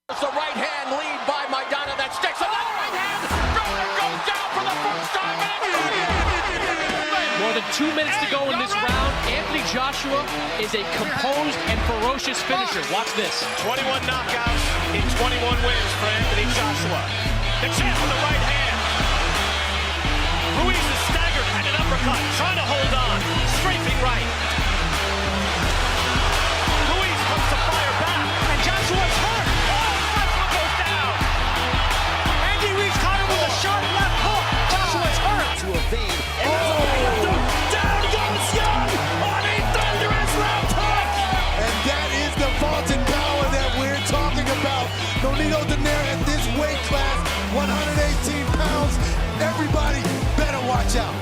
It's a right hand lead by Maidana that sticks. Another right hand. Broner goes down for the first time. More than 2 minutes to go in this round. Anthony Joshua is a composed and ferocious finisher. Watch this. 21 knockouts in 21 wins for Anthony Joshua. The champ with the right hand. Ruiz is staggered and an uppercut, trying to hold on. Strafing right. Ruiz comes to fire back, and Joshua's hurt. Wrestler goes down. Andy Ruiz caught him with a sharp left hook. Joshua's hurt. To evade. And there's a big down goes Young on a thunderous left hook. And that is the vaulting power that we're talking about. Donaire at this weight class, 118 pounds. Everybody better watch out.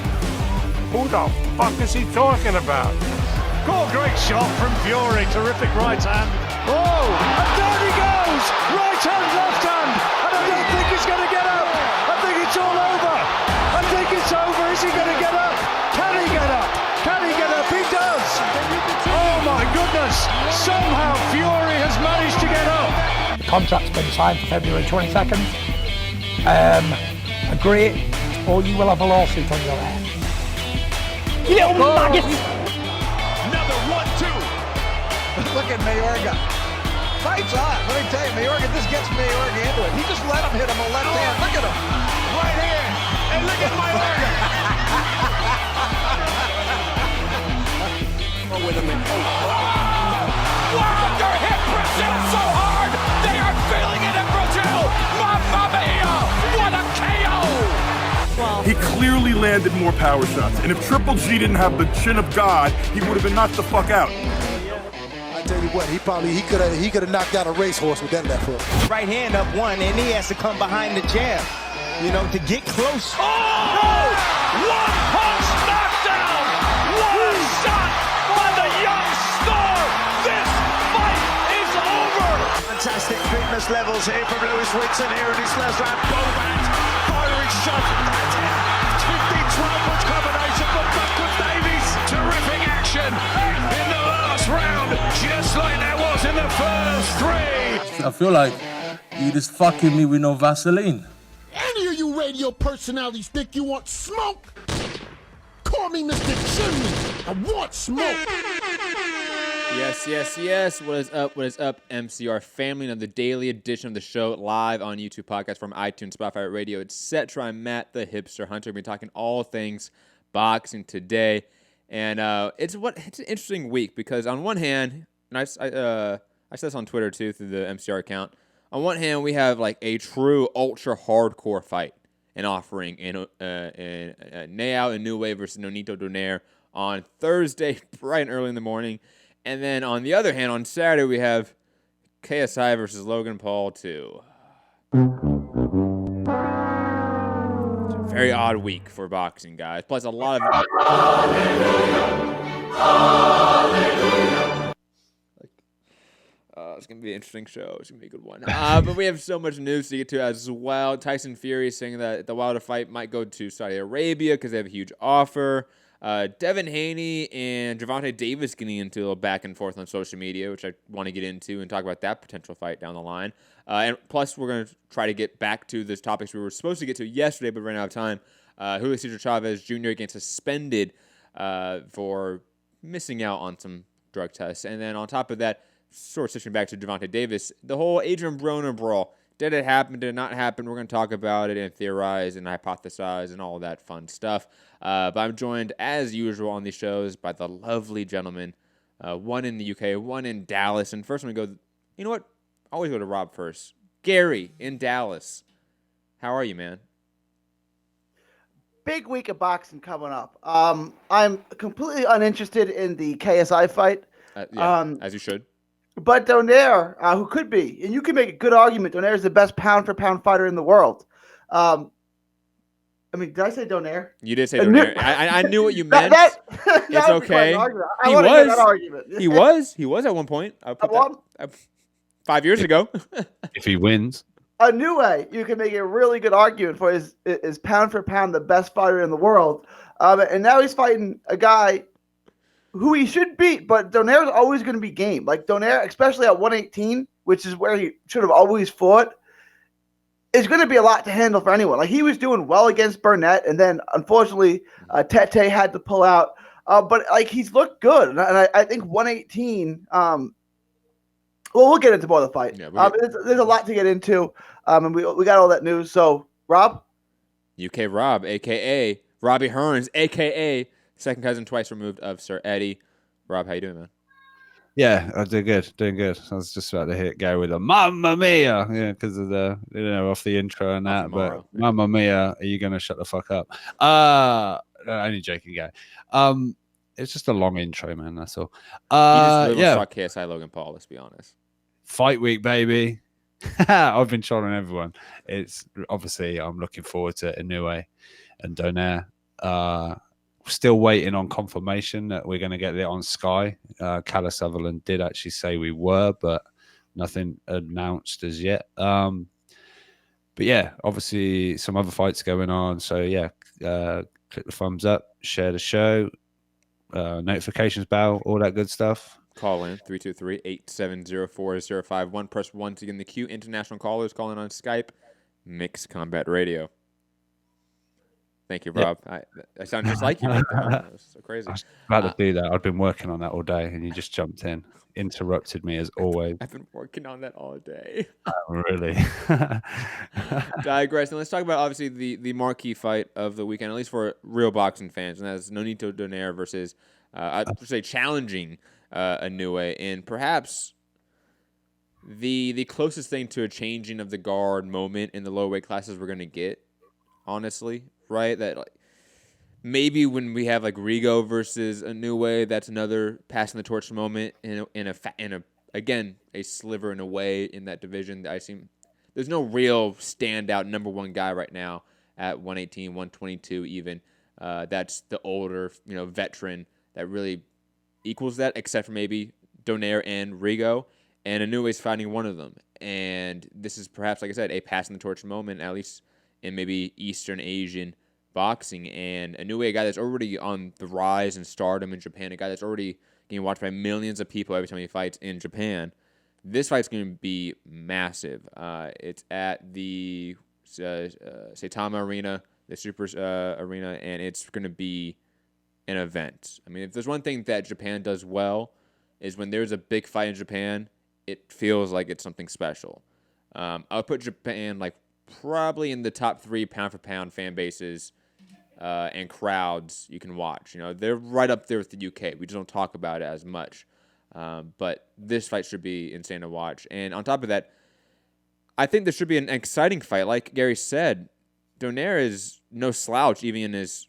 Who the fuck is he talking about? Oh, great shot from Fury. Terrific right hand. Oh, and down he goes. Right hand, left hand. And I don't think he's going to get up. I think it's all over. I think it's over. Is he going to get up? Can he get up? Can he get up? He does. Oh my goodness. Somehow Fury has managed to get up. The contract's been signed for February 22nd. Agree, or you will have a lawsuit on your head. You little maggot! Another 1-2. Look at Mayorga. Fights on. Let me tell you, Mayorga, this gets Mayorga into it. He just let him hit him a left hand. Look at him. Right hand. And look at Mayorga. Oh, wait a minute. Wow, they're hit Brazil so hard. They are feeling it in Brazil. Mamma mia. What a KO. He clearly landed more power shots, and if Triple G didn't have the chin of God, he would have been knocked the fuck out. I tell you what, he could have knocked out a racehorse with that left hook. Right hand up one, and he has to come behind the jab, to get close. Oh! One punch knockdown! One shot by the young star! This fight is over! Fantastic fitness levels here from Lewis Whitson here in his last round. Bowman firing shot. That's it. 15-12 punch combination from Duncan Davies. Terrific action in the last round, just like that was in the first three. I feel like you just fucking me with no Vaseline. Any of you radio personalities think you want smoke? Call me Mr. Chimney. I want smoke. Yes. What is up, MCR family? Another daily edition of the show live on YouTube podcast from iTunes, Spotify, radio, etc. I'm Matt, the Hipster Hunter. We've been talking all things boxing today. And it's an interesting week because on one hand, and I said this on Twitter too through the MCR account, on one hand, we have like a true ultra hardcore fight and offering in Inoue versus Nonito Donaire on Thursday, bright and early in the morning. And then on the other hand, on Saturday, we have KSI versus Logan Paul too. It's a very odd week for boxing, guys. Plus a lot of... It's going to be an interesting show. It's going to be a good one. But we have so much news to get to as well. Tyson Fury is saying that the Wilder fight might go to Saudi Arabia because they have a huge offer. Devin Haney and Gervonta Davis getting into a little back and forth on social media, which I want to get into and talk about that potential fight down the line. And plus, we're going to try to get back to those topics we were supposed to get to yesterday, but ran out of time. Julio Cesar Chavez Jr. getting suspended for missing out on some drug tests. And then on top of that, sort of switching back to Gervonta Davis, the whole Adrian Broner brawl. Did it happen? Did it not happen? We're going to talk about it and theorize and hypothesize and all that fun stuff. But I'm joined, as usual on these shows, by the lovely gentlemen, one in the UK, one in Dallas. And first I'm going to go, you know what? Always go to Rob first. Gary in Dallas. How are you, man? Big week of boxing coming up. I'm completely uninterested in the KSI fight. As you should. But Donaire, who could be, and you can make a good argument, Donaire is the best pound-for-pound fighter in the world. Did I say Donaire? You did say Donaire. I knew what you meant. It's okay. He was at one point. I put that 5 years ago. If he wins. Inoue, you can make a really good argument for his pound-for-pound the best fighter in the world. And now he's fighting a guy who he should beat, but Donaire's always going to be game. Like Donaire, especially at 118, which is where he should have always fought, is going to be a lot to handle for anyone. Like he was doing well against Burnett, and then unfortunately Tete had to pull out. But like he's looked good, and I think 118. Well, we'll get into more of the fight. Yeah, there's a lot to get into, and we got all that news. So Rob, UK Rob, aka Robbie Hearns, aka second cousin twice removed of Sir Eddie. Rob, how you doing, man? Yeah, I doing good. I was just about to hit go with a Mamma Mia, because of the off the intro and that. But Mamma Mia, are you gonna shut the fuck up? Only joking, guy. It's just a long intro, man. That's all. He just suck KSI Logan Paul. Let's be honest. Fight week, baby. I've been trolling everyone. It's obviously I'm looking forward to Inoue and Donaire. Still waiting on confirmation that we're going to get it on Sky. Calla Sutherland did actually say we were, but nothing announced as yet. But yeah, obviously some other fights going on. So yeah, click the thumbs up, share the show, notifications bell, all that good stuff. Call in 323-870-4051. Press 1 to get in the queue. International callers calling on Skype. Mixed Combat Radio. Thank you, Rob. Yep. I sound just like you right there. That was so crazy. I was about to do that. I've been working on that all day, and you just jumped in, interrupted me as always. I've been working on that all day. Really? Digressing. Let's talk about obviously the marquee fight of the weekend, at least for real boxing fans, and that's Nonito Donaire versus I would say challenging Inoue, and perhaps the closest thing to a changing of the guard moment in the low weight classes we're gonna get, honestly. Right, that like maybe when we have like Rigo versus Inoue, that's another passing the torch moment in a again a sliver in a way in that division. There's no real standout number one guy right now at 118, 122 even. That's the older veteran that really equals that, except for maybe Donaire and Rigo, and Inoue's fighting one of them. And this is perhaps, like I said, a passing the torch moment, at least in maybe Eastern Asian boxing. And Inoue, a guy that's already on the rise and stardom in Japan, a guy that's already getting watched by millions of people every time he fights in Japan. This fight's going to be massive. It's at the Saitama Arena, the Super Arena, and it's going to be an event. I mean, if there's one thing that Japan does well, is when there's a big fight in Japan, it feels like it's something special. I'll put Japan like probably in the top 3 pound-for-pound fan bases and crowds you can watch. They're right up there with the UK. We just don't talk about it as much. But this fight should be insane to watch. And on top of that, I think this should be an exciting fight. Like Gary said, Donaire is no slouch, even in his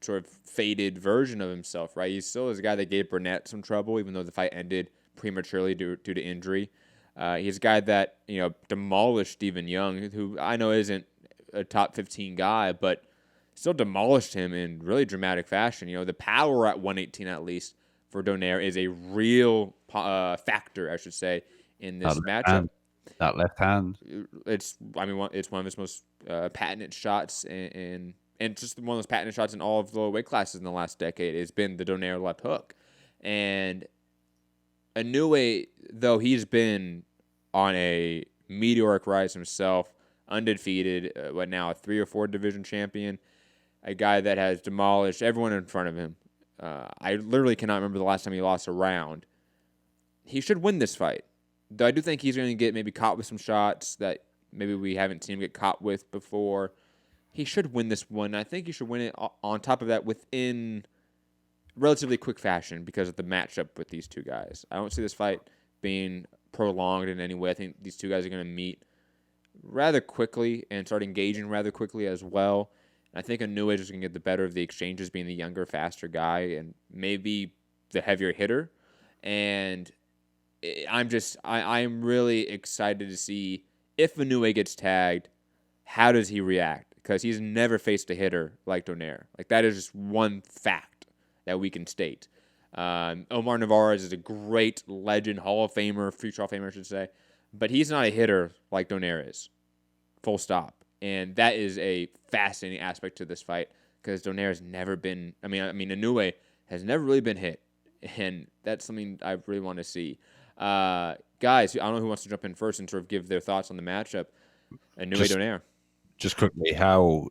sort of faded version of himself, right? He still is a guy that gave Burnett some trouble, even though the fight ended prematurely due to injury. He's a guy that demolished Stephen Young, who I know isn't a top 15 guy, but still demolished him in really dramatic fashion. The power at 118 at least for Donaire is a real factor, I should say, in this matchup. That left hand. It's one of his most patented shots, and just one of those patented shots in all of the lower weight classes in the last decade has been the Donaire left hook. And Inoue, though he's been on a meteoric rise himself, undefeated, now a 3 or 4 division champion, a guy that has demolished everyone in front of him. I literally cannot remember the last time he lost a round. He should win this fight. Though I do think he's going to get maybe caught with some shots that maybe we haven't seen him get caught with before. He should win this one. I think he should win it on top of that within relatively quick fashion because of the matchup with these two guys. I don't see this fight being prolonged in any way. I think these two guys are going to meet rather quickly and start engaging rather quickly as well. And I think Inoue is just going to get the better of the exchanges, being the younger, faster guy and maybe the heavier hitter. And I'm really excited to see if Inoue gets tagged, how does he react? Because he's never faced a hitter like Donaire. Like, that is just one fact that we can state. Omar Navarez is a great legend, Hall of Famer, future Hall of Famer, I should say. But he's not a hitter like Donaire is. Full stop. And that is a fascinating aspect to this fight because Donaire has never been, Inoue has never really been hit. and that's something I really want to see. Guys, I don't know who wants to jump in first and sort of give their thoughts on the matchup. Inoue Donaire. Just quickly,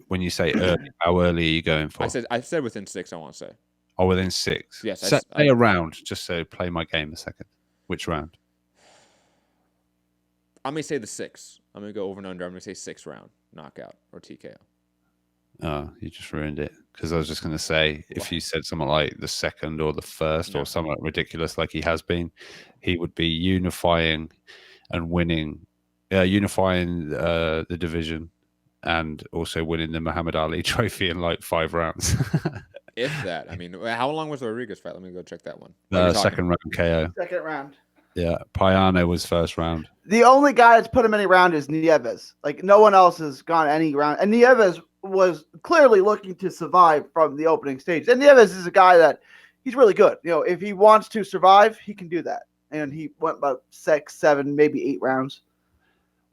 when you say early, how early are you going for? I said within 6. I want to say. Oh, within 6. Yes. Say a round, just so play my game a second. Which round? I'm gonna say the 6. I'm gonna go over and under. I'm gonna say 6th round knockout or TKO. Oh, you just ruined it. Because I was just going to say, if you said something like the 2nd or the 1st or something ridiculous like he has been, he would be unifying and winning, unifying the division and also winning the Muhammad Ali trophy in like 5 rounds. If that. I mean, how long was the Rodriguez fight? Let me go check that one. 2nd round KO. 2nd round. Yeah, Payano was 1st round. The only guy that's put him any round is Nieves. Like, no one else has gone any round. And Nieves was clearly looking to survive from the opening stage. And Nieves is a guy that he's really good. You know, if he wants to survive, he can do that. And he went about 6, 7, maybe 8 rounds.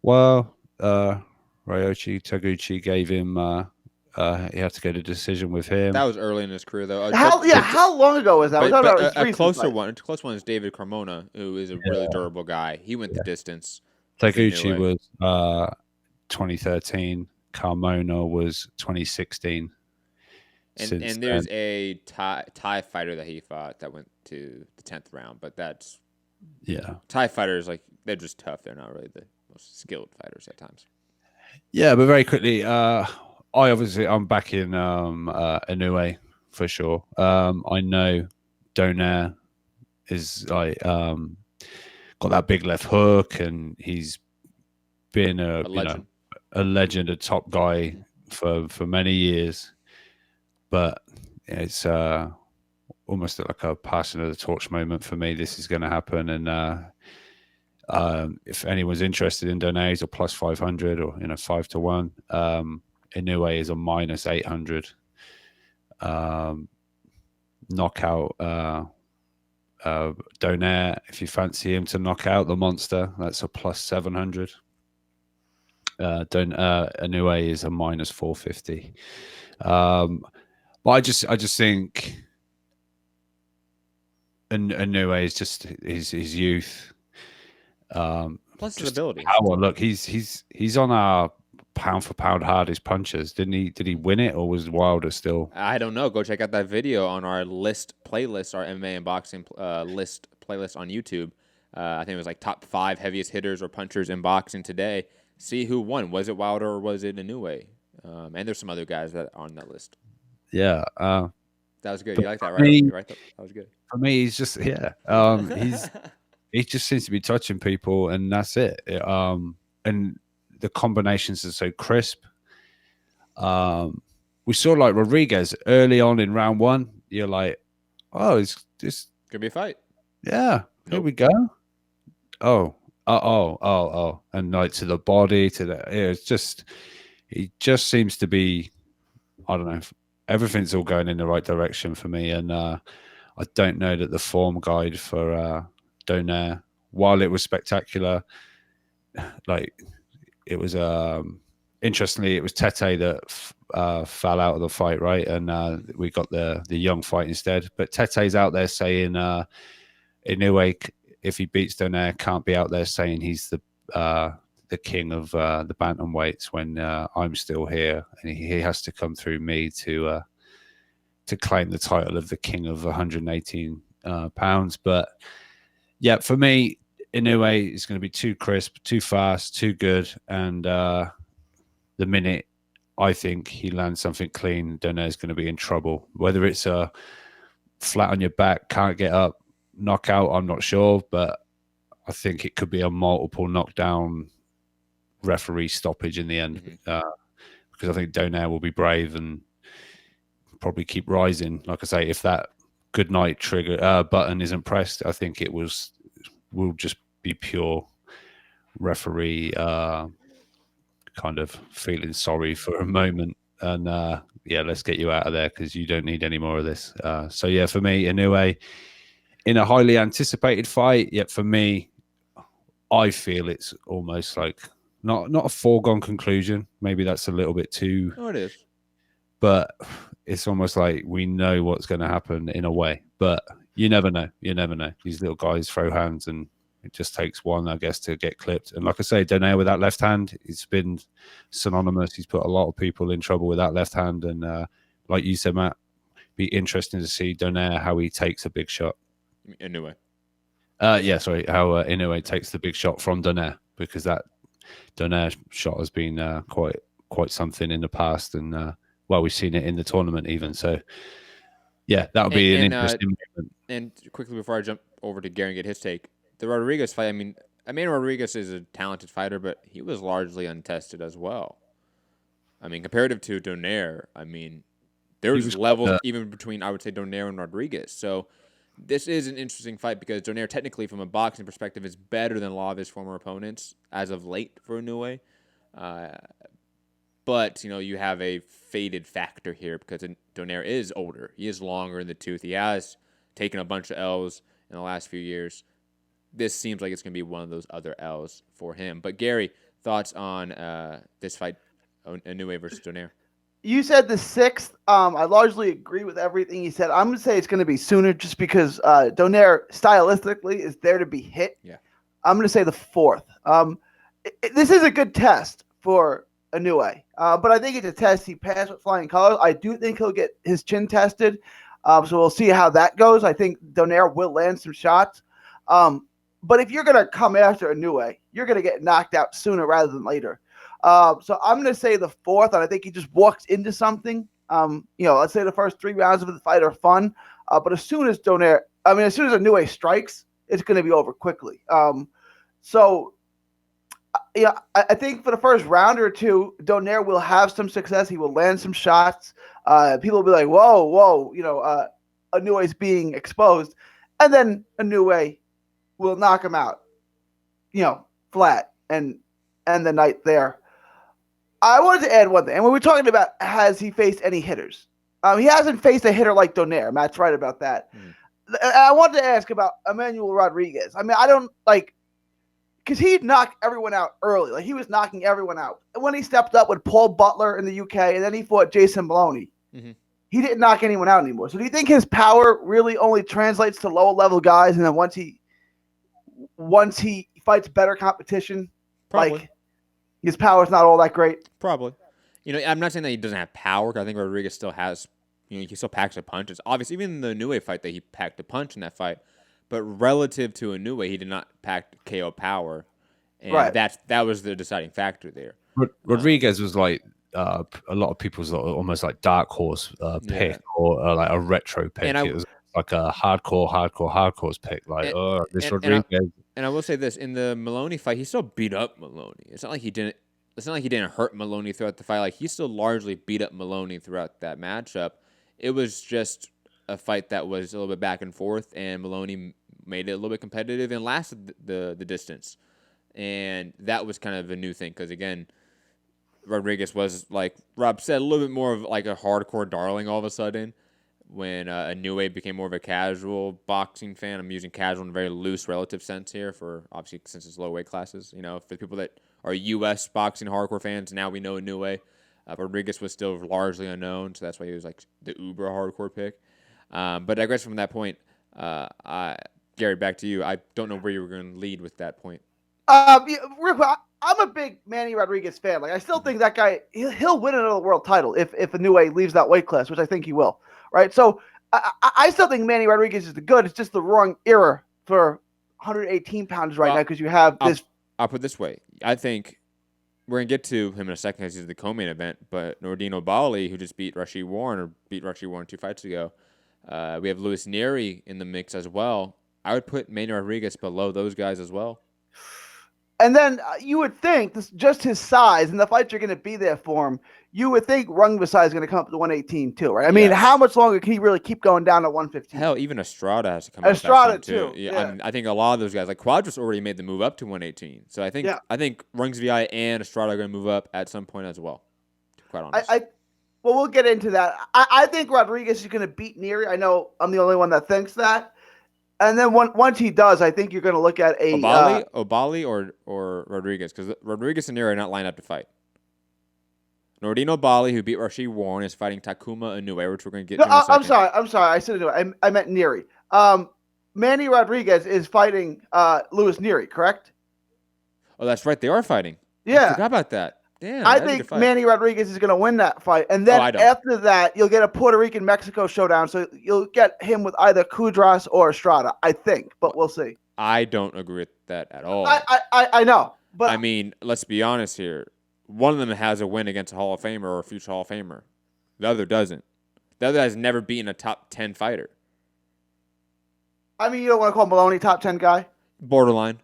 Well, Ryoichi Taguchi gave him he had to get a decision with him. That was early in his career, though. How long ago was that? A close one is David Carmona, who is a really durable guy. He went the distance. Taguchi was 2013. Carmona was 2016. And there's a Thai fighter that he fought that went to the 10th round, but that's Thai fighters, like, they're just tough. They're not really the most skilled fighters at times. Yeah, but very quickly, I'm back in Inoue for sure. I know Donaire is like got that big left hook, and he's been a legend, a top guy for many years. But it's almost like a passing of the torch moment for me. This is going to happen, and if anyone's interested in Donaire, he's a plus 500 or 5-1. Inoue is a minus 800. Knockout Donaire, if you fancy him to knock out the monster, that's a plus 700. Inoue is a minus 450. But I just think Inoue is just his youth. Plus his ability. Look, he's on our pound for pound hardest punches. Did he win it, or was Wilder still? I don't know. Go check out that video on our playlist, our MMA and boxing list playlist on YouTube. I think it was like top 5 heaviest hitters or punchers in boxing today. See who won. Was it Wilder or was it Inoue? And there's some other guys that are on that list. Yeah. That was good. You like that, right? Right? That was good. For me, he's just he just seems to be touching people, and that's it. And the combinations are so crisp. We saw like Rodriguez early on in round 1. You're like, oh, it's just could be a fight. Yeah, here we go. Oh, and like to the body, it's just, he just seems to be, I don't know, everything's all going in the right direction for me, and I don't know that the form guide for Donaire, while it was spectacular, like it was interestingly, it was Tete that fell out of the fight, right? And we got the young fight instead. But Tete's out there saying Inoue, if he beats Donaire, can't be out there saying he's the king of the bantamweights when I'm still here, and he has to come through me to claim the title of the king of 118 pounds. But yeah, for me, Inoue is going to be too crisp, too fast, too good, and the minute I think he lands something clean, Donaire is going to be in trouble. Whether it's a flat on your back, can't get up, knockout, I'm not sure, but I think it could be a multiple knockdown referee stoppage in the end, because I think Donaire will be brave and probably keep rising. Like I say, if that good night trigger button isn't pressed, I think it will just be pure referee kind of feeling sorry for a moment, and yeah, let's get you out of there because you don't need any more of this. So yeah, for me, Inoue in a highly anticipated fight. Yet for me, I feel it's almost like not a foregone conclusion. Maybe that's a little bit too. Oh, it is. But it's almost like we know what's going to happen in a way. But You never know. You never know. These little guys throw hands, and it just takes one, I guess, to get clipped. And like I say, Donaire with that left hand, it's been synonymous. He's put a lot of people in trouble with that left hand. And like you said, Matt, be interesting to see Donaire how he takes a big shot. Inoue. How Inoue takes the big shot from Donaire, because that Donaire shot has been quite something in the past, and we've seen it in the tournament even. So yeah, that would be an interesting moment. And quickly before I jump over to Gary and get his take, the Rodriguez fight. I mean, Rodriguez is a talented fighter, but he was largely untested as well. I mean, comparative to Donaire, I mean, there was levels even between, I would say, Donaire and Rodriguez. So this is an interesting fight because Donaire, technically, from a boxing perspective, is better than a lot of his former opponents as of late for Inoue. But, you have a faded factor here because Donaire is older. He is longer in the tooth. He has taken a bunch of L's in the last few years. This seems like it's going to be one of those other L's for him. But, Gary, thoughts on this fight, Inoue versus Donaire? You said the 6th. I largely agree with everything you said. I'm going to say it's going to be sooner just because Donaire stylistically is there to be hit. Yeah. I'm going to say the 4th. This is a good test for Inoue, but I think it's a test he passed with flying colors. I do think he'll get his chin tested, so we'll see how that goes. I think Donaire will land some shots. But if you're going to come after Inoue, you're going to get knocked out sooner rather than later. So I'm going to say the 4th, and I think he just walks into something. Let's say the first 3 rounds of the fight are fun, but as soon as Inoue strikes, it's going to be over quickly. I think for the first round or two, Donaire will have some success. He will land some shots. People will be like, whoa, Inoue's being exposed. And then Inoue will knock him out, flat and end the night there. I wanted to add one thing. And when we're talking about has he faced any hitters, he hasn't faced a hitter like Donaire. Matt's right about that. I wanted to ask about Emmanuel Rodriguez. I mean, I don't because he'd knock everyone out early. Like, he was knocking everyone out. And when he stepped up with Paul Butler in the UK, and then he fought Jason Maloney, he didn't knock anyone out anymore. So do you think his power really only translates to lower level guys, and then once he fights better competition, probably his power is not all that great? Probably. I'm not saying that he doesn't have power, because I think Rodriguez still has, he still packs a punch. It's obvious, even in the Inoue fight, that he packed a punch in that fight. But relative to Inoue, he did not pack KO power, and that was the deciding factor there. Rodriguez was like a lot of people's almost like dark horse pick, or like a retro pick. It was like a hardcore's pick. Like, Rodriguez. And I will say this: in the Maloney fight, he still beat up Maloney. It's not like he didn't hurt Maloney throughout the fight. Like, he still largely beat up Maloney throughout that matchup. It was just a fight that was a little bit back and forth, and Maloney made it a little bit competitive and lasted the distance. And that was kind of a new thing because, again, Rodriguez was, like Rob said, a little bit more of like a hardcore darling all of a sudden when Inoue became more of a casual boxing fan. I'm using casual in a very loose relative sense here for, obviously, since it's low weight classes. For the people that are U.S. boxing hardcore fans, now we know Inoue. Rodriguez was still largely unknown, so that's why he was like the uber hardcore pick. But I digress from that point. Gary, back to you. I don't know where you were going to lead with that point. Real quick, I'm a big Manny Rodriguez fan. Like, I still think that guy, he'll win another world title if Inoue leaves that weight class, which I think he will. Right? So I still think Manny Rodriguez is the good. It's just the wrong era for 118 pounds now because you have this. I'll put it this way. I think we're going to get to him in a second because he's the co-main event, but Nordine Bali, who just beat Rashid Warren 2 fights ago, we have Luis Neri in the mix as well. I would put Manny Rodriguez below those guys as well. And then you would think, just his size and the fights are going to be there for him, you would think Rungvisai is going to come up to 118 too, right? I mean, how much longer can he really keep going down to 115? Hell, even Estrada has to come up. Estrada too. Yeah. I think a lot of those guys, like Quadras, already made the move up to 118. So I think Rungsvi and Estrada are going to move up at some point as well. To be quite honest. Well, we'll get into that. I think Rodriguez is going to beat Neri. I know I'm the only one that thinks that. And then once he does, I think you're going to look at a Obali or Rodriguez, because Rodriguez and Neri are not lined up to fight. Nordine Obali, who beat Rashid Warren, is fighting Takuma Inoue, which we're going to get. I'm sorry. I said Inoue. I meant Neri. Manny Rodriguez is fighting Luis Nery, correct? Oh, that's right. They are fighting. Yeah. I forgot about that. Damn, I think Manny Rodriguez is going to win that fight. And then after that, you'll get a Puerto Rican-Mexico showdown. So you'll get him with either Kudras or Estrada, I think. But we'll see. I don't agree with that at all. I know. But I mean, let's be honest here. One of them has a win against a Hall of Famer or a future Hall of Famer. The other doesn't. The other has never beaten a top 10 fighter. I mean, you don't want to call Maloney top 10 guy? Borderline.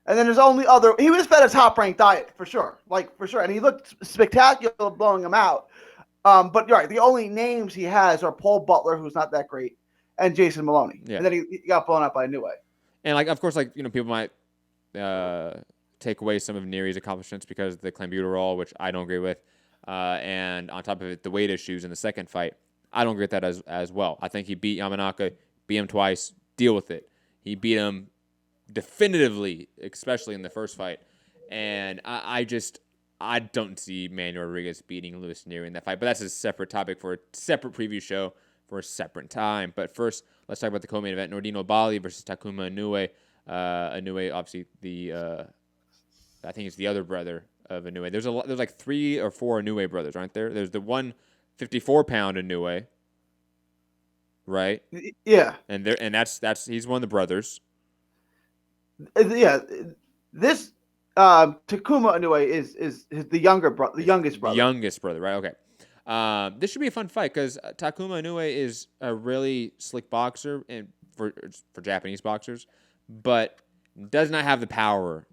And then there's only other. He was fed a top-ranked diet for sure, and he looked spectacular blowing him out. But you're right, the only names he has are Paul Butler, who's not that great, and Jason Maloney. Yeah. And then he got blown up by Inoue. And of course, people might take away some of Nery's accomplishments because of the clenbuterol, which I don't agree with. And on top of it, the weight issues in the second fight, I don't agree with that as well. I think he beat Yamanaka, beat him twice, deal with it. He beat him definitively, especially in the first fight, and I don't see Manny Rodriguez beating Luis Nery in that fight, but that's a separate topic for a separate preview show for a separate time. But first, let's talk about the co-main event: Nordino Bali versus Takuma Inoue. Inoue, obviously I think it's the other brother of Inoue. There's like 3 or 4 Inoue brothers, aren't there? There's the 154-pound Inoue, right? Yeah, and that's he's one of the brothers. Yeah, this Takuma Inoue is the younger brother, the youngest brother. The youngest brother, right? Okay. This should be a fun fight because Takuma Inoue is a really slick boxer and for Japanese boxers, but does not have the power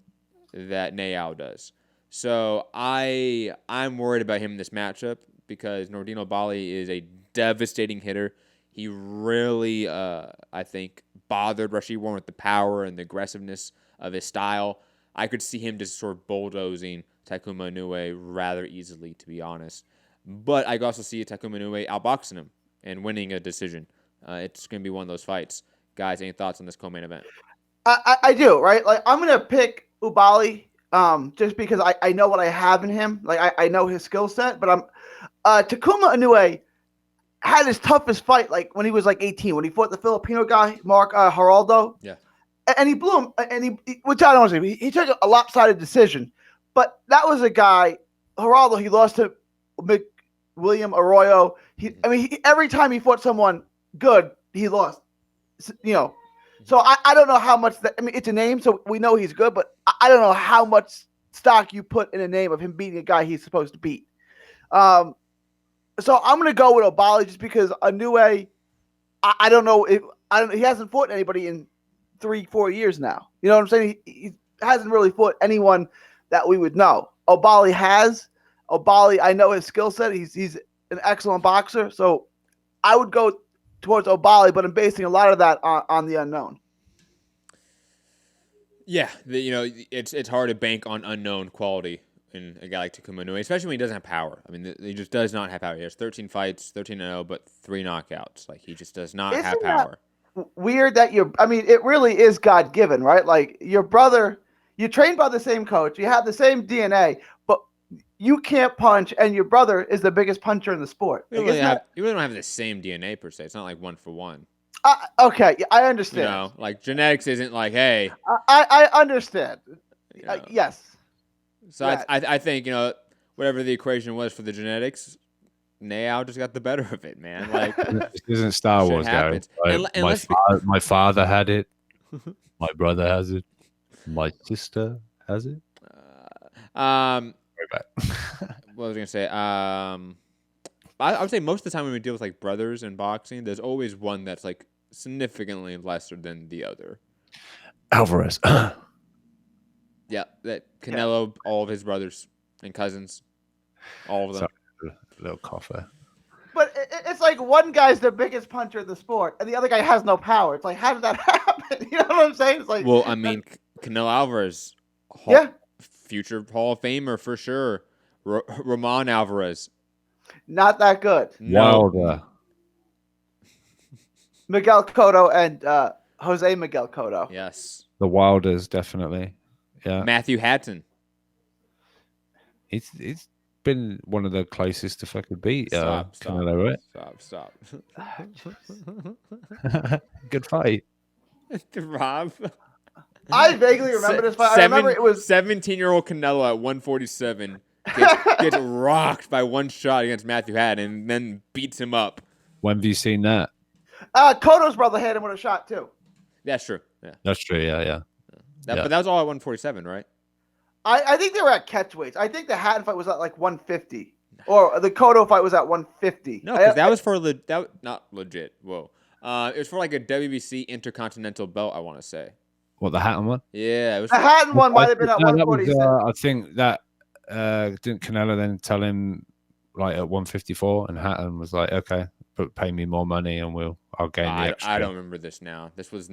that Neao does. So I'm worried about him in this matchup because Nordino Bali is a devastating hitter. He really, I think, bothered Rashid Warren with the power and the aggressiveness of his style. I could see him just sort of bulldozing Takuma Inoue rather easily, to be honest. But I could also see Takuma Inoue outboxing him and winning a decision. It's going to be one of those fights. Guys, any thoughts on this co-main event? I do, right? I'm going to pick Ubali just because I know what I have in him. I know his skill set, but Takuma Inoue had his toughest fight when he was 18, when he fought the Filipino guy, Mark Geraldo. Yeah. And he blew him, and which I don't know, he took a lopsided decision. But that was a guy, Geraldo, he lost to William Arroyo. Every time he fought someone good, he lost. So I don't know how much it's a name, so we know he's good, but I don't know how much stock you put in a name of him beating a guy he's supposed to beat. So I'm going to go with Obali just because Inoue, I don't know he hasn't fought anybody in 3-4 years now. You know what I'm saying? He hasn't really fought anyone that we would know. Obali has. Obali, I know his skill set. He's an excellent boxer. So I would go towards Obali, but I'm basing a lot of that on the unknown. Yeah, it's hard to bank on unknown quality in a guy like Takuma Inoue, especially when he doesn't have power. I mean, he just does not have power. He has 13 fights, 13-0, but 3 knockouts. He just does not have power. Weird that it really is God-given, right? Your brother, you trained by the same coach, you have the same DNA, but you can't punch, and your brother is the biggest puncher in the sport. You really don't have the same DNA per se. It's not like 1 for 1. Okay, I understand. Genetics isn't hey. I understand. Yes. So yeah. I think, whatever the equation was for the genetics, Neao just got the better of it, man. This isn't Star Wars, Gary. My father had it. My brother has it. My sister has it. What was I going to say? I would say most of the time when we deal with brothers in boxing, there's always one that's significantly lesser than the other. Alvarez. Yeah, that Canelo, all of his brothers and cousins, all of them. Sorry, a little cougher. But it's one guy's the biggest puncher in the sport, and the other guy has no power. It's how did that happen? You know what I'm saying? It's well, I mean, Canelo Alvarez, future Hall of Famer for sure. Ramon Alvarez, not that good. Wilder. Miguel Cotto and Jose Miguel Cotto. Yes. The Wilders, definitely. Yeah. Matthew Hatton. He's been one of the closest to fucking beat Stop. Canelo, right? Stop. Good fight. Rob. I vaguely remember this fight. I remember it was 17-year-old Canelo at 147 gets rocked by one shot against Matthew Haddon and then beats him up. When have you seen that? Cotto's brother had him with a shot too. That's true. Yeah. That's true. Yeah. But that was all at 147, right? I think they were at catchweights. I think the Haddon fight was at like 150, or the Cotto fight was at 150. No, because that was for not legit. Whoa, it was for like a WBC Intercontinental belt. I want to say. What, the Hatton one? Yeah, it was the Hatton one might have been at 147. I think that didn't Canelo then tell him like at 154, and Hatton was like, "Okay, but pay me more money, and I'll gain the extra." I don't remember this now. This was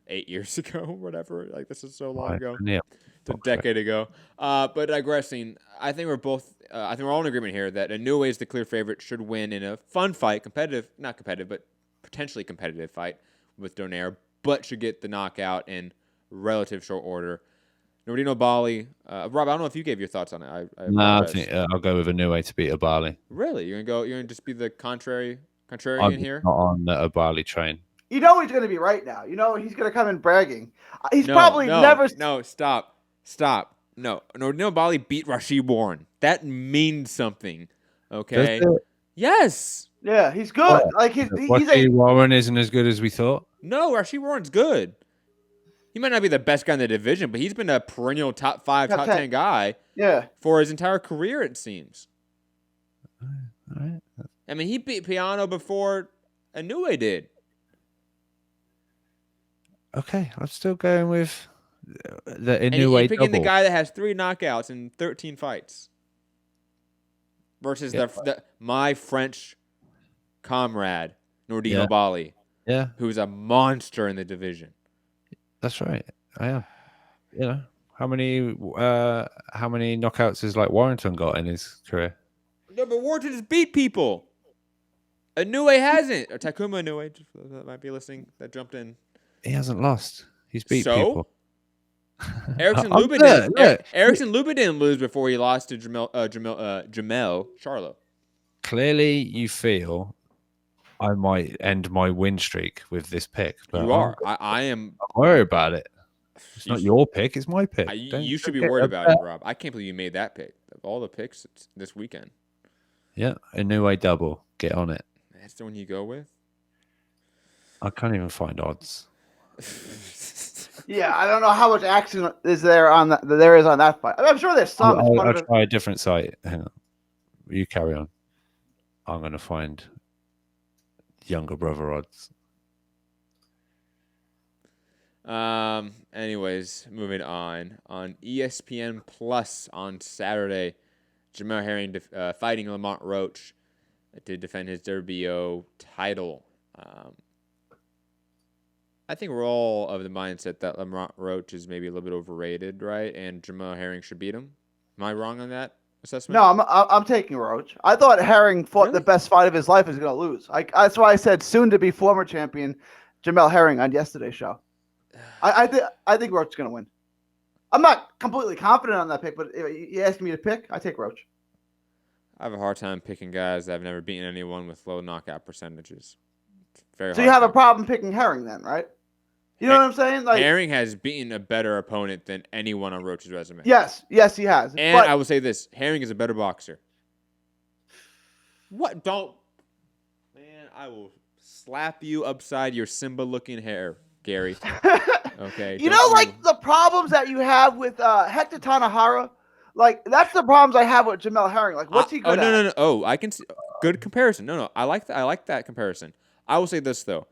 8 years ago, or whatever. Like, this is so long ago. Yeah. It's a decade ago. But digressing, I think we're all in agreement here that Inoue is the clear favorite, should win in a fun fight, not competitive, but potentially competitive fight with Donaire, but should get the knockout in relative short order. Nordino Bali. Rob, I don't know if you gave your thoughts on it. I think I'll go with Inoue to beat Obali. Really? You're gonna just be the contrarian here? Not on the Obali train. You know he's going to be right now. You know he's going to come in bragging. He's probably never. No, stop. No, Nordino Bali beat Rashid Warren. That means something. Okay. Yes. Yeah, he's good. Like Warren isn't as good as we thought. No, Rashid Warren's good. He might not be the best guy in the division, but he's been a perennial top 5, top 10 guy. Yeah. For his entire career, it seems. All right. I mean, he beat Piano before Inoue did. Okay, I'm still going with the Inoue and you're picking double. the guy that has 3 knockouts in 13 fights versus my French comrade Nordino Bali, who's a monster in the division. That's right. I am. You know, how many knockouts has like Warrington got in his career? No, but Warrington just beat people. Inoue hasn't. Or Takuma Inoue, that might be listening, that jumped in. He hasn't lost. He's beat people. Erickson Lubin didn't lose before he lost to Jamel Charlo. Clearly, you feel I might end my win streak with this pick. But you are. I am. I'm worried about it. It's not your pick. It's my pick. You should be worried about it, Rob. I can't believe you made that pick. Of all the picks this weekend. Yeah, Inoue double. Get on it. That's the one you go with? I can't even find odds. Yeah, I don't know how much action there is on that fight. I'm sure there's some. I'll try a different site. Hang on. You carry on. I'm going to find younger brother odds. Anyways, moving on. On ESPN Plus on Saturday, Jamel Herring fighting Lamont Roach to defend his WBO title. I think we're all of the mindset that Lamont Roach is maybe a little bit overrated, right? And Jamel Herring should beat him. Am I wrong on that assessment? No, I'm taking Roach. I thought Herring fought the best fight of his life is going to lose. That's why I said soon to be former champion Jamel Herring on yesterday's show. I think Roach is going to win. I'm not completely confident on that pick, but if you asking me to pick, I take Roach. I have a hard time picking guys that have never beaten anyone with low knockout percentages. So you have a problem picking Herring then, right? You know what I'm saying? Like Herring has beaten a better opponent than anyone on Roach's resume. Yes, he has. And I will say this: Herring is a better boxer. What? Don't, man! I will slap you upside your Simba-looking hair, Gary. Okay. You know, like the problems that you have with Hector Tanahara. Like that's the problems I have with Jamel Herring. Like, what's he good at? No. Oh, I can see. Good comparison. No. I like that comparison. I will say this though.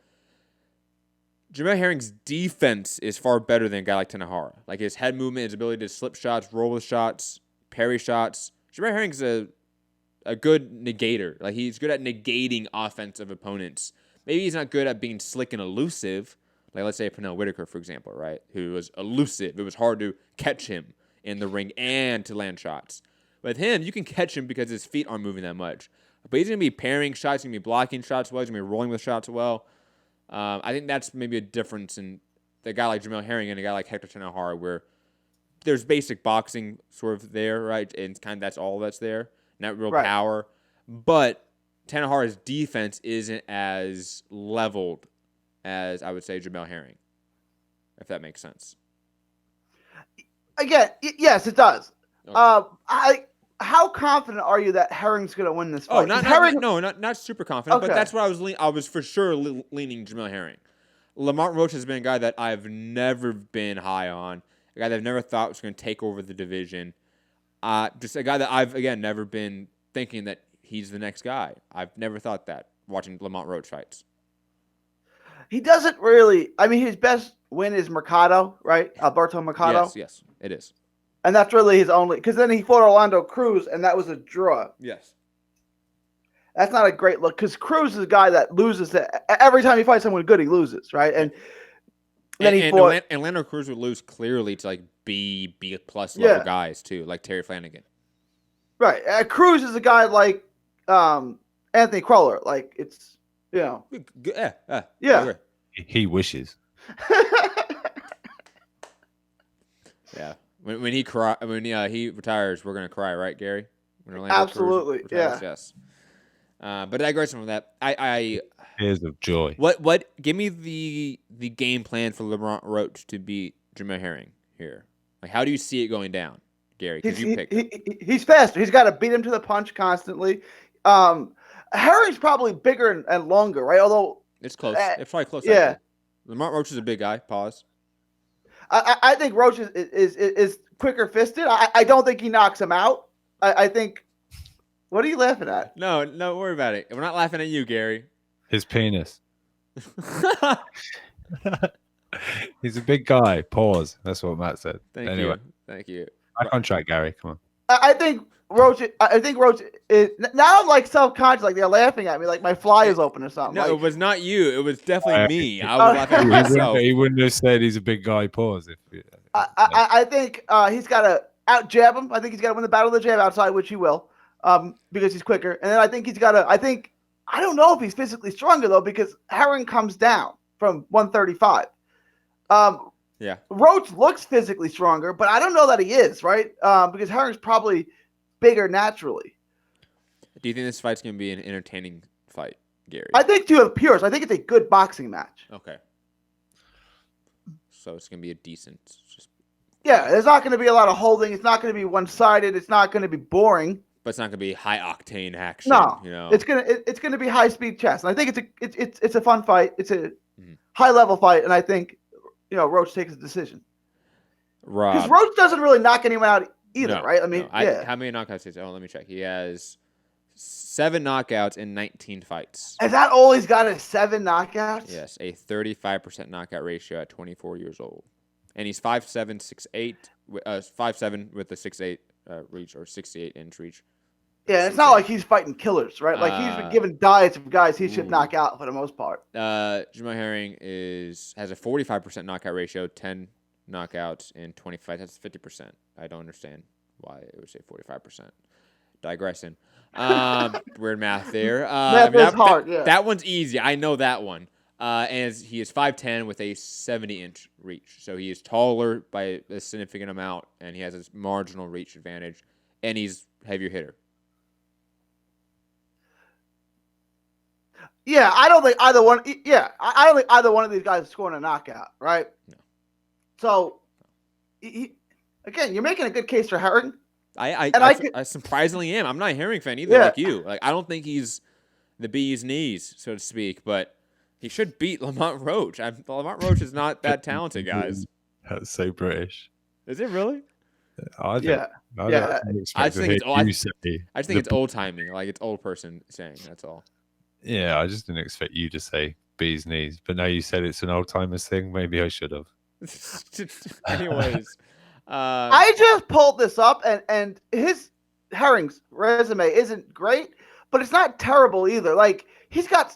Jamel Herring's defense is far better than a guy like Tanahara. Like his head movement, his ability to slip shots, roll with shots, parry shots. Jamel Herring's a good negator. Like he's good at negating offensive opponents. Maybe he's not good at being slick and elusive. Like let's say Pernell Whitaker, for example, right? Who was elusive. It was hard to catch him in the ring and to land shots. With him, you can catch him because his feet aren't moving that much. But he's going to be parrying shots, he's going to be blocking shots well, he's going to be rolling with shots well. I think that's maybe a difference in the guy like Jamel Herring and a guy like Hector Tanahara, where there's basic boxing sort of there, right? And kind of that's all that's there, not real power. But Tanahara's defense isn't as leveled as I would say Jamel Herring, if that makes sense. Again, yes, it does. Okay. How confident are you that Herring's going to win this fight? Not super confident, but that's what I was I was for sure leaning Jamel Herring. Lamont Roach has been a guy that I've never been high on, a guy that I've never thought was going to take over the division. Just a guy that I've, again, never been thinking that he's the next guy. I've never thought that watching Lamont Roach fights. He doesn't really. I mean, his best win is Mercado, right? Alberto Mercado. Yes, it is. And that's really his only. Because then he fought Orlando Cruz, and that was a draw. Yes. That's not a great look because Cruz is a guy that loses. Every time he fights someone good, he loses, right? And then he fought. And Orlando Cruz would lose clearly to like B plus level guys too, like Terry Flanagan. Right. Cruz is a guy like Anthony Crawler. Like it's yeah. He wishes. Yeah. When he retires, we're gonna cry, right, Gary? When Orlando Absolutely. Cruz retires, yes. But digressing from that, tears of joy. What? Give me the game plan for Lamont Roach to beat Jamel Herring here. Like, how do you see it going down, Gary? Because you picked. He's faster. He's got to beat him to the punch constantly. Herring's probably bigger and longer, right? Although it's close. It's probably close. Yeah. Actually. Lamont Roach is a big guy. Pause. I think Roach is quicker fisted. I don't think he knocks him out. I think. What are you laughing at? No, don't worry about it. We're not laughing at you, Gary. His penis. He's a big guy. Pause. That's what Matt said. Thank you. Back on track, Gary. Come on. I think Roach is now. I'm like self-conscious. Like they're laughing at me. Like my fly is open or something. No, like, it was not you. It was definitely me. I was laughing at myself. He wouldn't have said he's a big guy. Pause. I think he's got to out jab him. I think he's got to win the battle of the jab outside, which he will. Because he's quicker. And then I think he's got to, I don't know if he's physically stronger though, because Herring comes down from 135. Yeah. Roach looks physically stronger, but I don't know that he is, right? Because Herring's probably bigger naturally. Do you think this fight's going to be an entertaining fight, Gary? I think to have pures, I think it's a good boxing match. Okay. So it's going to be a decent. Yeah, there's not going to be a lot of holding. It's not going to be one-sided. It's not going to be boring. But it's not going to be high octane action. No, you know? it's gonna be high speed chess, and I think it's a fun fight. It's a high level fight, and I think Roach takes a decision. Because Roach doesn't really knock anyone out either, right? I mean, how many knockouts is? Oh, let me check. He has 7 knockouts in 19 fights. Is that all he's got? Is 7 knockouts? Yes, a 35% knockout ratio at 24 years old, and he's 5'7", 6'8", 5'7" with a 6'8" reach or 68-inch reach. Yeah, it's not like he's fighting killers, right? Like he's been given diets of guys he should knock out for the most part. Jamel Herring has a 45% knockout ratio, 10 knockouts in 20 fights. That's 50%. I don't understand why it would say 45%. Digressing. Weird math there. Math is hard, yeah. That one's easy. I know that one. And he is 5'10" with a 70-inch reach. So he is taller by a significant amount, and he has a marginal reach advantage, and he's a heavier hitter. Yeah, I don't think either one. Yeah, I don't think either one of these guys is scoring a knockout, right? No. So, again, you're making a good case for Herring. I surprisingly am. I'm not a Herring fan either, like you. Like I don't think he's the bee's knees, so to speak, but he should beat Lamont Roach. Lamont Roach is not that talented, guys. That's so British. Is it really? I just think it's old timey, like it's old person saying. That's all. Yeah, I just didn't expect you to say bee's knees, but now you said it's an old timers thing. Maybe I should have. Anyways, I just pulled this up, and Herring's resume isn't great, but it's not terrible either. Like he's got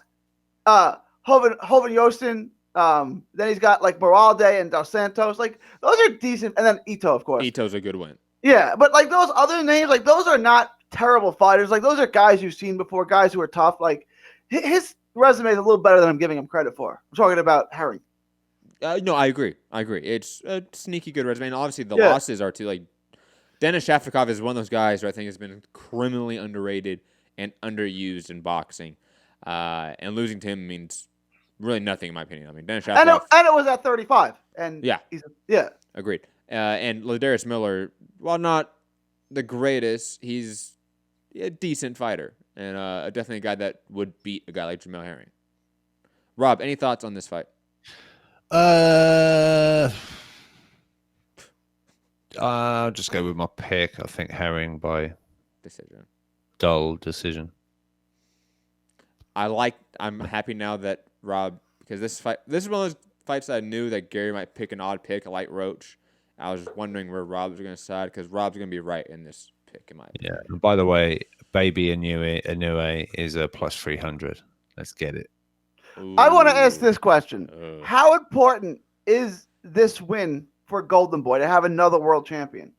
Hoven Yosin, then he's got like Moralde and Dos Santos. Like those are decent, and then Ito, of course. Ito's a good win. Yeah, but like those other names, like those are not terrible fighters. Like those are guys you've seen before, guys who are tough. Like his resume is a little better than I'm giving him credit for. I'm talking about Herring. No, I agree. It's a sneaky good resume. And obviously, the losses are too. Like, Denis Shafikov is one of those guys who I think has been criminally underrated and underused in boxing. And losing to him means really nothing, in my opinion. I mean, Denis Shafikov. And it was at 35. And yeah. Agreed. And Ladarius Miller, while not the greatest, he's a decent fighter. And definitely a guy that would beat a guy like Jamel Herring. Rob, any thoughts on this fight? I'll just go with my pick. I think Herring by decision. Dull decision. I'm happy now that Rob, because this is one of those fights that I knew that Gary might pick an odd pick, like Roach. I was wondering where Rob was going to side, because Rob's going to be right in this pick, in my opinion. Yeah. And by the way, baby Inoue is a plus 300. Let's get it. Ooh. I want to ask this question. How important is this win for Golden Boy to have another world champion?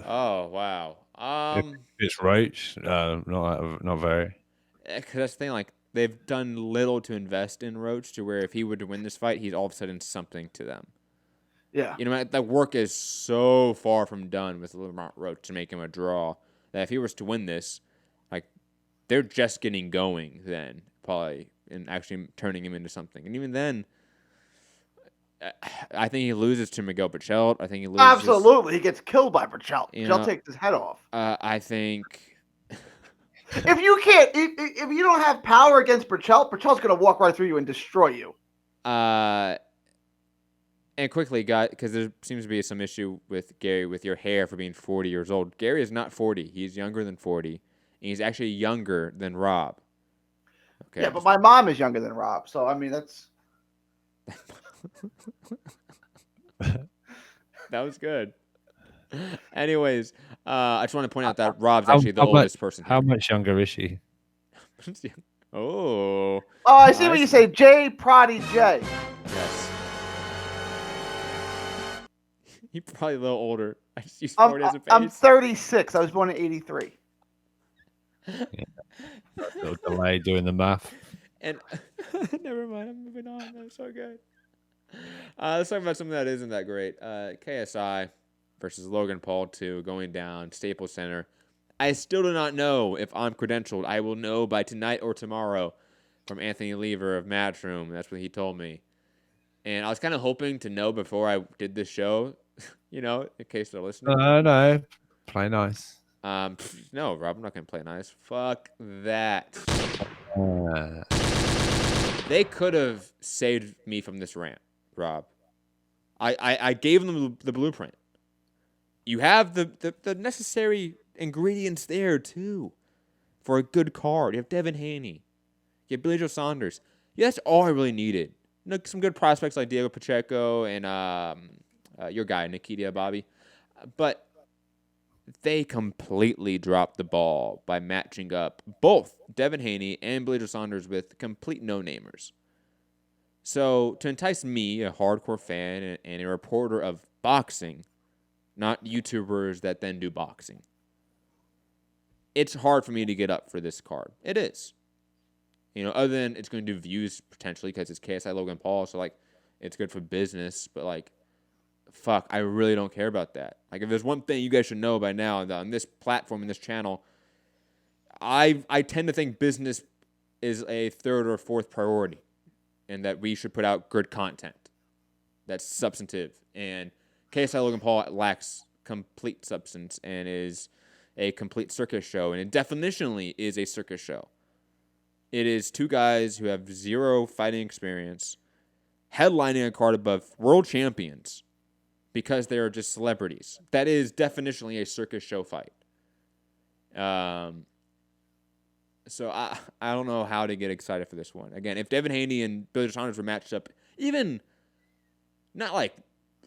Oh, wow. It's Roach. Not very. Because that's the thing, like, they've done little to invest in Roach to where if he were to win this fight, he's all of a sudden something to them. Yeah. You know, that work is so far from done with Lamont Roach to make him a draw that if he was to win this, like, they're just getting going then, probably, and actually turning him into something. And even then, I think he loses to Miguel Berchelt. I think he loses. Absolutely. He gets killed by Berchelt. Berchelt takes his head off. I think. If you don't have power against Berchelt, Berchelt's going to walk right through you and destroy you. And quickly, because there seems to be some issue with Gary with your hair for being 40 years old. Gary is not 40. He's younger than 40. And he's actually younger than Rob. Okay. Yeah, but my mom is younger than Rob. So, I mean, that's... That was good. Anyways, I just want to point out that Rob's actually the oldest person. How much younger is she? Oh, I see what you say. J. Proddy J. Yes. He's probably a little older. I just use 40 as a base. I'm 36. I was born in 83. Yeah. No delay doing the math. And never mind. I'm moving on. That was so good. Let's talk about something that isn't that great. KSI versus Logan Paul 2 going down, Staples Center. I still do not know if I'm credentialed. I will know by tonight or tomorrow from Anthony Lever of Matchroom. That's what he told me. And I was kind of hoping to know before I did this show, you know, in case they're listening. No. Play nice. No, Rob, I'm not going to play nice. Fuck that. They could have saved me from this rant, Rob. I gave them the blueprint. You have the necessary ingredients there, too, for a good card. You have Devin Haney. You have Billy Joe Saunders. Yeah, that's all I really needed. You know, some good prospects like Diego Pacheco and your guy, Nikita Bobby. But they completely dropped the ball by matching up both Devin Haney and Billy Joe Saunders with complete no-namers. So to entice me, a hardcore fan and a reporter of boxing, not YouTubers that then do boxing, it's hard for me to get up for this card. It is. You know, other than it's going to do views potentially because it's KSI Logan Paul, so, like, it's good for business, but, like, fuck, I really don't care about that. Like, if there's one thing you guys should know by now on this platform, in this channel, I tend to think business is a third or fourth priority and that we should put out good content that's substantive. And KSI Logan Paul lacks complete substance and is a complete circus show, and it definitionally is a circus show. It is two guys who have zero fighting experience headlining a card above world champions because they are just celebrities. That is definitionally a circus show fight. So I don't know how to get excited for this one. Again, if Devin Haney and Billy Joe Saunders were matched up, even not like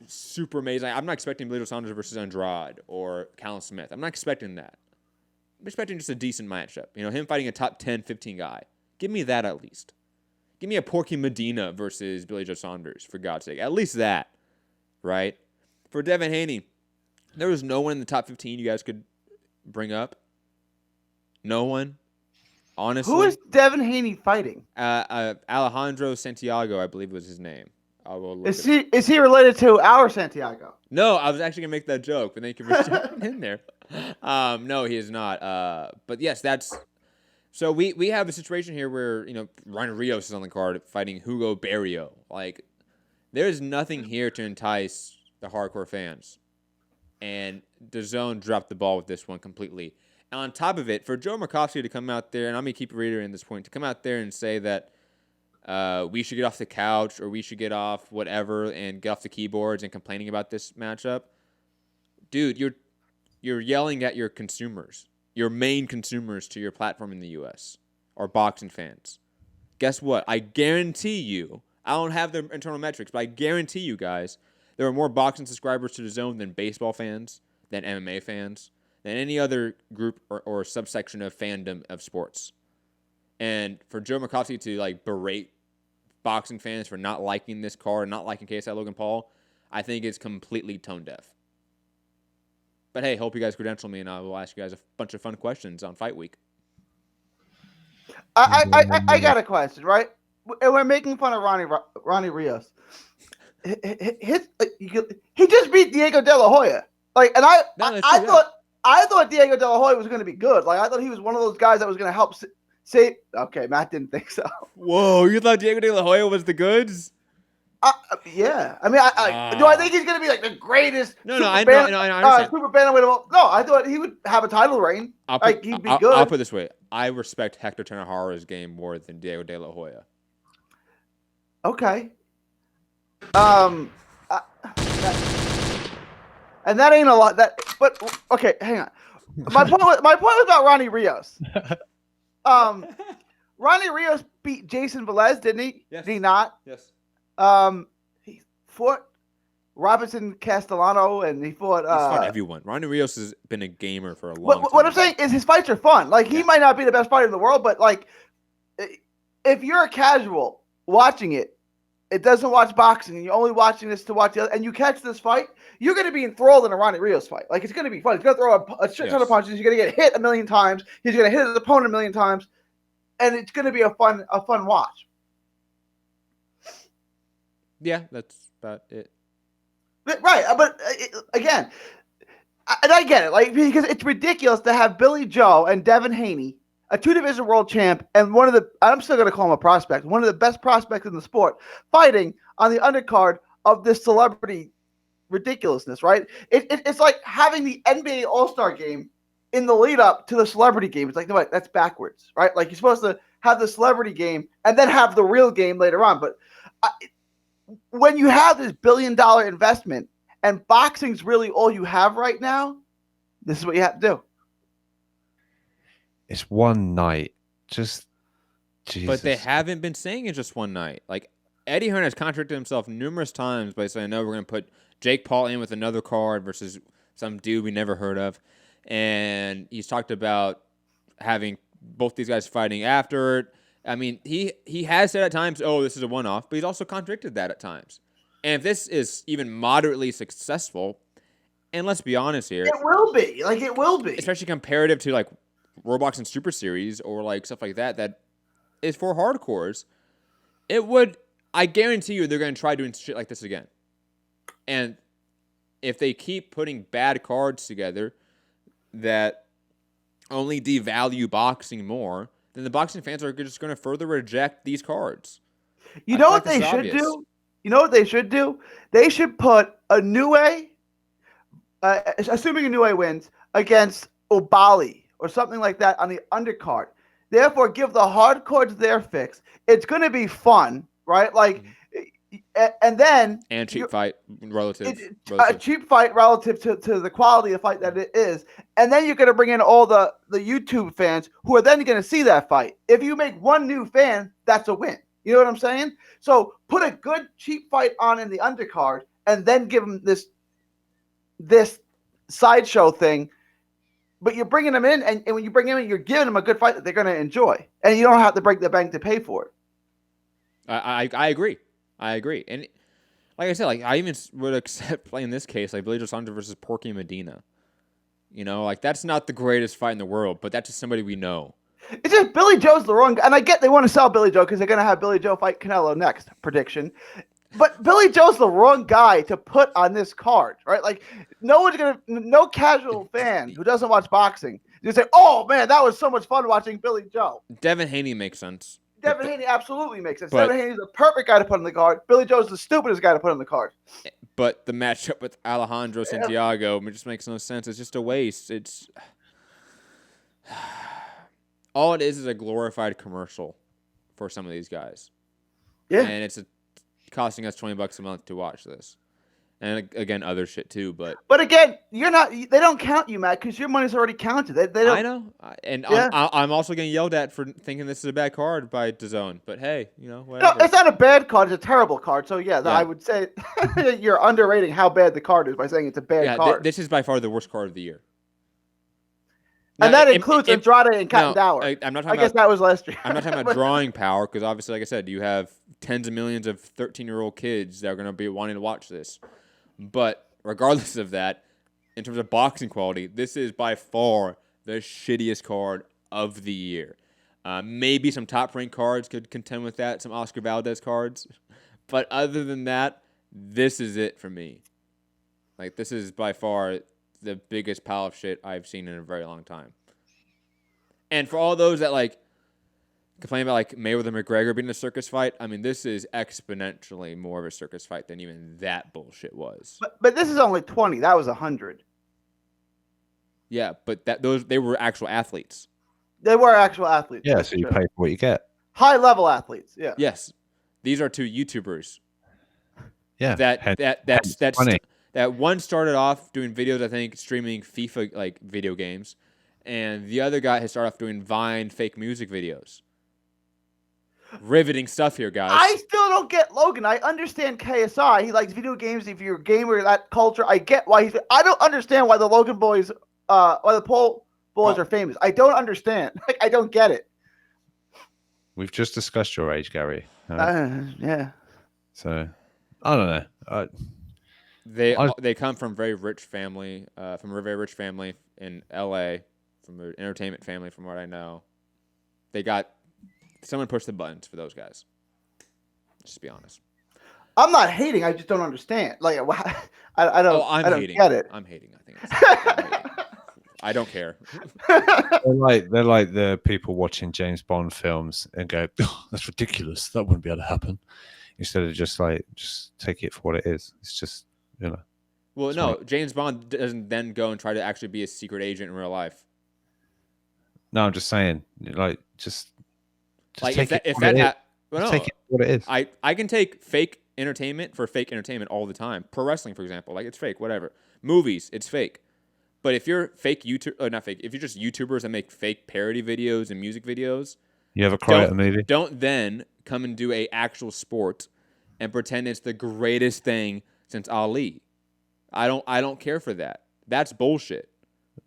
super amazing. I'm not expecting Billy Joe Saunders versus Andrade or Callum Smith. I'm not expecting that. I'm expecting just a decent matchup. You know, him fighting a top 10, 15 guy. Give me that at least. Give me a Porky Medina versus Billy Joe Saunders, for God's sake. At least that, right? For Devin Haney, there was no one in the top 15 you guys could bring up. No one. Honestly, Who is Devin Haney fighting? Alejandro Santiago, I believe was his name. I will look. Is he related to our Santiago? No, I was actually gonna make that joke, but thank you for jumping in there. No, he is not. But yes, that's. So we have a situation here where Ryan Rios is on the card fighting Hugo Barrio. Like, there's nothing here to entice the hardcore fans, and DAZN dropped the ball with this one completely. And on top of it, for Joe Markowski to come out there, and I'm going to keep reiterating this point, to come out there and say that we should get off the couch or we should get off whatever and get off the keyboards and complaining about this matchup. Dude, you're yelling at your consumers, your main consumers to your platform in the U.S. are boxing fans. Guess what? I guarantee you, I don't have their internal metrics, but I guarantee you guys, there are more boxing subscribers to DAZN than baseball fans, than MMA fans, than any other group or subsection of fandom of sports. And for Joe Markowski to berate boxing fans for not liking this card, not liking KSI Logan Paul, I think it's completely tone deaf. But hey, hope you guys credential me and I will ask you guys a bunch of fun questions on Fight Week. I got a question, right? And we're making fun of Ronnie Rios. He just beat Diego De La Hoya. I thought Diego De La Hoya was going to be good. I thought he was one of those guys that was going to help save. Okay, Matt didn't think so. Whoa, you thought Diego De La Hoya was the goods? Yeah. I mean, do I think he's going to be the greatest? No, I understand. Super bantamweight. No, I thought he would have a title reign. He'd be good. I'll put it this way: I respect Hector Tanahara's game more than Diego De La Hoya. Okay. And that ain't a lot. But okay, hang on. My point was about Ronnie Rios. Ronnie Rios beat Jason Velez, didn't he? Yes. Did he not? Yes. He fought Robinson Castellano, and he fought. He's fought everyone. Ronnie Rios has been a gamer for a long time. What I'm saying is his fights are fun. He might not be the best fighter in the world, but if you're a casual watching it, it doesn't watch boxing, and you're only watching this to watch the other, and you catch this fight, you're going to be enthralled in a Ronnie Rios fight. It's going to be fun. He's going to throw a shit ton of punches. He's going to get hit a million times. He's going to hit his opponent a million times, and it's going to be a fun watch. Yeah, that's about it. Right, but again, I get it. Because it's ridiculous to have Billy Joe and Devin Haney, a 2-division world champ, and I'm still going to call him a prospect, one of the best prospects in the sport, fighting on the undercard of this celebrity ridiculousness, right? It's like having the NBA All-Star game in the lead up to the celebrity game. It's no, that's backwards, right? You're supposed to have the celebrity game and then have the real game later on. But when you have this $1 billion investment and boxing's really all you have right now, this is what you have to do. It's one night. Just Jesus. But they haven't been saying it's just one night. Eddie Hearn has contradicted himself numerous times by saying, no, we're going to put Jake Paul in with another card versus some dude we never heard of. And he's talked about having both these guys fighting after it. I mean, he has said at times, oh, this is a one-off, but he's also contradicted that at times. And if this is even moderately successful, and let's be honest here. It will be. It will be. Especially comparative to, Roblox and Super Series or, stuff like that is for hardcores. I guarantee you they're going to try doing shit like this again. And if they keep putting bad cards together that only devalue boxing more, then the boxing fans are just going to further reject these cards. You know what they should do? You know what they should do? They should put Inoue, assuming Inoue wins, against Obali or something like that on the undercard. Therefore, give the hardcores their fix. It's going to be fun, right? And then... And cheap fight relative. A cheap fight relative to the quality of fight that it is. And then you're going to bring in all the YouTube fans who are then going to see that fight. If you make one new fan, that's a win. You know what I'm saying? So put a good cheap fight on in the undercard and then give them this sideshow thing. But you're bringing them in, and when you bring them in, you're giving them a good fight that they're going to enjoy. And you don't have to break the bank to pay for it. I agree. And like I said, I even would accept playing this case, Billy Joe Saunders versus Porky Medina. That's not the greatest fight in the world, but that's just somebody we know. It's just Billy Joe's the wrong guy. And I get they want to sell Billy Joe because they're going to have Billy Joe fight Canelo next, prediction. But Billy Joe's the wrong guy to put on this card, right? Like, no casual fan who doesn't watch boxing, you say, oh, man, that was so much fun watching Billy Joe. Devin Haney makes sense. Devin Haney absolutely makes sense. Devin Haney's the perfect guy to put on the card. Billy Joe's the stupidest guy to put on the card. But the matchup with Alejandro Santiago just makes no sense. It's just a waste. It's all it is a glorified commercial for some of these guys. Yeah, and it's costing us $20 a month to watch this, and again, other shit too. But again, you're not. They don't count you, Matt, because your money's already counted. They don't. I know, and I'm also getting yelled at for thinking this is a bad card by DAZN. But hey, whatever. No, it's not a bad card. It's a terrible card. So yeah. I would say you're underrating how bad the card is by saying it's a bad card. This is by far the worst card of the year. And that includes Andrade and Cat Dower. I'm not talking I guess that was last year. I'm not talking about drawing power because obviously, like I said, you have tens of millions of 13-year-old kids that are going to be wanting to watch this. But regardless of that, in terms of boxing quality, this is by far the shittiest card of the year. Maybe some top-ranked cards could contend with that, some Oscar Valdez cards. But other than that, this is it for me. Like, this is by far the biggest pile of shit I've seen in a very long time. And for all those that complain about Mayweather McGregor being a circus fight, I mean, this is exponentially more of a circus fight than even that bullshit was. But this is only 20. That was 100. Yeah, but they were actual athletes. They were actual athletes. Yeah, so you pay for what you get. High level athletes. Yeah. Yes, these are two YouTubers. Yeah. That's funny. That one started off doing videos, I think, streaming FIFA video games, and the other guy has started off doing Vine fake music videos. Riveting stuff here, guys. I still don't get Logan. I understand KSI. He likes video games. If you're a gamer, that culture, I get why he's. I don't understand why the Logan boys, why the Paul boys are famous. I don't understand. I don't get it. We've just discussed your age, Gary. Yeah. So, I don't know. They come from very rich family, from a very rich family in LA, from an entertainment family, from what I know. Someone pushed the buttons for those guys. Just to be honest. I'm not hating. I just don't understand. I don't. I don't hating. get it. I'm hating. I'm hating. I don't care. They're like the people watching James Bond films and go, oh, "That's ridiculous. That wouldn't be able to happen." Instead of just take it for what it is. It's just. Well, no, James Bond doesn't then go and try to actually be a secret agent in real life. No, I'm just saying, just take it if for that take it for what it is. I can take fake entertainment for fake entertainment all the time. Pro wrestling, for example, it's fake, whatever. Movies, it's fake. But if you're fake not fake, if you're just YouTubers that make fake parody videos and music videos, you ever cry at a movie? Don't then come and do a actual sport and pretend it's the greatest thing since Ali. I don't care for that. That's bullshit.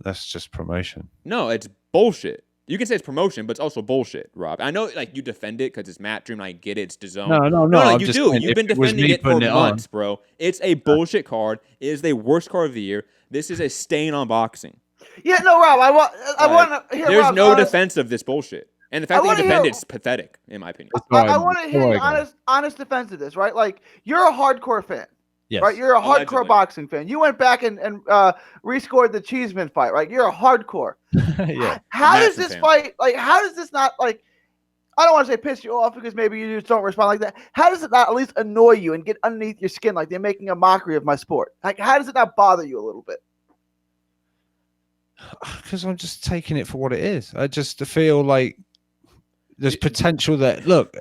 That's just promotion. No, it's bullshit. You can say it's promotion, but it's also bullshit, Rob. I know you defend it because it's Matt Dream and I get it, it's DAZN. No, you do. You've been defending it for months, bro. It's a bullshit card. It is the worst card of the year. This is a stain on boxing. Yeah, no, Rob, I want to hear There's Rob's no defense of this bullshit. And the fact that you defend it's pathetic, in my opinion. I want to hear your honest defense of this, right? You're a hardcore fan. Yes. Right, you're a hardcore Allegedly. boxing fan. You went back and rescored the Cheeseman fight, right? You're a hardcore. Yeah. How does this fight, how does this not, I don't want to say piss you off because maybe you just don't respond like that. How does it not at least annoy you and get underneath your skin like they're making a mockery of my sport? How does it not bother you a little bit? Because I'm just taking it for what it is. I just feel like there's potential that, look,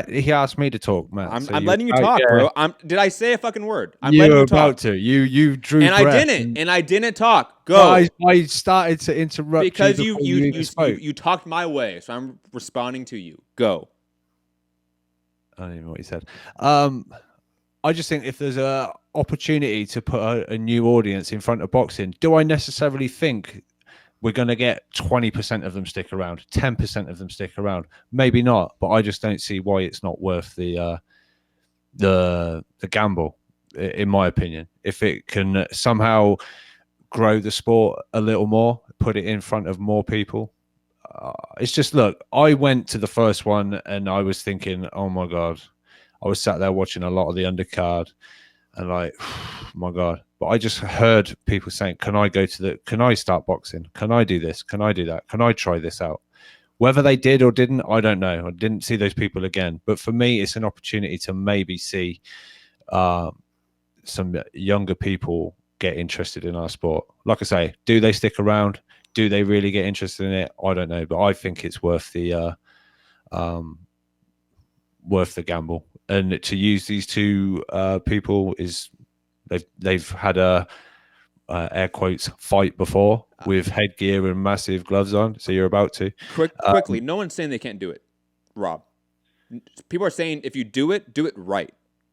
he asked me to talk, man. I'm letting you talk, bro. Did I say a fucking word? I'm you letting were you talk. about to. You drew and breath I didn't talk. Go. I started to interrupt because you talked my way, so I'm responding to you. Go. I don't even know what you said. I just think if there's a opportunity to put a new audience in front of boxing, do I necessarily think we're going to get 20% of them stick around, 10% of them stick around? Maybe not, but I just don't see why it's not worth the gamble, in my opinion. If it can somehow grow the sport a little more, put it in front of more people, it's just, look, I went to the first one and I was thinking, oh my God, I was sat there watching a lot of the undercard and like, oh my God. But I just heard people saying, can I start boxing? Can I do this? Can I do that? Can I try this out? Whether they did or didn't, I don't know. I didn't see those people again. But for me, it's an opportunity to maybe see some younger people get interested in our sport. Like I say, do they stick around? Do they really get interested in it? I don't know, but I think it's worth the gamble. And to use these two people is they've had a air quotes fight before with headgear and massive gloves on. So you're about to quickly. No one's saying they can't do it, Rob. People are saying if you do it right.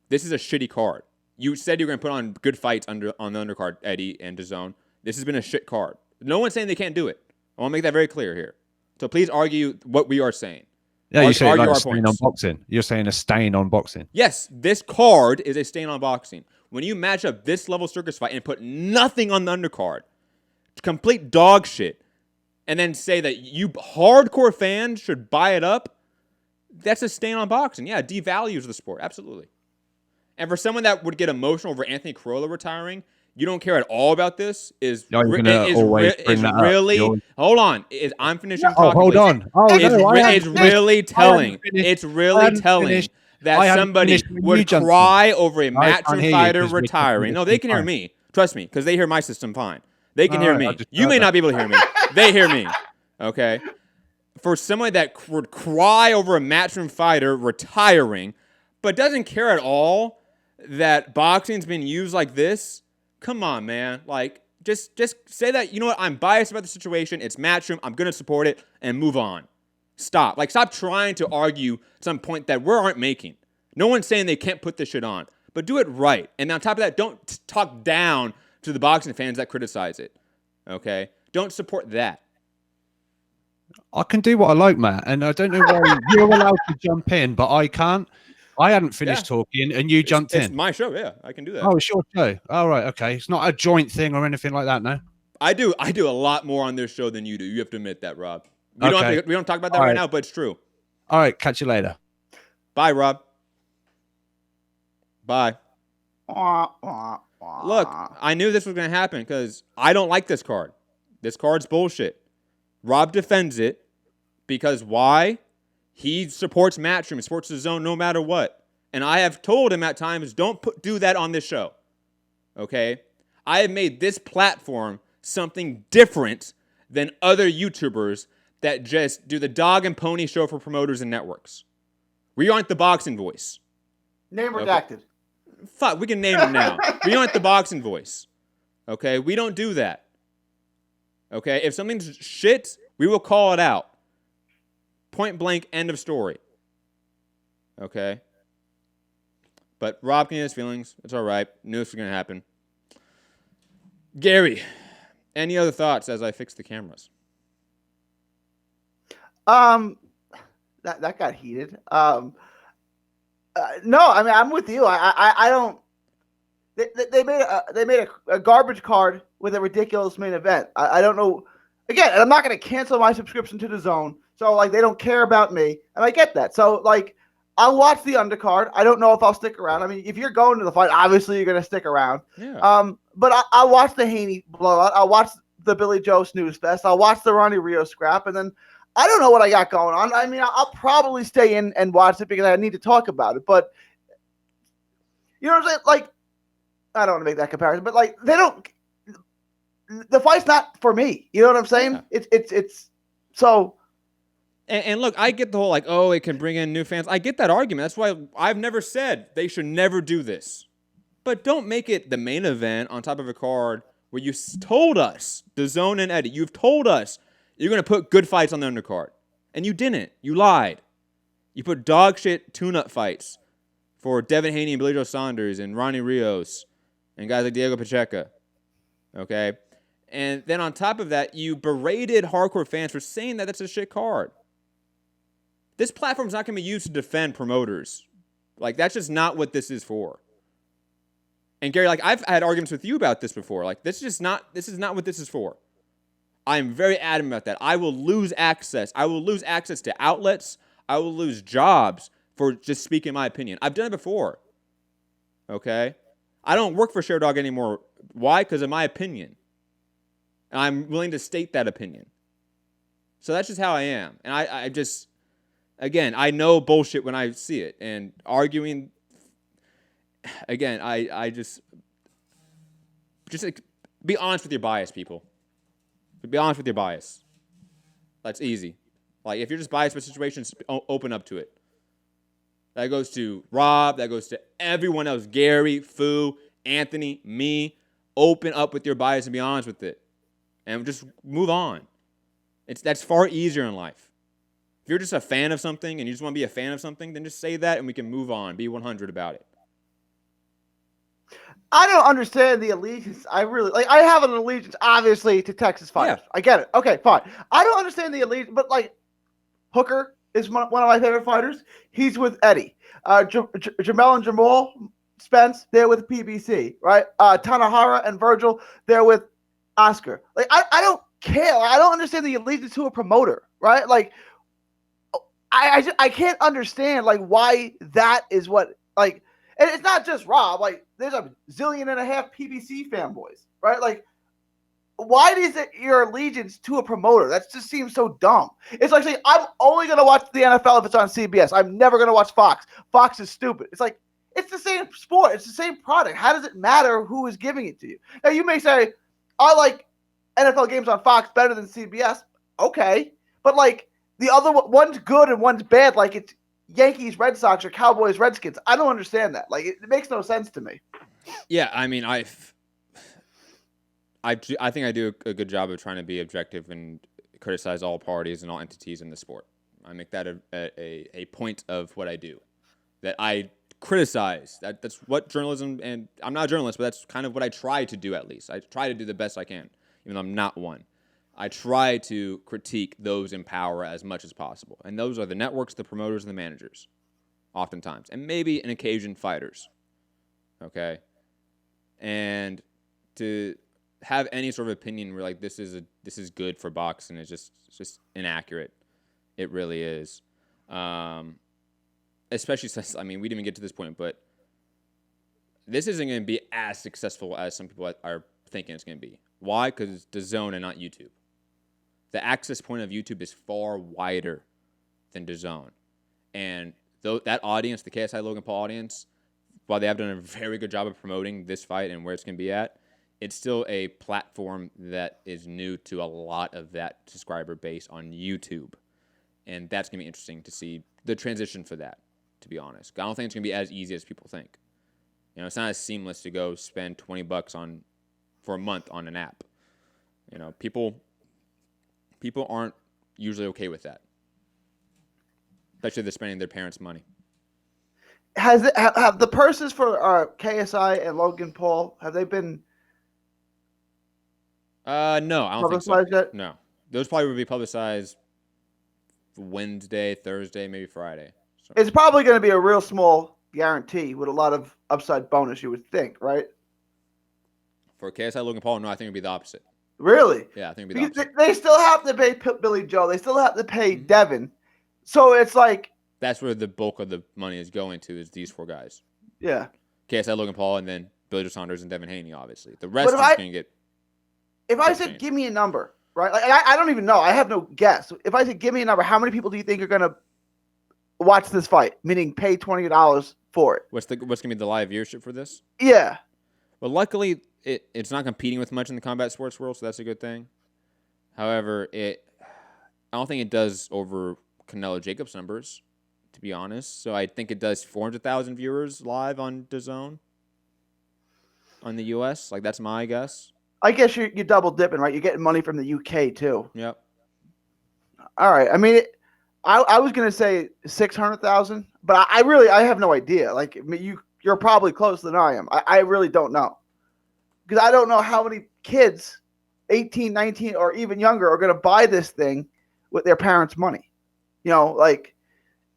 This is a shitty card. You said you're going to put on good fights on the undercard, Eddie and DAZN. This has been a shit card. No one's saying they can't do it. I want to make that very clear here. So please argue what we are saying. Yeah, you say like a stain on boxing. You're saying a stain on boxing. Yes, this card is a stain on boxing. When you match up this level circus fight and put nothing on the undercard, complete dog shit, and then say that you hardcore fans should buy it up, that's a stain on boxing. Yeah, it devalues the sport. Absolutely. And for someone that would get emotional over Anthony Corolla retiring, you don't care at all about this. I'm finishing talking. Hold on. It's really telling. It's really telling that somebody would cry over a matchroom fighter retiring. No, they can hear me. Trust me, because they hear my system fine. They can hear me. You may not be able to hear me. They hear me. Okay. For someone that would cry over a matchroom fighter retiring, but doesn't care at all that boxing's been used like this, come on, man. Like, just say that, you know what, I'm biased about the situation. It's matchroom. I'm going to support it and move on. Stop. Like, stop trying to argue some point that we aren't making. No one's saying they can't put this shit on, but do it right. And on top of that, don't talk down to the boxing fans that criticize it. Okay? Don't support that. I can do what I like, Matt, and I don't know why you're allowed to jump in, but I can't. I hadn't finished talking, and you jumped in. It's my show, yeah. I can do that. Oh, it's your show. Oh, right, okay. It's not a joint thing or anything like that, no? I do a lot more on this show than you do. You have to admit that, Rob. We don't talk about that right now, but it's true. All right, catch you later. Bye, Rob. Bye. Look, I knew this was going to happen because I don't like this card. This card's bullshit. Rob defends it because why? He supports Matchroom, supports DAZN no matter what. And I have told him at times, don't do that on this show. Okay? I have made this platform something different than other YouTubers that just do the dog and pony show for promoters and networks. We aren't the boxing voice. Name redacted. Okay? Fuck, we can name him now. We aren't the boxing voice. Okay? We don't do that. Okay? If something's shit, we will call it out. Point blank, end of story. Okay? But Rob can get his feelings. It's all right. Knew this was going to happen. Gary, any other thoughts as I fix the cameras? That got heated. No, I mean, I'm with you. I don't. They made a garbage card with a ridiculous main event. I don't know. Again, and I'm not going to cancel my subscription to DAZN. So, like, they don't care about me. And I get that. So, like, I'll watch the undercard. I don't know if I'll stick around. I mean, if you're going to the fight, obviously you're going to stick around. Yeah. But I'll watch the Haney blowout. I'll watch the Billy Joe snooze fest. I'll watch the Ronnie Rio scrap. And then I don't know what I got going on. I mean, I'll probably stay in and watch it because I need to talk about it. But, you know what I'm saying? Like, I don't want to make that comparison. But, like, they don't – the fight's not for me. You know what I'm saying? Yeah. It's so – And look, I get the whole like, oh, it can bring in new fans. I get that argument. That's why I've never said they should never do this. But don't make it the main event on top of a card where you told us, DAZN and Eddie, you've told us you're going to put good fights on the undercard. And you didn't. You lied. You put dog shit tune-up fights for Devin Haney and Billy Joe Saunders and Ronnie Rios and guys like Diego Pacheco. Okay? And then on top of that, you berated hardcore fans for saying that that's a shit card. This platform's not going to be used to defend promoters. Like, that's just not what this is for. And Gary, like, I've had arguments with you about this before. Like, this is not what this is for. I'm very adamant about that. I will lose access. I will lose access to outlets. I will lose jobs for just speaking my opinion. I've done it before. Okay? I don't work for ShareDog anymore. Why? Because of my opinion. And I'm willing to state that opinion. So that's just how I am. And I just, again, I know bullshit when I see it. And arguing, again, I just like, be honest with your bias, people. Be honest with your bias. That's easy. Like, if you're just biased by situations, open up to it. That goes to Rob. That goes to everyone else. Gary, Foo, Anthony, me. Open up with your bias and be honest with it. And just move on. That's far easier in life. If you're just a fan of something and you just want to be a fan of something, then just say that and we can move on. Be 100 about it. I don't understand the allegiance. I have an allegiance, obviously, to Texas fighters. Yeah. I get it. Okay, fine. I don't understand the allegiance, but like Hooker is one of my favorite fighters. He's with Eddie. Jamel and Jamal Spence, they're with PBC, right? Tanahara and Virgil, they're with Oscar. Like, I don't care. I don't understand the allegiance to a promoter, right? Like, I can't understand like why that is what like. And it's not just Rob. Like, there's a zillion and a half PBC fanboys, right? Like, why is it your allegiance to a promoter? That just seems so dumb. It's like saying, I'm only going to watch the NFL if it's on CBS. I'm never going to watch Fox. Fox is stupid. It's like, it's the same sport. It's the same product. How does it matter who is giving it to you? Now, you may say, I like NFL games on Fox better than CBS. Okay. But, like, the other one's good and one's bad. Like, it's Yankees, Red Sox, or Cowboys, Redskins. I don't understand that. Like, it makes no sense to me. Yeah, I mean, I think I do a good job of trying to be objective and criticize all parties and all entities in the sport. I make that a point of what I do. That I criticize. That's what journalism, and I'm not a journalist, but that's kind of what I try to do at least. I try to do the best I can, even though I'm not one. I try to critique those in power as much as possible. And those are the networks, the promoters, and the managers, oftentimes. And maybe an occasion fighters. Okay? And to have any sort of opinion where like this is good for boxing is just inaccurate. It really is. Especially since, I mean, we didn't even get to this point, but this isn't going to be as successful as some people are thinking it's going to be. Why? Because it's DAZN and not YouTube. The access point of YouTube is far wider than DAZN. And that audience, the KSI Logan Paul audience, while they have done a very good job of promoting this fight and where it's going to be at, it's still a platform that is new to a lot of that subscriber base on YouTube. And that's going to be interesting to see the transition for that, to be honest. I don't think it's going to be as easy as people think. You know, it's not as seamless to go spend $20 for a month on an app. You know, people aren't usually okay with that, especially if they're spending their parents' money. Have the purses for KSI and Logan Paul, have they been? No, I don't think so. Yet? No, those probably would be publicized Wednesday, Thursday, maybe Friday. So. It's probably going to be a real small guarantee with a lot of upside bonus, you would think, right? For KSI Logan Paul, no, I think it'd be the opposite. Really? Yeah, I think it'd be the opposite. They still have to pay Billy Joe. They still have to pay Devin. So it's like... That's where the bulk of the money is going to, is these four guys. Yeah. KSI Logan Paul and then Billy Joe Saunders and Devin Haney, obviously. The rest is going to get... If I said, give me a number, right? Like, I don't even know. I have no guess. If I said, give me a number, how many people do you think are going to watch this fight? Meaning pay $20 for it. What's going to be the live viewership for this? Yeah. Well, luckily, it's not competing with much in the combat sports world, so that's a good thing. However, I don't think it does over Canelo Jacobs numbers, to be honest. So I think it does 400,000 viewers live on DAZN on the U.S. Like, that's my guess. I guess you're double dipping, right? You're getting money from the UK too. Yep. All right. I mean, I was gonna say 600,000, but I have no idea. Like, I mean, you're probably closer than I am. I really don't know, because I don't know how many kids, 18, 19, or even younger, are gonna buy this thing with their parents' money. You know, like,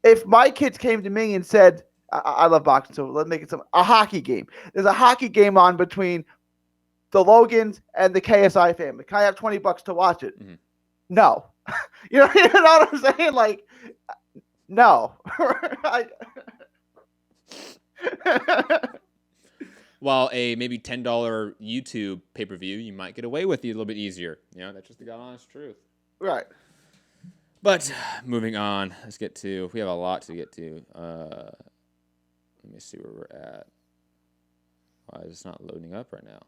if my kids came to me and said, I love boxing, so let's make it a hockey game. There's a hockey game on between the Logans and the KSI family. Can I have $20 to watch it? Mm-hmm. No. you know what I'm saying? Like, no. While a maybe $10 YouTube pay-per-view, you might get away with it a little bit easier. That's just the God honest truth. Right. But moving on, we have a lot to get to. Let me see where we're at. Why is it not loading up right now?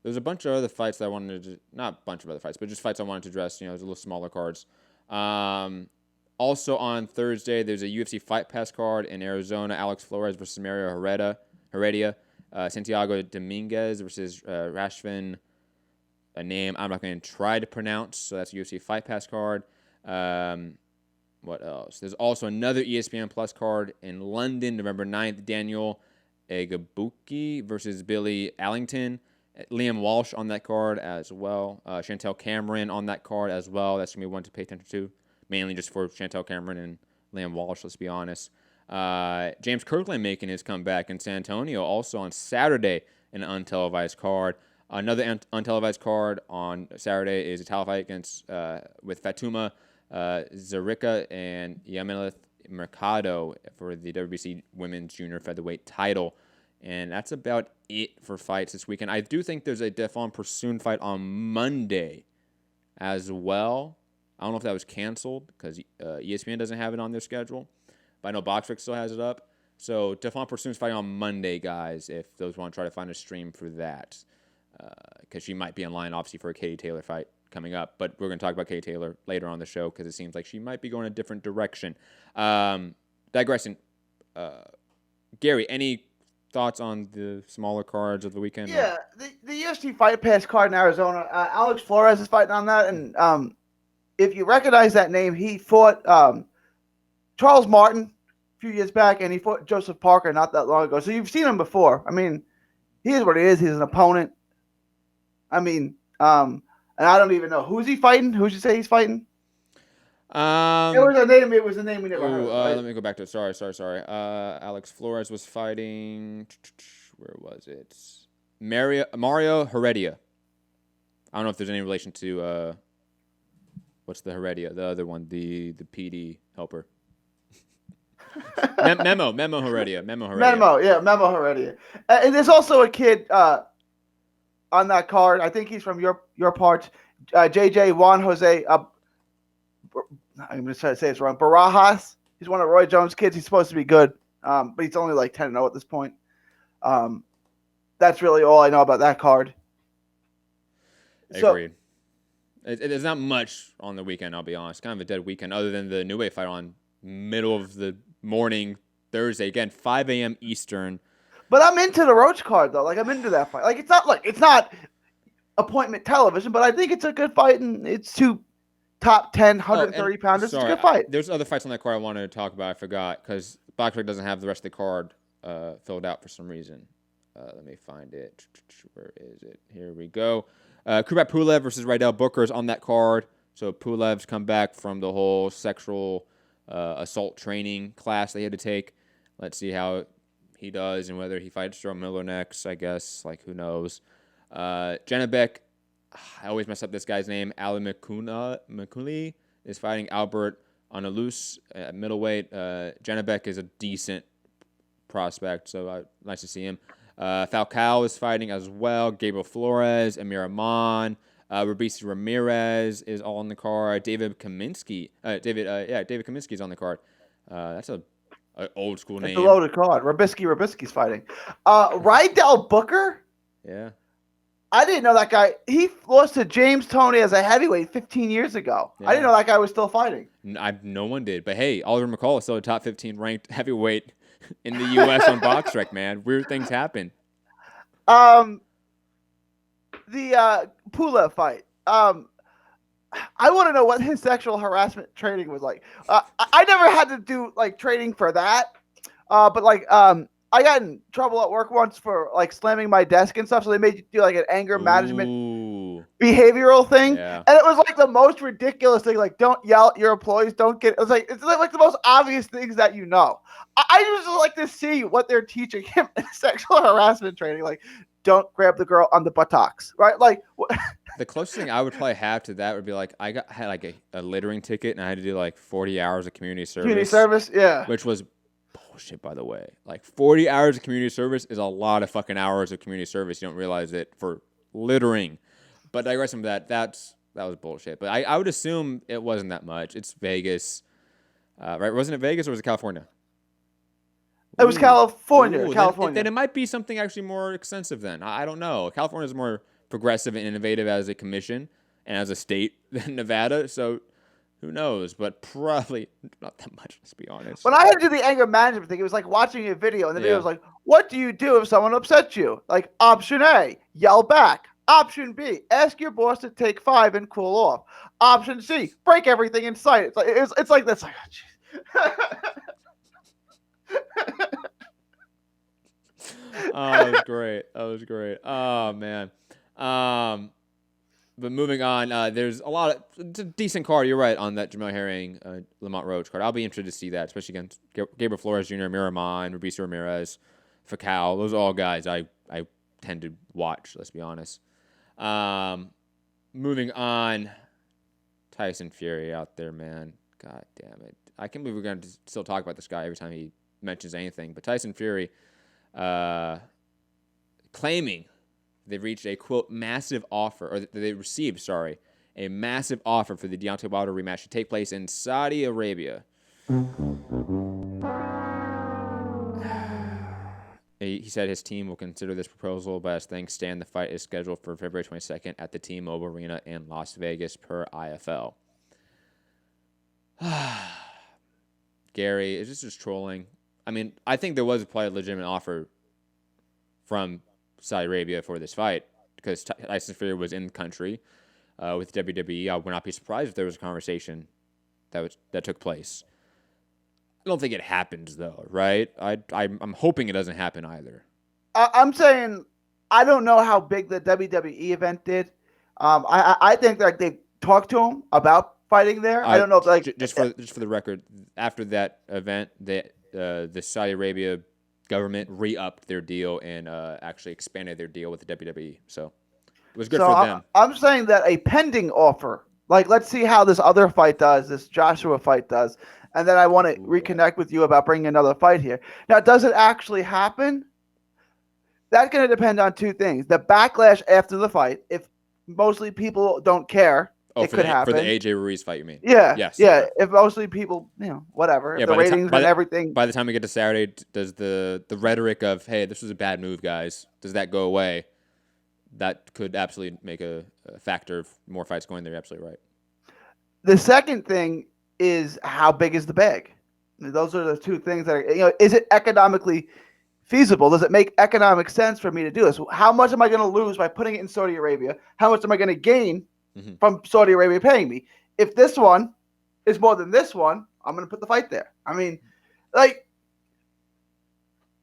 There's a bunch of other fights that I wanted to, not a bunch of other fights, but just fights I wanted to address. There's a little smaller cards. Also on Thursday, there's a UFC Fight Pass card in Arizona. Alex Flores versus Mario Heredia. Santiago Dominguez versus Rashfin, a name I'm not going to try to pronounce. So that's a UFC Fight Pass card. What else? There's also another ESPN Plus card in London, November 9th. Daniel Agabuki versus Billy Allington. Liam Walsh on that card as well. Chantel Cameron on that card as well. That's going to be one to pay attention to, mainly just for Chantel Cameron and Liam Walsh, let's be honest. James Kirkland making his comeback in San Antonio also on Saturday in an untelevised card. Another untelevised card on Saturday is a title fight with Fatuma Zarika and Yamileth Mercado for the WBC Women's Junior Featherweight title. And that's about it for fights this weekend. I do think there's a Devon Pursoon fight on Monday as well. I don't know if that was canceled because ESPN doesn't have it on their schedule. But I know BoxRec still has it up. So Devon Pursoon's fighting on Monday, guys, if those want to try to find a stream for that. Because she might be in line, obviously, for a Katie Taylor fight coming up. But we're going to talk about Katie Taylor later on the show because it seems like she might be going a different direction. Digressing. Gary, any thoughts on the smaller cards of the weekend? Yeah, the UFC Fight Pass card in Arizona. Alex Flores is fighting on that, and if you recognize that name, he fought Charles Martin a few years back, and he fought Joseph Parker not that long ago. So you've seen him before. I mean, he is what he is. He's an opponent. I mean, and I don't even know who's he fighting. Who'd you say he's fighting? It was a name. It was a name we never heard. Right? Let me go back to it. Sorry. Alex Flores was fighting. Where was it? Mario Heredia. I don't know if there's any relation to what's the Heredia? The other one, the PD helper. Memo Heredia. Memo Heredia. And there's also a kid on that card. I think he's from your parts. JJ Juan Jose. I'm going to try to say it's wrong. Barajas. He's one of Roy Jones' kids. He's supposed to be good, but he's only like 10-0 at this point. That's really all I know about that card. Agreed. There's not much on the weekend, I'll be honest. Kind of a dead weekend, other than the Inoue fight on middle of the morning Thursday. Again, 5 a.m. Eastern. But I'm into the Roach card, though. Like, I'm into that fight. Like, it's not appointment television, but I think it's a good fight, and it's two top 10, 130 pounders. It's a good fight. There's other fights on that card I wanted to talk about. I forgot because BoxRec doesn't have the rest of the card filled out for some reason. Let me find it. Where is it? Here we go. Kubrat Pulev versus Rydell Booker is on that card. So Pulev's come back from the whole sexual assault training class they had to take. Let's see how he does and whether he fights Joe Miller next, I guess. Like, who knows? Janabek, I always mess up this guy's name. Ali Makuli is fighting Albert Analus at middleweight. Janabek is a decent prospect, so nice to see him. Falcao is fighting as well. Gabriel Flores, Amir Rahman, Robeisy Ramirez is all on the card. David Kaminsky. David Kaminsky is on the card. That's a old school name. It's a loaded card. Robisky's fighting. Rydell Booker? Yeah. I didn't know that guy. He lost to James Toney as a heavyweight 15 years ago. Yeah. I didn't know that guy was still fighting. No one did. But hey, Oliver McCall is still a top 15 ranked heavyweight in the U.S. on BoxRec, man. Weird things happen. The Pulev fight. I want to know what his sexual harassment training was like. I never had to do like training for that. But like I got in trouble at work once for like slamming my desk and stuff. So they made you do like an anger management behavioral thing. Yeah. And it was like the most ridiculous thing. Like, don't yell at your employees. Don't get. It was like it's like the most obvious things that you know. I just like to see what they're teaching him in sexual harassment training. Like, don't grab the girl on the buttocks, right? Like, the closest thing I would probably have to that would be like had like a littering ticket, and I had to do like 40 hours of community service. Community service, yeah. Which was bullshit, by the way. Like 40 hours of community service is a lot of fucking hours of community service. You don't realize it for littering. But digressing from that, that was bullshit. But I would assume it wasn't that much. It's Vegas, right? Wasn't it Vegas or was it California? It was California. Ooh, California. Then it might be something actually more extensive then. I don't know. California is more progressive and innovative as a commission and as a state than Nevada. So who knows? But probably not that much, let's be honest. When I had to do the anger management thing, it was like watching a video, and the video was like, what do you do if someone upsets you? Like, option A, yell back. Option B, ask your boss to take 5 and cool off. Option C, break everything in sight. It's like this. Like, oh, that was great. That was great. Oh, man. But moving on, there's it's a decent card. You're right on that Jamel Herring, Lamont Roach card. I'll be interested to see that, especially against Gabriel Flores Jr., Miramon, Robeisy Ramirez, Fakal. Those are all guys I tend to watch, let's be honest. Moving on, Tyson Fury out there, man. God damn it. I can't believe we're going to still talk about this guy every time he mentions anything. But Tyson Fury claiming they reached a, quote, massive offer, or they received, a massive offer for the Deontay Wilder rematch to take place in Saudi Arabia. He said his team will consider this proposal, but as things stand, the fight is scheduled for February 22nd at the T-Mobile Arena in Las Vegas per IFL. Gary, is this just trolling? I mean, I think there was probably a legitimate offer from Saudi Arabia for this fight because Tyson Fury was in the country with WWE. I would not be surprised if there was a conversation that took place. I don't think it happens though, right? I'm hoping it doesn't happen either. I'm saying I don't know how big the WWE event did. I think like they talked to him about fighting there. I don't know if like just for the record, after that event, the Saudi Arabia government re-upped their deal and actually expanded their deal with the WWE. So it was good for them. I'm saying that a pending offer, like let's see how this other fight does, this Joshua fight does, and then I want to reconnect with you about bringing another fight here. Now, does it actually happen? That's going to depend on two things. The backlash after the fight, if mostly people don't care, it could happen. For the AJ Ruiz fight, you mean? Yeah. Yes. Yeah. If mostly people, whatever. Yeah, if the ratings and everything. By the time we get to Saturday, does the rhetoric of, hey, this was a bad move, guys, does that go away? That could absolutely make a factor of more fights going there. You're absolutely right. The second thing is how big is the bag? Those are the two things that are, is it economically feasible? Does it make economic sense for me to do this? How much am I going to lose by putting it in Saudi Arabia? How much am I going to gain from Saudi Arabia paying me? If this one is more than this one, I'm going to put the fight there. I mean, like,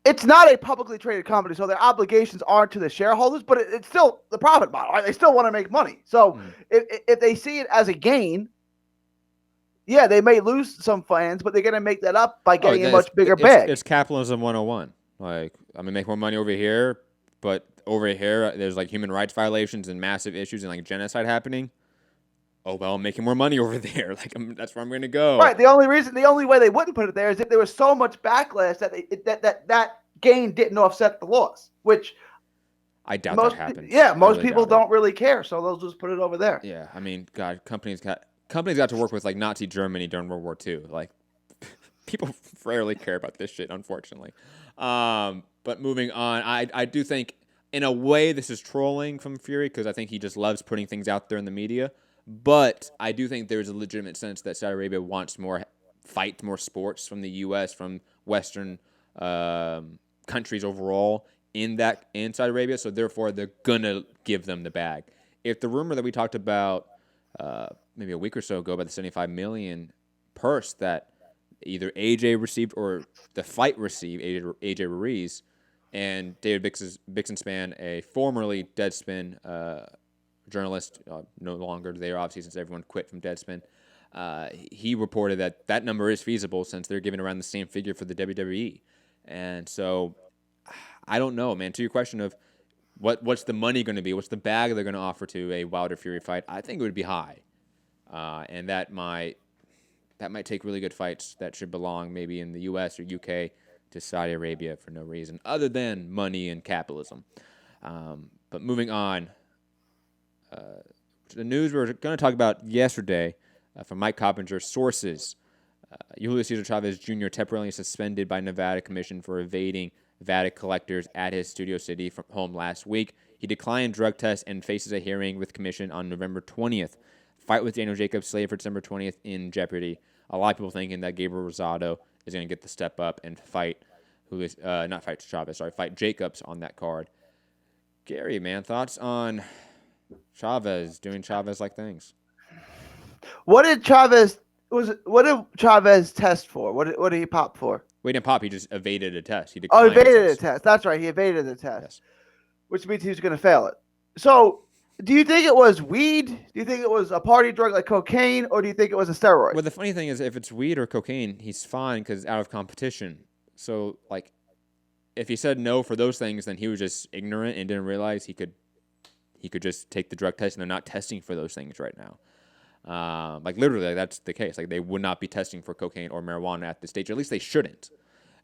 it's not a publicly traded company, so their obligations aren't to the shareholders, but it's still the profit model. Right? They still want to make money. So if they see it as a gain, yeah, they may lose some fans, but they're going to make that up by getting a much bigger bag. It's capitalism 101. Like, I'm going to make more money over here, but over here, there's like human rights violations and massive issues and like genocide happening. Oh, well, I'm making more money over there. Like, that's where I'm going to go. Right. The only way they wouldn't put it there is if there was so much backlash that that gain didn't offset the loss, which I doubt that happens. Yeah, most people don't really care, so they'll just put it over there. Yeah, I mean, God, companies got to work with like Nazi Germany during World War II. Like, people rarely care about this shit, unfortunately. But moving on, I do think in a way this is trolling from Fury because I think he just loves putting things out there in the media. But I do think there's a legitimate sense that Saudi Arabia wants more sports from the U.S., from Western countries overall in Saudi Arabia. So therefore, they're gonna give them the bag. If the rumor that we talked about maybe a week or so ago about the $75 million purse that either AJ received or the fight received, AJ Ruiz, and David Bixenspan, a formerly Deadspin journalist, no longer there, obviously, since everyone quit from Deadspin. He reported that number is feasible since they're giving around the same figure for the WWE. And so I don't know, man. To your question of what's the money going to be, what's the bag they're going to offer to a Wilder Fury fight, I think it would be high. And that might take really good fights that should belong maybe in the U.S. or U.K. to Saudi Arabia for no reason other than money and capitalism. But moving on, the news we're going to talk about yesterday from Mike Coppinger's sources. Julio Cesar Chavez Jr. temporarily suspended by Nevada Commission for evading VAT collectors at his Studio City from home last week. He declined drug tests and faces a hearing with Commission on November 20th. Fight with Daniel Jacobs slated for December 20th in jeopardy. A lot of people thinking that Gabriel Rosado is going to get the step up and fight fight Jacobs on that card. Gary, man, thoughts on Chavez doing Chavez-like things? What did Chavez test for? What did he pop for? Well, he didn't pop. He just evaded a test. He evaded a test. That's right. He evaded the test, yes. Which means he was going to fail it. So, do you think it was weed? Do you think it was a party drug like cocaine, or do you think it was a steroid? Well, the funny thing is, if it's weed or cocaine, he's fine because it's out of competition. So, like, if he said no for those things, then he was just ignorant and didn't realize he could just take the drug test, and they're not testing for those things right now. Like literally, that's the case. Like they would not be testing for cocaine or marijuana at this stage, or at least they shouldn't,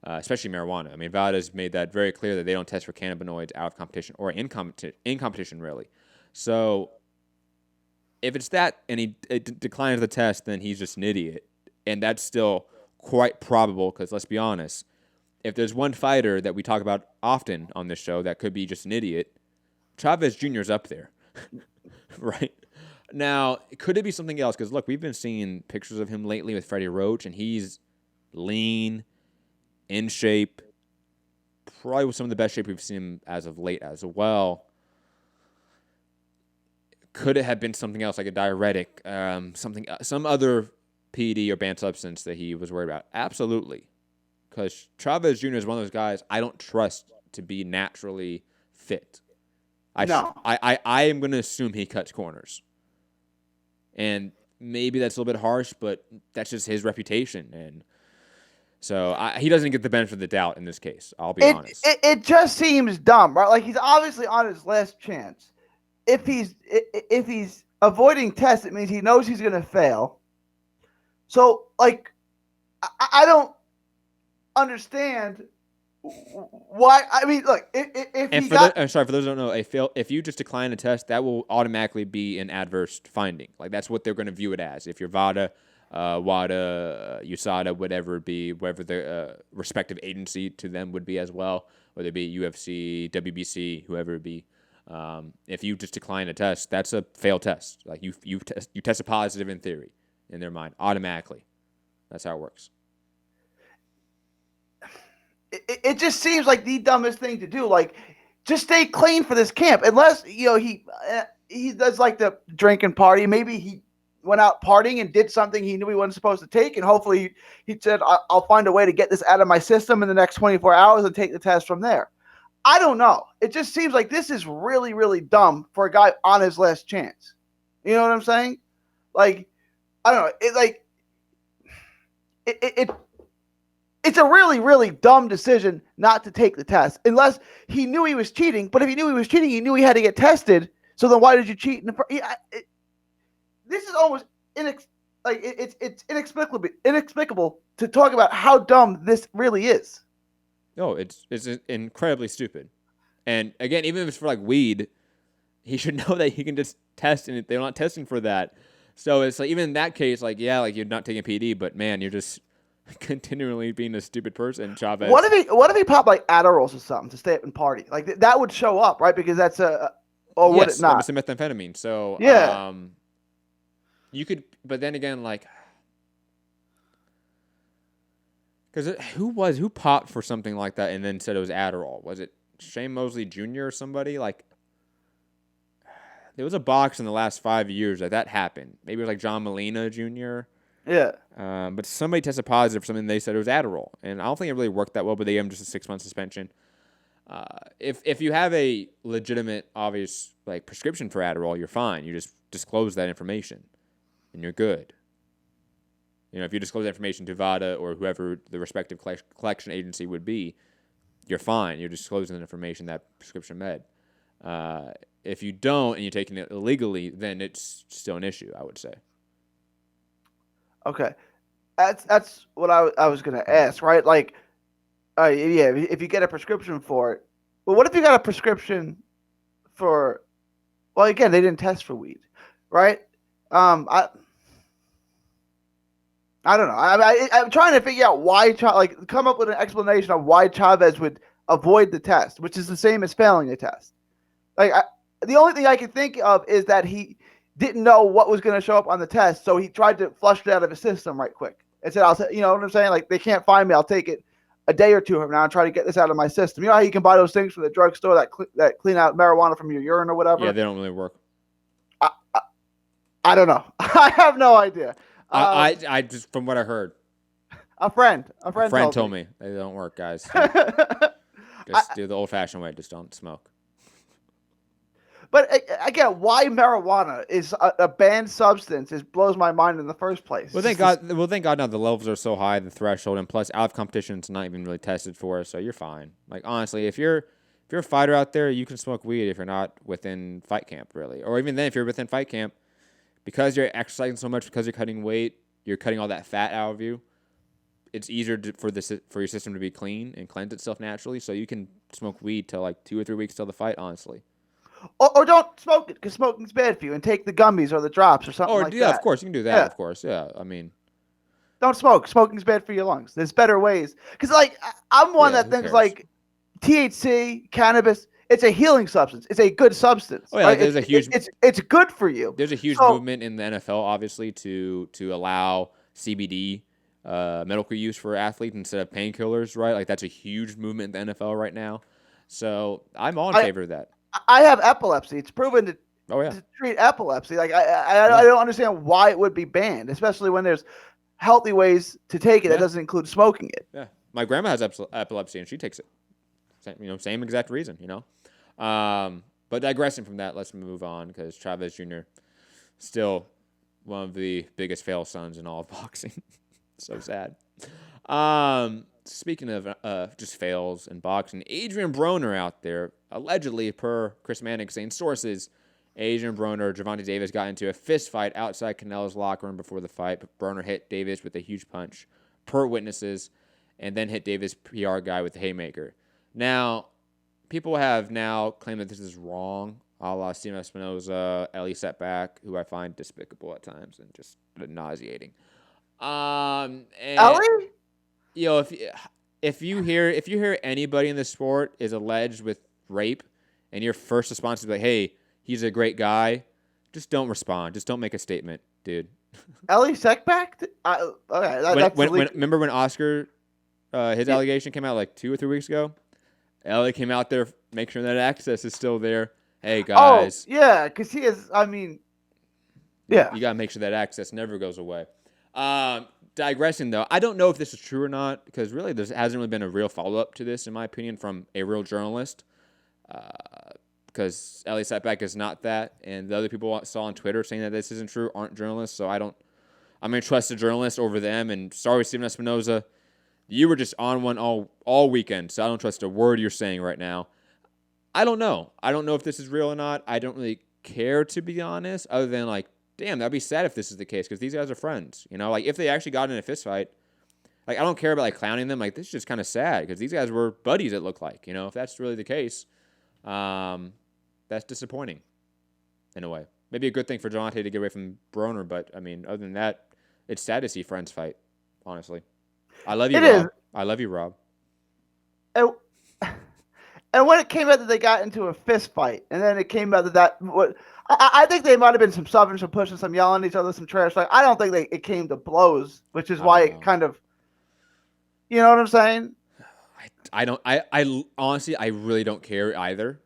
especially marijuana. I mean, Vada's made that very clear that they don't test for cannabinoids out of competition or in competition, really. So if it's that and he declines the test, then he's just an idiot, and that's still quite probable because let's be honest, if there's one fighter that we talk about often on this show that could be just an idiot, Chavez Jr. is up there, right? Now, could it be something else? Because, look, we've been seeing pictures of him lately with Freddie Roach, and he's lean, in shape, probably with some of the best shape we've seen him as of late as well. Could it have been something else, like a diuretic, some other PED or banned substance that he was worried about? Absolutely. Because Chavez Jr. is one of those guys I don't trust to be naturally fit. I am going to assume he cuts corners. And maybe that's a little bit harsh, but that's just his reputation. And so he doesn't get the benefit of the doubt in this case, I'll be honest. It just seems dumb, right? Like he's obviously on his last chance. If he's avoiding tests, it means he knows he's going to fail. So, like, I don't understand why. I mean, look, for those who don't know, if you just decline a test, that will automatically be an adverse finding. Like that's what they're going to view it as. If you're WADA, USADA, whatever it be, whatever the respective agency to them would be as well, whether it be UFC, WBC, whoever it be. If you just decline a test, that's a failed test. Like you tested positive in theory, in their mind, automatically. That's how it works. It just seems like the dumbest thing to do. Like, just stay clean for this camp. Unless he does like the drink and party. Maybe he went out partying and did something he knew he wasn't supposed to take, and hopefully he said, "I'll find a way to get this out of my system in the next 24 hours and take the test from there." I don't know. It just seems like this is really, really dumb for a guy on his last chance. You know what I'm saying? Like, I don't know. It's a really, really dumb decision not to take the test, unless he knew he was cheating. But if he knew he was cheating, he knew he had to get tested. So then, why did you cheat? This is almost it's inexplicable to talk about how dumb this really is. No, it's incredibly stupid. And again, even if it's for like weed, he should know that he can just test, and they're not testing for that. So it's like even in that case, like you're not taking PD, but man, you're just continually being a stupid person, Chavez. What if he popped like Adderall or something to stay up and party? Like that would show up, right? Because that's would it not? It's a methamphetamine. So yeah, you could, but then again, like, because who popped for something like that and then said it was Adderall? Was it Shane Mosley Jr. or somebody? Like, there was a box in the last 5 years that happened. Maybe it was like John Molina Jr. Yeah. But somebody tested positive for something. They said it was Adderall, and I don't think it really worked that well. But they gave him just a 6-month suspension. If you have a legitimate, obvious like prescription for Adderall, you're fine. You just disclose that information, and you're good. You know, if you disclose that information to VADA or whoever the respective collection agency would be, you're fine. You're disclosing the information, that prescription med. If you don't and you're taking it illegally, then it's still an issue, I would say. Okay. That's what I was going to ask, right? Like, yeah, if you get a prescription for it. Well, what if you got a prescription for, well, again, they didn't test for weed, right? I don't know. I'm trying to figure out why, come up with an explanation of why Chavez would avoid the test, which is the same as failing the test. Like, the only thing I can think of is that he didn't know what was going to show up on the test, so he tried to flush it out of his system right quick. And said, you know what I'm saying? Like, they can't find me. I'll take it a day or two from now and try to get this out of my system. You know how you can buy those things from the drugstore that clean out marijuana from your urine or whatever? Yeah, they don't really work. I don't know. I have no idea. I just, from what I heard, a friend told me they don't work, guys. Just do the old-fashioned way. Just don't smoke. But again, why marijuana is a banned substance blows my mind in the first place. Well, thank God. Now the levels are so high, the threshold, and plus out of competition, it's not even really tested for, so you're fine. Like honestly, if you're a fighter out there, you can smoke weed if you're not within fight camp, really, or even then if you're within fight camp. Because you're exercising so much, because you're cutting weight, you're cutting all that fat out of you. It's easier for your system to be clean and cleanse itself naturally. So you can smoke weed till like 2 or 3 weeks till the fight, honestly. Or don't smoke it because smoking's bad for you, and take the gummies or the drops or something like that. Yeah, of course you can do that. Yeah. Of course, yeah. I mean, don't smoke. Smoking's bad for your lungs. There's better ways. Because like I'm one that thinks like THC, cannabis. It's a healing substance. It's a good substance. Oh yeah, right? there's a huge. It's good for you. There's a huge movement in the NFL, obviously, to allow CBD medical use for athletes instead of painkillers. Right, like that's a huge movement in the NFL right now. So I'm all in favor of that. I have epilepsy. It's proven to treat epilepsy. Like I don't understand why it would be banned, especially when there's healthy ways to take it that doesn't include smoking it. Yeah, my grandma has epilepsy and she takes it. Same exact reason. But digressing from that, let's move on because Chavez Jr. still one of the biggest fail sons in all of boxing. So sad. Speaking of just fails in boxing, Adrian Broner out there, allegedly, per Chris Mannix saying sources, Adrian Broner, Gervonta Davis got into a fist fight outside Canelo's locker room before the fight, but Broner hit Davis with a huge punch, per witnesses, and then hit Davis' PR guy with the haymaker. Now, people have now claimed that this is wrong, a la Steven Espinoza, Ellie Setback, who I find despicable at times and just nauseating. Ellie? If you hear anybody in the sport is alleged with rape, and your first response is like, "Hey, he's a great guy," just don't respond. Just don't make a statement, dude. Ellie Setback? Remember when Oscar, his allegation came out like 2 or 3 weeks ago? Ellie came out there, make sure that access is still there. Hey, guys. Oh, yeah, because he is, you got to make sure that access never goes away. Digressing, though, I don't know if this is true or not, because really there hasn't really been a real follow-up to this, in my opinion, from a real journalist, because Ellie Setback is not that, and the other people I saw on Twitter saying that this isn't true aren't journalists, so I'm going to trust the journalist over them, and sorry, Steven Espinoza, you were just on one all weekend, so I don't trust a word you're saying right now. I don't know. I don't know if this is real or not. I don't really care, to be honest, other than, like, damn, that'd be sad if this is the case, because these guys are friends. Like, if they actually got in a fist fight, like, I don't care about, like, clowning them. Like, this is just kind of sad, because these guys were buddies, it looked like. If that's really the case, that's disappointing, in a way. Maybe a good thing for Deontay to get away from Broner, but, I mean, other than that, it's sad to see friends fight, honestly. I love you, Rob. I love you, Rob. And when it came out that they got into a fist fight, and then it came out that I think they might have been some shoving, some pushing, some yelling at each other, some trash. Like I don't think it came to blows, which is why it kind of, you know what I'm saying? I honestly, I really don't care either.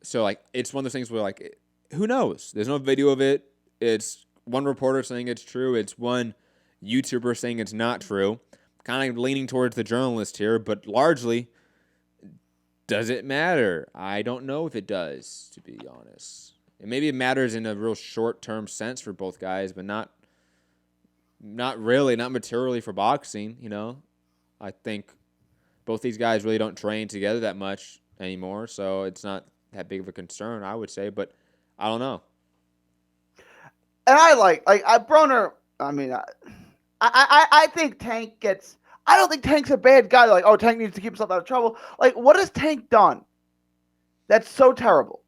So like, it's one of those things where like, who knows? There's no video of it. It's one reporter saying it's true. It's one YouTuber saying it's not true. Kind of leaning towards the journalist here, but largely Does it matter? I don't know if it does, to be honest. And maybe it matters in a real short-term sense for both guys, but not really, not materially for boxing, you know? I think both these guys really don't train together that much anymore, so it's not that big of a concern, I would say, but I don't know. And Broner, I mean, I think Tank gets, I don't think Tank's a bad guy. Like, oh, Tank needs to keep himself out of trouble. Like, what has Tank done that's so terrible?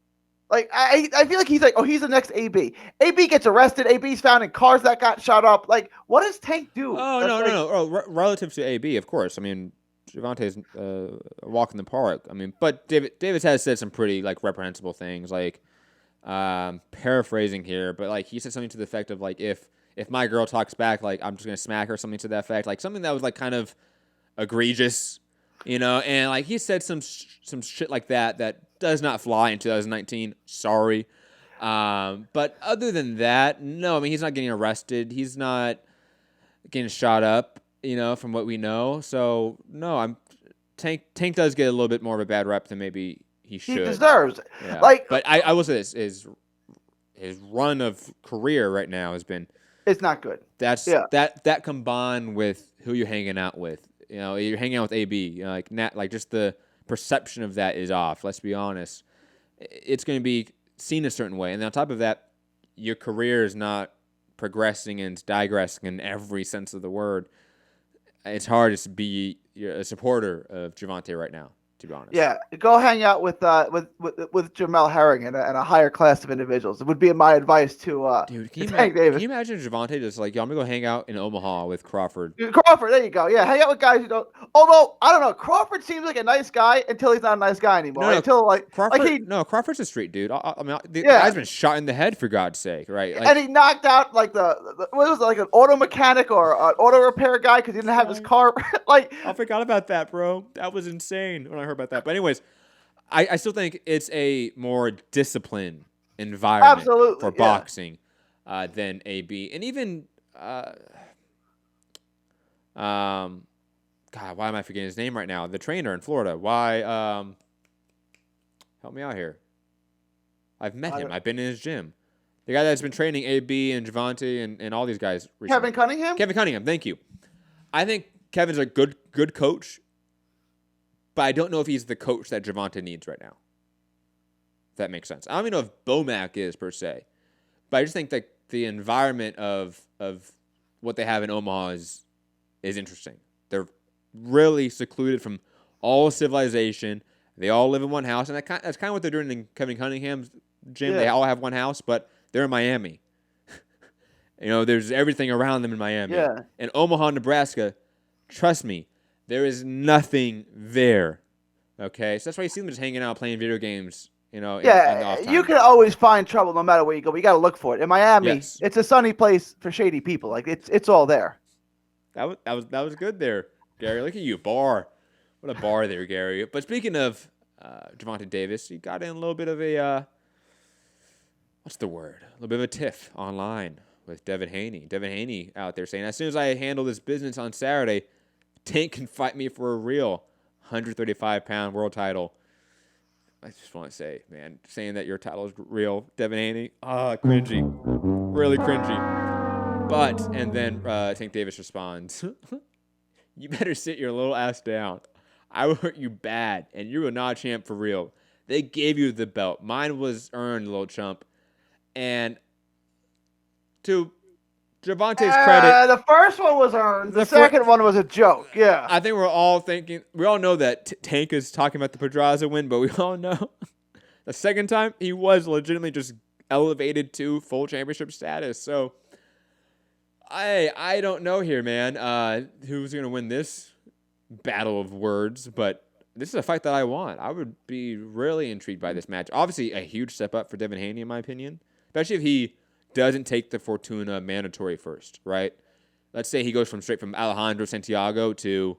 Like, I feel like he's like, oh, he's the next AB. AB gets arrested. AB's found in cars that got shot up. Like, what does Tank do? Oh, no. Oh, relative to AB, of course. I mean, Javonte's a walk in the park. I mean, but Davis has said some pretty, like, reprehensible things. Like, paraphrasing here, but, like, he said something to the effect of, like, if my girl talks back, like, I'm just going to smack her, something to that effect. Like, something that was, like, kind of egregious, you know? And, like, he said some shit like that does not fly in 2019. Sorry. But other than that, no. I mean, he's not getting arrested. He's not getting shot up, you know, from what we know. So, no, Tank does get a little bit more of a bad rep than maybe he should. He deserves it. Yeah. Like, but I will say this, his run of career right now has been... It's not good. That combined with who you're hanging out with. You know, you're hanging out with AB. You know, like just the perception of that is off. Let's be honest. It's going to be seen a certain way, and then on top of that, your career is not progressing and it's digressing in every sense of the word. It's hard to be a supporter of Javonte right now, to be honest. Yeah, go hang out with Jamel Herring and a higher class of individuals. It would be my advice to Tank Davis. Can you imagine Javonte just like, yo, I'm going to go hang out in Omaha with Crawford? Crawford, there you go. Yeah, hang out with guys who don't. Although, I don't know, Crawford seems like a nice guy until he's not a nice guy anymore. Crawford's a street dude. I mean, the guy's been shot in the head, for God's sake, right? Like, and he knocked out like what was it, like an auto mechanic or an auto repair guy because he didn't have his car. Like, I forgot about that, bro. That was insane when I heard about that. But anyways, I still think it's a more disciplined environment for boxing than AB. And even God, why am I forgetting his name right now? The trainer in Florida. Why? Help me out here. I've met him. I've been in his gym. The guy that's been training AB and Javonte and all these guys recently. Kevin Cunningham? Kevin Cunningham, thank you. I think Kevin's a good coach, but I don't know if he's the coach that Javonte needs right now. If that makes sense. I don't even know if Bomac is, per se. But I just think that the environment of what they have in Omaha is interesting. They're really secluded from all civilization. They all live in one house, and that's kind of what they're doing in Kevin Cunningham's gym. Yeah. They all have one house, but they're in Miami. You know, there's everything around them in Miami. Yeah. In Omaha, Nebraska, trust me, there is nothing there. Okay? So that's why you see them just hanging out playing video games, you know, in the off time. You can always find trouble no matter where you go, but you got to look for it. In Miami, It's a sunny place for shady people. Like, it's all there. That was good there, Gary. Look at you, bar. What a bar there, Gary. But speaking of Javonte Davis, he got in a little bit of a what's the word? A little bit of a tiff online with Devin Haney. Devin Haney out there saying, as soon as I handle this business on Saturday, Tank can fight me for a real 135-pound world title. I just want to say, man, saying that your title is real, Devin Haney, cringy. Really cringy. But, and then Tank Davis responds, you better sit your little ass down. I will hurt you bad, and you are not a champ for real. They gave you the belt. Mine was earned, little chump. And to Javonte's credit, the first one was earned. The second one was a joke. Yeah. I think we're all thinking, we all know that Tank is talking about the Pedraza win, but we all know the second time he was legitimately just elevated to full championship status. So I don't know here, man, who's going to win this battle of words, but this is a fight that I want. I would be really intrigued by this match. Obviously, a huge step up for Devin Haney, in my opinion, especially if he doesn't take the Fortuna mandatory first, right? Let's say he goes straight from Alejandro Santiago to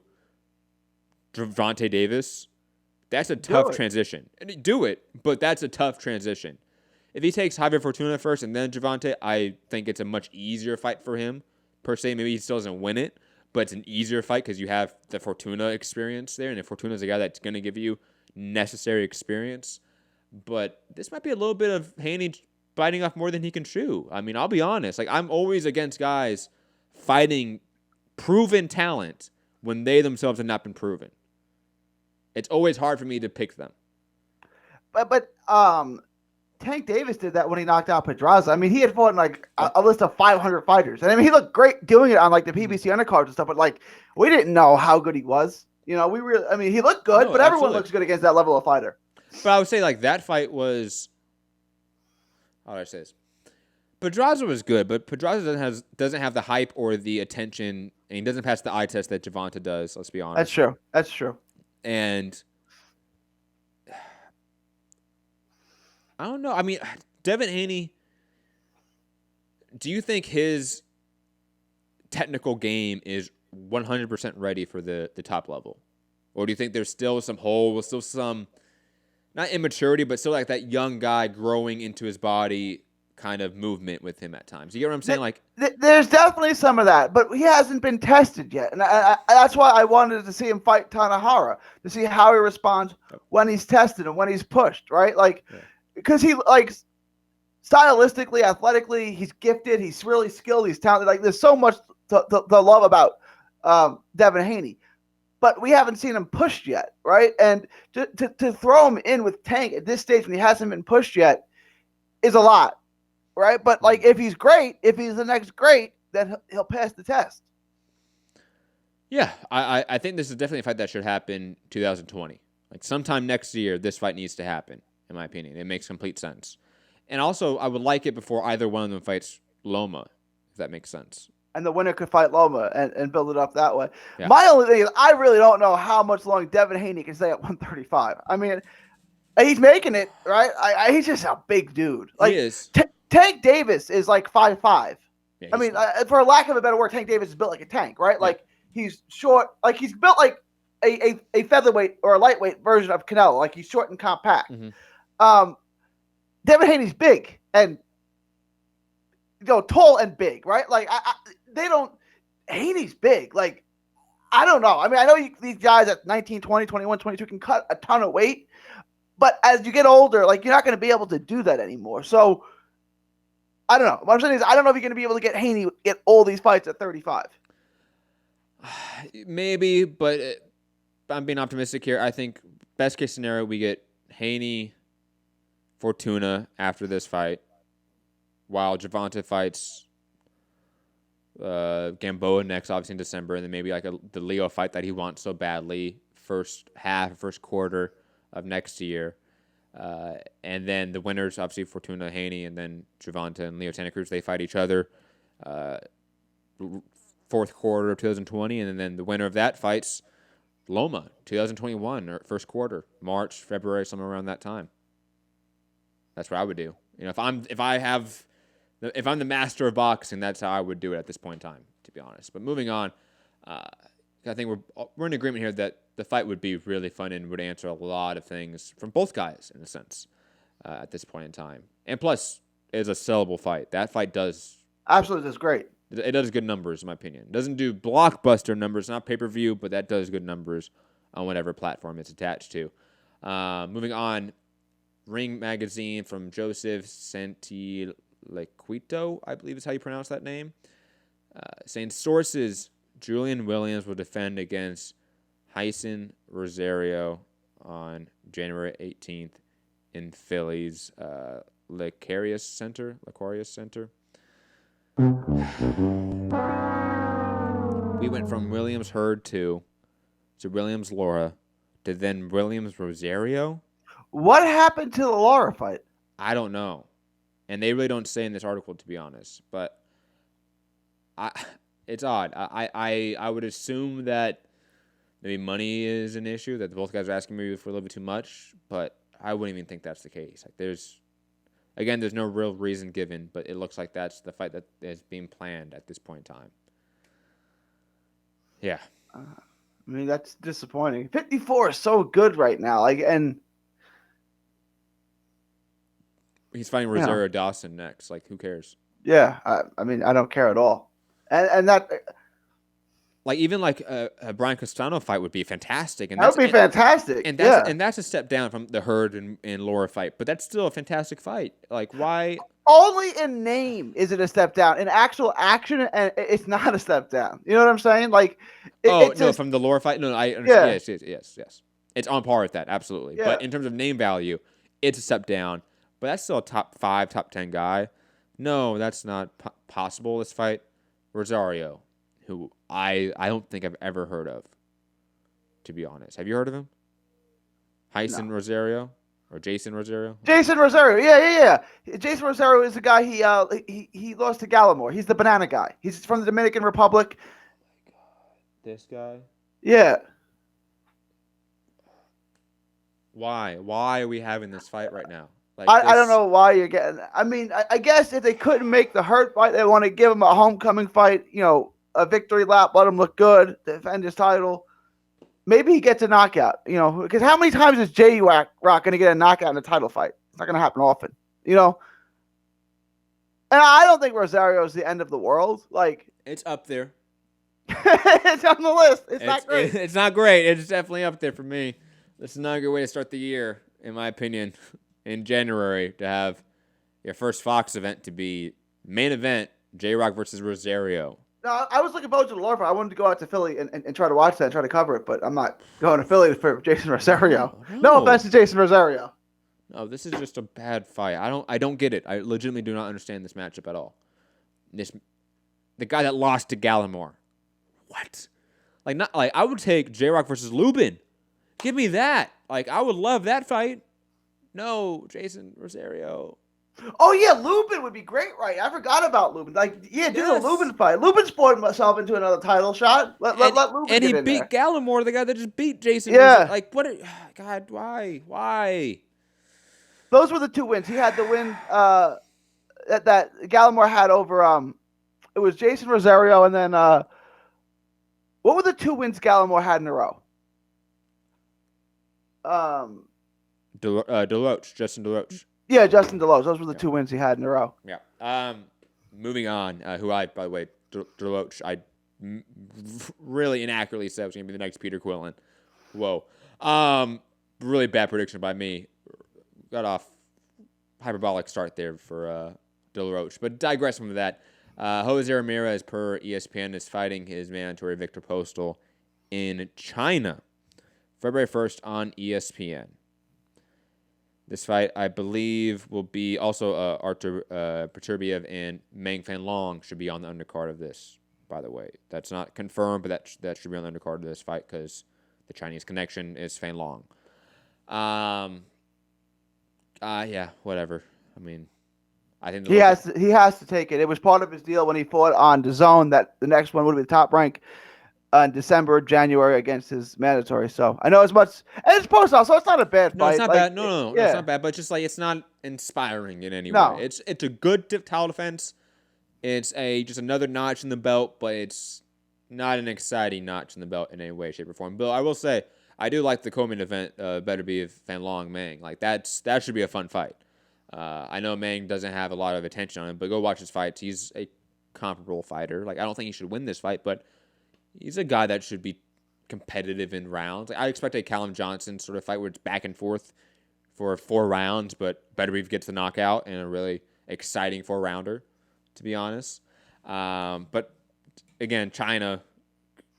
Javonte Davis. That's a tough transition. Do it, but that's a tough transition. If he takes Javier Fortuna first and then Javonte, I think it's a much easier fight for him, per se. Maybe he still doesn't win it, but it's an easier fight because you have the Fortuna experience there, and if Fortuna's a guy that's going to give you necessary experience. But this might be a little bit of Haney biting off more than he can chew. I mean, I'll be honest. Like, I'm always against guys fighting proven talent when they themselves have not been proven. It's always hard for me to pick them. But Tank Davis did that when he knocked out Pedraza. I mean, he had fought in like a list of 500 fighters. And I mean, he looked great doing it on like the PBC undercards and stuff, but like we didn't know how good he was. You know, he looked good, but everyone looks good against that level of fighter. But I would say like that fight was, how do I say this? Pedraza was good, but Pedraza doesn't have the hype or the attention, and he doesn't pass the eye test that Gervonta does, let's be honest. That's true. And I don't know. I mean, Devin Haney, do you think his technical game is 100% ready for the top level? Or do you think there's still some hole, still some, not immaturity, but still like that young guy growing into his body kind of movement with him at times? You get what I'm saying? Like, there's definitely some of that, but he hasn't been tested yet. And that's why I wanted to see him fight Tanahara, to see how he responds when he's tested and when he's pushed, right? Like, because he, like, stylistically, athletically, he's gifted, he's really skilled, he's talented. Like, there's so much to love about Devin Haney. But we haven't seen him pushed yet, right? And to throw him in with Tank at this stage when he hasn't been pushed yet is a lot, right? But, like, if he's great, if he's the next great, then he'll pass the test. Yeah, I think this is definitely a fight that should happen 2020. Like, sometime next year, this fight needs to happen, in my opinion. It makes complete sense. And also, I would like it before either one of them fights Loma, if that makes sense. And the winner could fight Loma and build it up that way. Yeah. My only thing is I really don't know how much longer Devin Haney can stay at 135. I mean, he's making it, right? He's just a big dude. Like, he is. Tank Davis is like 5'5". Yeah, I mean, for lack of a better word, Tank Davis is built like a tank, right? Yeah. Like, he's short. Like, he's built like a featherweight or a lightweight version of Canelo. Like, he's short and compact. Mm-hmm. Devin Haney's big and tall and big, right? Like, Haney's big. Like, I don't know. I mean, I know these guys at 19, 20, 21, 22 can cut a ton of weight, but as you get older, like, you're not going to be able to do that anymore. So, I don't know. What I'm saying is, I don't know if you're going to be able to get Haney get all these fights at 35. Maybe, but I'm being optimistic here. I think best case scenario, we get Haney, Fortuna after this fight, while Gervonta fights Gamboa next, obviously in December, and then maybe like the Leo fight that he wants so badly, first quarter of next year. And then the winners, obviously Fortuna, Haney, and then Gervonta and Leo Santa Cruz, they fight each other fourth quarter of 2020, and then the winner of that fights Loma, 2021, or first quarter, March, February, somewhere around that time. That's what I would do. You know, if I'm the master of boxing, that's how I would do it at this point in time, to be honest. But moving on, I think we're in agreement here that the fight would be really fun and would answer a lot of things from both guys, in a sense, at this point in time. And plus, it's a sellable fight. That fight does absolutely does great. It does good numbers, in my opinion. It doesn't do blockbuster numbers, not pay-per-view, but that does good numbers on whatever platform it's attached to. Moving on, Ring Magazine from Joseph Santilequito, I believe is how you pronounce that name, saying sources, Julian Williams will defend against Hyson Rosario on January 18th in Philly's L'Aquarius Center. We went from Williams Hurd to Williams Laura to then Williams Rosario. What happened to the Laura fight? I don't know. And they really don't say in this article, to be honest. But it's odd. I would assume that maybe money is an issue, that both guys are asking maybe for a little bit too much, but I wouldn't even think that's the case. Like, there's no real reason given, but it looks like that's the fight that is being planned at this point in time. Yeah. I mean, that's disappointing. 54 is so good right now. Like, and he's fighting Rosario Dawson next. Like, who cares? Yeah, I mean, I don't care at all. And that like even like a Brian Castano fight would be fantastic, and that would be fantastic. And that's a step down from the Hurd and Laura fight, but that's still a fantastic fight. Like why? Only in name is it a step down. In actual action, and it's not a step down. You know what I'm saying? Like, from the Laura fight. No, I understand. Yes. It's on par with that, absolutely. Yeah. But in terms of name value, it's a step down. But that's still a top 5, top 10 guy. No, that's not possible. This fight, Rosario, who I don't think I've ever heard of, to be honest. Have you heard of him? Hyson Rosario or Jason Rosario? Jason Rosario, yeah. Jason Rosario is the guy he lost to Gallimore. He's the banana guy. He's from the Dominican Republic. Oh my God, this guy. Yeah. Why? Why are we having this fight right now? Like I don't know why you're getting. I mean, I guess if they couldn't make the Hurt fight, they want to give him a homecoming fight. You know, a victory lap, let him look good, defend his title. Maybe he gets a knockout. You know, because how many times is J-Rock going to get a knockout in a title fight? It's not going to happen often. You know. And I don't think Rosario is the end of the world. Like, it's up there. It's on the list. It's not great. It's not great. It's definitely up there for me. This is not a good way to start the year, in my opinion. In January, to have your first Fox event to be main event, J-Rock versus Rosario. No, I was looking forward to the Laura fight. I wanted to go out to Philly and try to watch that and try to cover it, but I'm not going to Philly for Jason Rosario. No offense to Jason Rosario. No, this is just a bad fight. I don't get it. I legitimately do not understand this matchup at all. The guy that lost to Gallimore. What? I would take J-Rock versus Lubin. Give me that. Like, I would love that fight. No, Jason Rosario. Oh, yeah, Lubin would be great, right? I forgot about Lubin. Like, yeah, do the Lubin fight. Lubin spoiled himself into another title shot. Let Lubin and get he in beat there. Gallimore, the guy that just beat Jason. Yeah. Like, what? God, why? Those were the 2 wins. He had the win that Gallimore had over, it was Jason Rosario, and then, what were the 2 wins Gallimore had in a row? Justin DeLoach. Yeah, Justin DeLoach. Those were the 2 wins he had in a row. Yeah. Moving on. Who by the way, DeLoach, I really inaccurately said was going to be the next Peter Quillen. Whoa. Really bad prediction by me. Got off hyperbolic start there for DeLoach. But digress from that. Jose Ramirez, per ESPN, is fighting his mandatory Victor Postal in China, February 1st on ESPN. This fight, I believe, will be also Artur Beterbiev and Meng Fanlong should be on the undercard of this, by the way. That's not confirmed, but that should be on the undercard of this fight because the Chinese connection is Fanlong. Yeah, whatever. I mean, I think he has to take it. It was part of his deal when he fought on DAZN that the next one would be top rank in December, January against his mandatory. So I know as much, and it's Postal, so it's not a bad fight. No, it's not like, bad. No, yeah. It's not bad. But just like it's not inspiring in any No. way. It's a good title defense. It's just another notch in the belt, but it's not an exciting notch in the belt in any way, shape, or form. Bill, I will say I do like the co-main event. Better be if Fanlong Meng. Like that should be a fun fight. I know Meng doesn't have a lot of attention on him, but go watch his fights. He's a comparable fighter. Like I don't think he should win this fight, but he's a guy that should be competitive in rounds. Like, I expect a Callum Johnson sort of fight where it's back and forth for 4 rounds, but Beterbiev gets the knockout in a really exciting 4-rounder, to be honest. But again, China,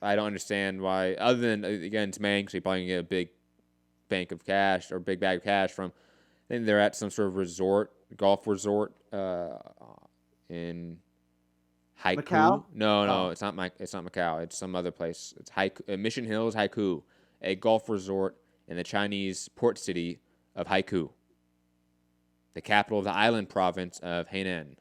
I don't understand why, other than, again, it's Meng, so you probably can get a big bank of cash or big bag of cash from, I think they're at some sort of golf resort in Haiku. Macau? No, it's not Macau. It's some other place. It's Haiku, Mission Hills, Haiku, a golf resort in the Chinese port city of Haiku, the capital of the island province of Hainan.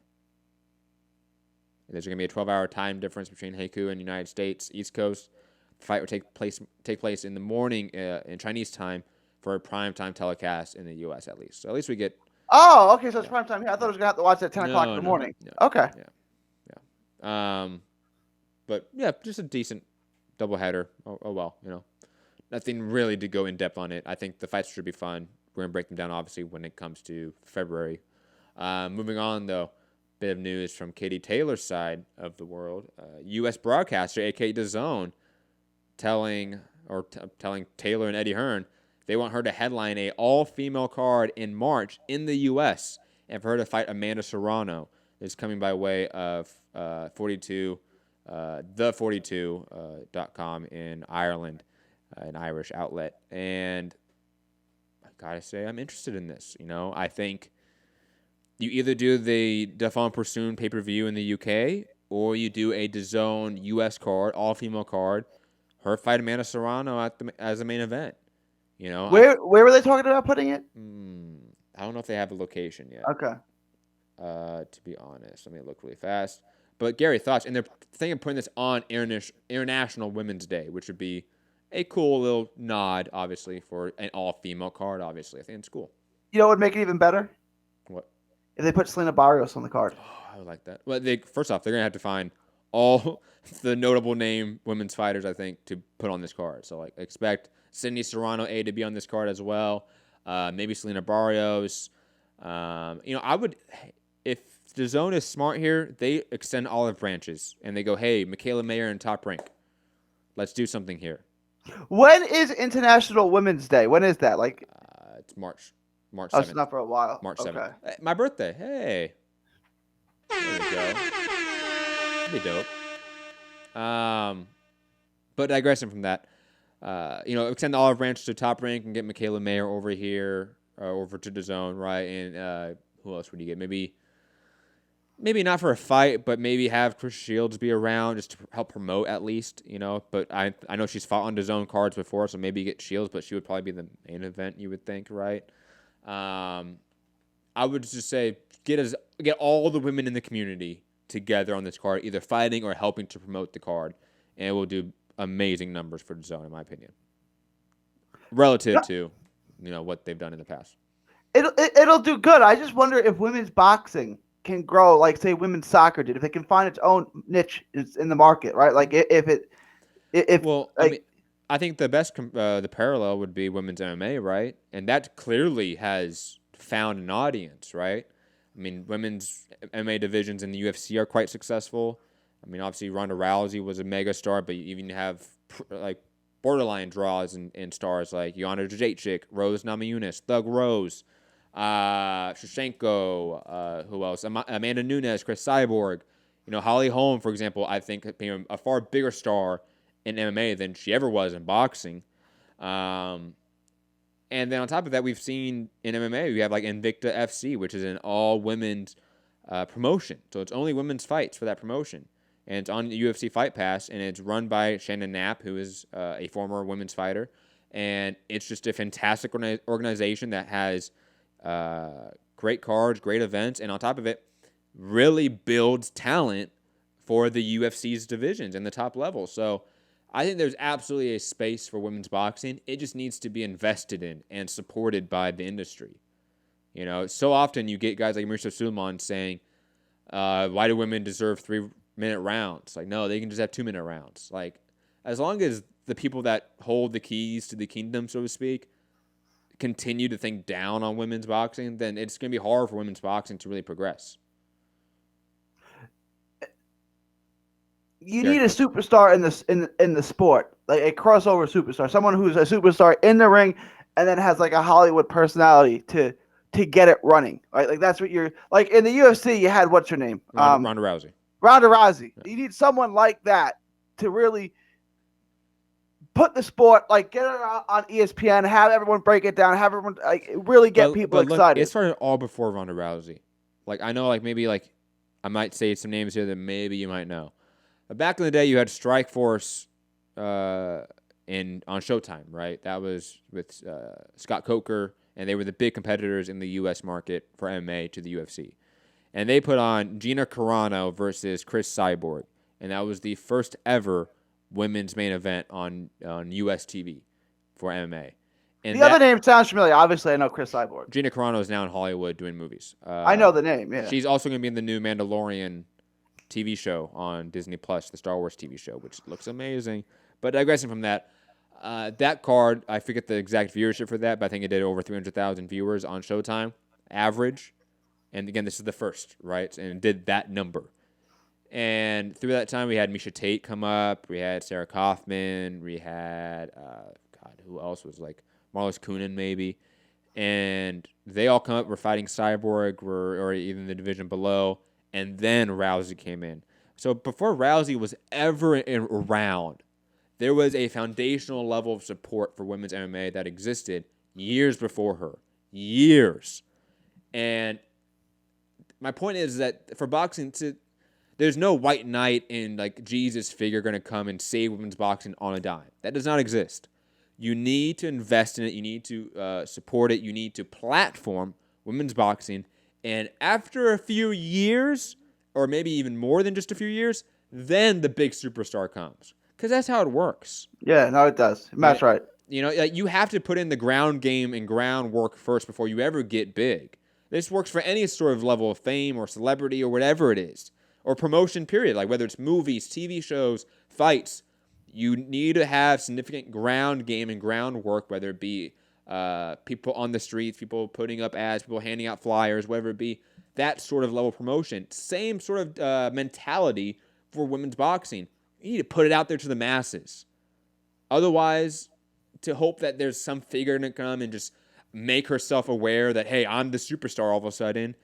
There's going to be a 12-hour time difference between Haiku and the United States, East Coast. The fight will take place in the morning in Chinese time for a primetime telecast in the U.S. at least. So at least we get... Oh, okay, so it's prime time here. I thought I was going to have to watch it at 10 o'clock in the morning. No, okay. Yeah. But yeah, just a decent doubleheader. Oh well, nothing really to go in depth on it. I think the fights should be fun. We're gonna break them down obviously when it comes to February. Moving on though, bit of news from Katie Taylor's side of the world. U.S. broadcaster, a.k.a. DAZN, telling Taylor and Eddie Hearn they want her to headline a all-female card in March in the U.S. and for her to fight Amanda Serrano. Is coming by way of 42, the42.com in Ireland, an Irish outlet. And I gotta say, I'm interested in this. I think you either do the Defon Pursoon pay-per-view in the UK or you do a DAZN US card, all-female card, her fight Amanda Serrano as the main event. Where were they talking about putting it? I don't know if they have a location yet. Okay. To be honest, let me look really fast. But Gary, thoughts? And they're thinking of putting this on International Women's Day, which would be a cool little nod, obviously, for an all-female card. Obviously, I think it's cool. You know what would make it even better? What? If they put Selena Barrios on the card. Oh, I would like that. Well, first off, they're gonna have to find all the notable name women's fighters, I think, to put on this card. So, expect Sydney Serrano A to be on this card as well. Maybe Selena Barrios. I would. If DAZN is smart here, they extend olive branches and they go, hey, Michaela Mayer in Top Rank. Let's do something here. When is International Women's Day? When is that? It's March 7th. Oh, it's not for a while. March Okay. 7th. My birthday. Hey. There we go. That'd be dope. But digressing from that, extend the olive branch to Top Rank and get Michaela Mayer over here, over to DAZN, right? And who else would you get? Maybe not for a fight, but maybe have Chris Shields be around just to help promote at least, But I know she's fought on DAZN cards before, so maybe get Shields, but she would probably be the main event, you would think, right? I would just say get all the women in the community together on this card, either fighting or helping to promote the card, and it will do amazing numbers for DAZN, in my opinion, relative to what they've done in the past. It'll do good. I just wonder if women's boxing can grow like, say, women's soccer did, if it can find its own niche in the market, right? I think the best the parallel would be women's MMA, right? And that clearly has found an audience, right? I mean, women's MMA divisions in the UFC are quite successful. I mean, obviously Ronda Rousey was a mega star, but you even have borderline draws and stars like Joanna Jędrzejczyk, Rose Namajunas, Thug Rose, Shevchenko, who else? Amanda Nunes, Chris Cyborg. Holly Holm, for example, I think being a far bigger star in MMA than she ever was in boxing. And then on top of that, we've seen in MMA, we have Invicta FC, which is an all-women's promotion. So it's only women's fights for that promotion. And it's on UFC Fight Pass, and it's run by Shannon Knapp, who is a former women's fighter. And it's just a fantastic organization that has great cards, great events, and on top of it, really builds talent for the UFC's divisions and the top level. So I think there's absolutely a space for women's boxing. It just needs to be invested in and supported by the industry. So often you get guys like Mauricio Sulaiman saying, why do women deserve 3-minute rounds? No, they can just have 2-minute rounds. As long as the people that hold the keys to the kingdom, so to speak, continue to think down on women's boxing, then it's going to be hard for women's boxing to really progress. You need a superstar in the sport, like a crossover superstar, someone who's a superstar in the ring and then has a Hollywood personality to get it running, right? That's what you're in the UFC. You had what's her name? Ronda Rousey. Ronda Rousey. Yeah. You need someone like that to really put the sport, get her on ESPN, have everyone break it down, have everyone really get people excited. It started all before Ronda Rousey. I know, maybe I might say some names here that maybe you might know. But back in the day, you had Strikeforce on Showtime, right? That was with Scott Coker, and they were the big competitors in the U.S. market for MMA to the UFC. And they put on Gina Carano versus Chris Cyborg, and that was the first ever women's main event on U.S. TV for MMA. And the other name sounds familiar. Obviously, I know Chris Cyborg. Gina Carano is now in Hollywood doing movies. I know the name, yeah. She's also going to be in the new Mandalorian TV show on Disney Plus, the Star Wars TV show, which looks amazing. But digressing from that, that card, I forget the exact viewership for that, but I think it did over 300,000 viewers on Showtime, average. And again, this is the first, right? And did that number. And through that time, we had Misha Tate come up. We had Sarah Kaufman. We had, who else was like Marlos Kunin maybe. And they all come up. We're fighting Cyborg or even the division below. And then Rousey came in. So before Rousey was ever around, there was a foundational level of support for women's MMA that existed years before her. Years. And my point is that for boxing, there's no white knight and like Jesus figure going to come and save women's boxing on a dime. That does not exist. You need to invest in it. You need to support it. You need to platform women's boxing. And after a few years, or maybe even more than just a few years, then the big superstar comes. Because that's how it works. Yeah, no, it does. That's right. You know, you have to put in the ground game and groundwork first before you ever get big. This works for any sort of level of fame or celebrity or whatever it is. Or promotion period, like whether it's movies, TV shows, fights. You need to have significant ground game and groundwork, whether it be people on the streets, people putting up ads, people handing out flyers, whatever it be. That sort of level of promotion. Same sort of mentality for women's boxing. You need to put it out there to the masses. Otherwise, to hope that there's some figure to come and just make herself aware that, hey, I'm the superstar all of a sudden,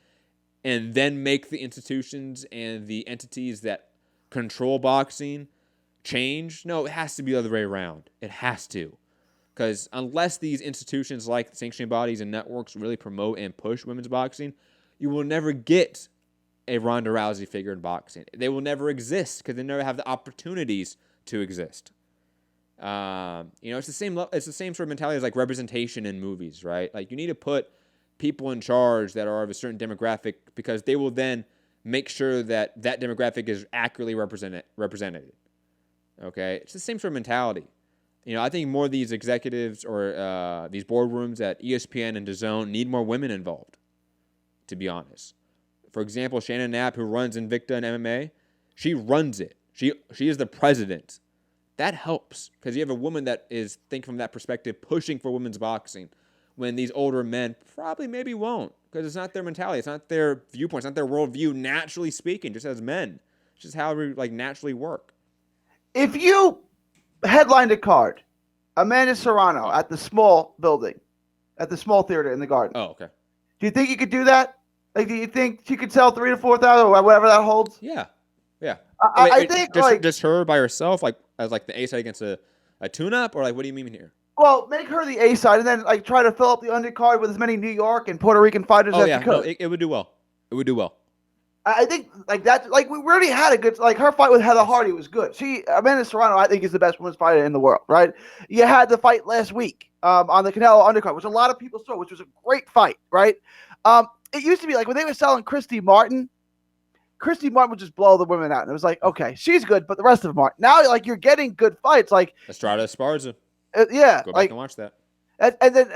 and then make the institutions and the entities that control boxing change. No, it has to be the other way around. It has to. Because unless these institutions like sanctioning bodies and networks really promote and push women's boxing, you will never get a Ronda Rousey figure in boxing. They will never exist because they never have the opportunities to exist. It's the same. It's the same sort of mentality as like representation in movies, right? Like you need to put people in charge that are of a certain demographic because they will then make sure that that demographic is accurately represented. Okay, it's the same sort of mentality. You know, I think more of these executives or these boardrooms at ESPN and DAZN need more women involved. To be honest, for example, Shannon Knapp, who runs Invicta and MMA, she runs it. She is the president. That helps because you have a woman that is thinking from that perspective, pushing for women's boxing, when these older men probably maybe won't because it's not their mentality, it's not their viewpoint, it's not their worldview. Naturally speaking, just as men, it's just how we like naturally work. If you headlined a card, Amanda Serrano at the small building, at the small theater in the Garden. Oh, okay. Do you think you could do that? Like, do you think she could sell 3,000 to 4,000 or whatever that holds? Yeah. I think just her by herself, like as like the A side against a tune-up, or like what do you mean here? Well, make her the A side and then like try to fill up the undercard with as many New York and Puerto Rican fighters as you could. No, it would do well. It would do well. I think like that. Like we already had a good like her fight with Heather Hardy was good. Amanda Serrano, I think, is the best women's fighter in the world. Right? You had the fight last week on the Canelo undercard, which a lot of people saw, which was a great fight. Right? It used to be like when they were selling Christy Martin would just blow the women out. And it was like, okay, she's good, but the rest of them aren't. Now, like, you're getting good fights. Like Estrada Esparza. Yeah. Go back and watch that. And then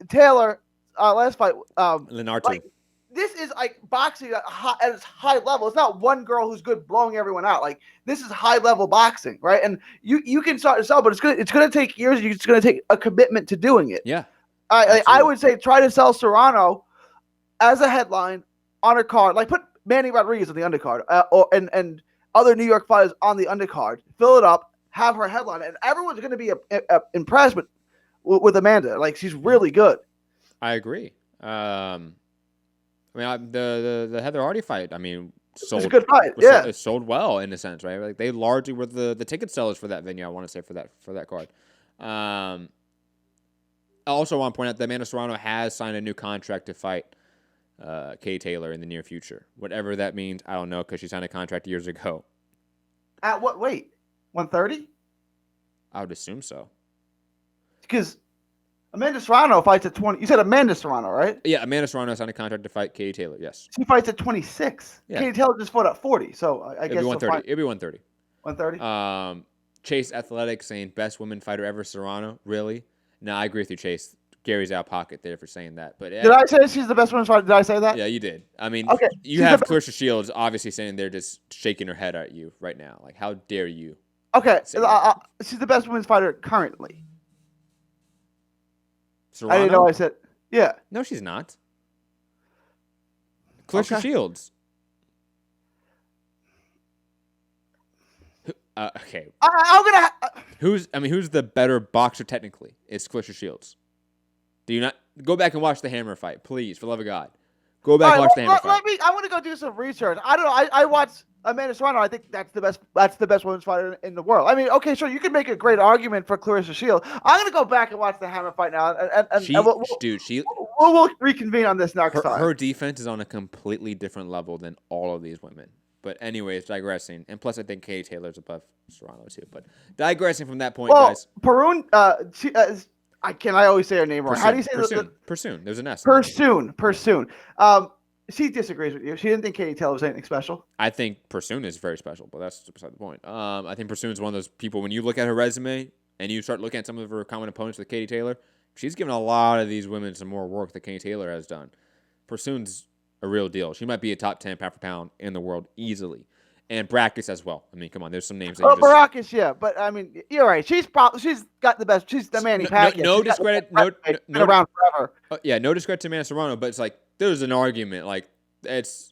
Taylor, last fight. Lenartu. Like, this is like boxing at its high level. It's not one girl who's good blowing everyone out. Like, this is high level boxing, right? And you can start to sell, but it's gonna take years. It's gonna take a commitment to doing it. Yeah. I would say try to sell Serrano as a headline on a card. Like put Manny Rodriguez on the undercard, and other New York fighters on the undercard. Fill it up, have her headline, and everyone's going to be impressed with Amanda. Like she's really good. I agree. The Heather Hardy fight. I mean, sold, it's a good fight. It sold well in a sense, right? Like they largely were the ticket sellers for that venue. I want to say for that card. I also want to point out that Amanda Serrano has signed a new contract to fight Kay Taylor in the near future. Whatever that means, I don't know, because she signed a contract years ago. At what weight? 130? I would assume so. Because Amanda Serrano fights at 20. You said Amanda Serrano, right? Yeah, Amanda Serrano signed a contract to fight Kay Taylor, yes. She fights at 26. Yeah. Kay Taylor just fought at 40, so I guess... It'll be 130. 130? Chase Athletic saying best women fighter ever, Serrano. Really? No, I agree with you, Chase. Gary's out of pocket there for saying that. But did I say she's the best women's fighter? Did I say that? Yeah, you did. I mean, okay. You have Clarissa Shields obviously saying they're just shaking her head at you right now. Like, how dare you? Okay, she's the best women's fighter currently. Serrano? I didn't know I said... Yeah. No, she's not. Clarissa Shields. Okay. I'm gonna. Who's the better boxer technically? It's Clarissa Shields. Do you not go back and watch the Hammer fight, please? For the love of God, go back and watch the Hammer fight. I want to go do some research. I don't know. I watched Amanda Serrano. I think that's the best. That's the best women's fighter in the world. I mean, okay, sure, you can make a great argument for Clarissa Shields. I'm gonna go back and watch the Hammer fight now, we'll reconvene on this next time. Her defense is on a completely different level than all of these women. But anyways, digressing, and plus I think Katie Taylor's above Serrano too. But digressing from that point, guys. Perun, I always say her name wrong. How do you say Persoon. There's an S. Persoon. She disagrees with you. She didn't think Katie Taylor was anything special. I think Persoon is very special, but that's beside the point. I think Persoon is one of those people, when you look at her resume and you start looking at some of her common opponents with Katie Taylor, she's given a lot of these women some more work that Katie Taylor has done. Persoon's a real deal. She might be a top 10 pound for pound in the world easily. And brackets as well. I mean, come on, there's some names. Baracus, yeah. But, I mean, you're right. She's got the best. She's the Manny Pacquiao. No discredit. Been around forever. Yeah, no discredit to Amanda Serrano, but it's like, there's an argument. Like, there's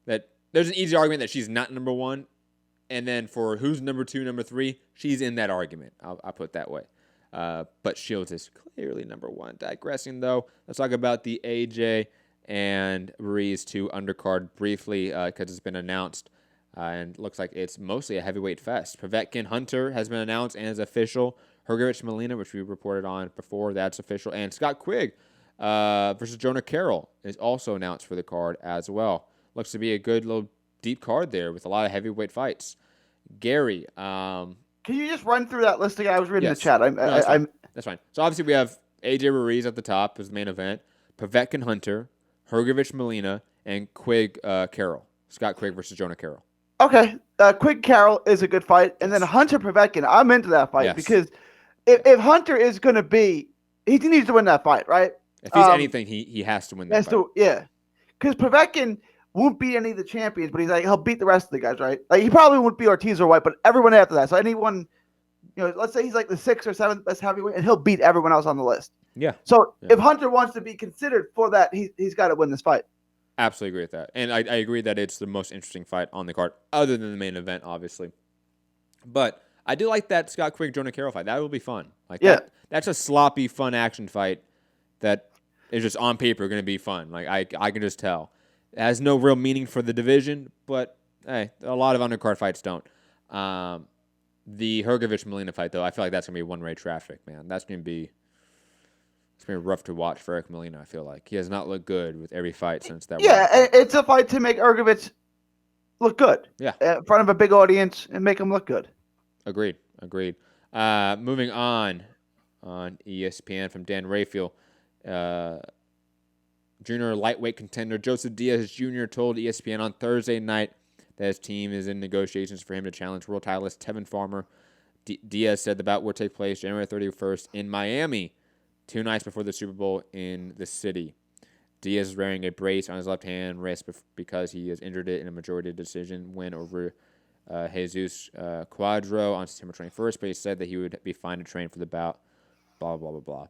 an easy argument that she's not number one. And then for who's number 2, number 3, she's in that argument. I'll put it that way. But Shields is clearly number 1. Digressing, though, let's talk about the AJ and Ruiz 2 undercard briefly because it's been announced. And looks like it's mostly a heavyweight fest. Povetkin Hunter has been announced and is official. Hrgovic Molina, which we reported on before, that's official. And Scott Quigg versus Jonah Carroll is also announced for the card as well. Looks to be a good little deep card there with a lot of heavyweight fights. Gary. Can you just run through that list again? I was reading the chat. That's fine. So obviously we have AJ Ruiz at the top as the main event. Povetkin Hunter, Hrgovic Molina, and Quigg Carroll. Scott Quigg versus Jonah Carroll. Okay, Quigg Carroll is a good fight, and then Hunter Povetkin. I'm into that fight because if Hunter is going to be, he needs to win that fight, right? If he's anything, he has to win that fight. Because Povetkin won't beat any of the champions, but he'll beat the rest of the guys, right? Like he probably won't beat Ortiz or White, but everyone after that. So anyone, let's say he's like the 6th or 7th best heavyweight, and he'll beat everyone else on the list. Yeah. So if Hunter wants to be considered for that, he's got to win this fight. Absolutely agree with that. And I agree that it's the most interesting fight on the card, other than the main event, obviously. But I do like that Scott Quigg Jonah Carroll fight. That will be fun. That's a sloppy, fun action fight that is just on paper going to be fun. Like I can just tell. It has no real meaning for the division, but hey, a lot of undercard fights don't. The Hrgovic Molina fight, though, I feel like that's going to be one-way traffic, man. That's going to be rough to watch for Eric Molina, I feel like. He has not looked good with every fight since that. It's a fight to make Hrgovic look good. Yeah. In front of a big audience and make him look good. Agreed. Moving on ESPN from Dan Rayfield. Junior lightweight contender Joseph Diaz Jr. told ESPN on Thursday night that his team is in negotiations for him to challenge world titleist Tevin Farmer. Diaz said the bout will take place January 31st in Miami, 2 nights before the Super Bowl in the city. Diaz is wearing a brace on his left hand wrist because he has injured it in a majority decision win over Jesus Quadro on September 21st, but he said that he would be fine to train for the bout, blah, blah, blah, blah.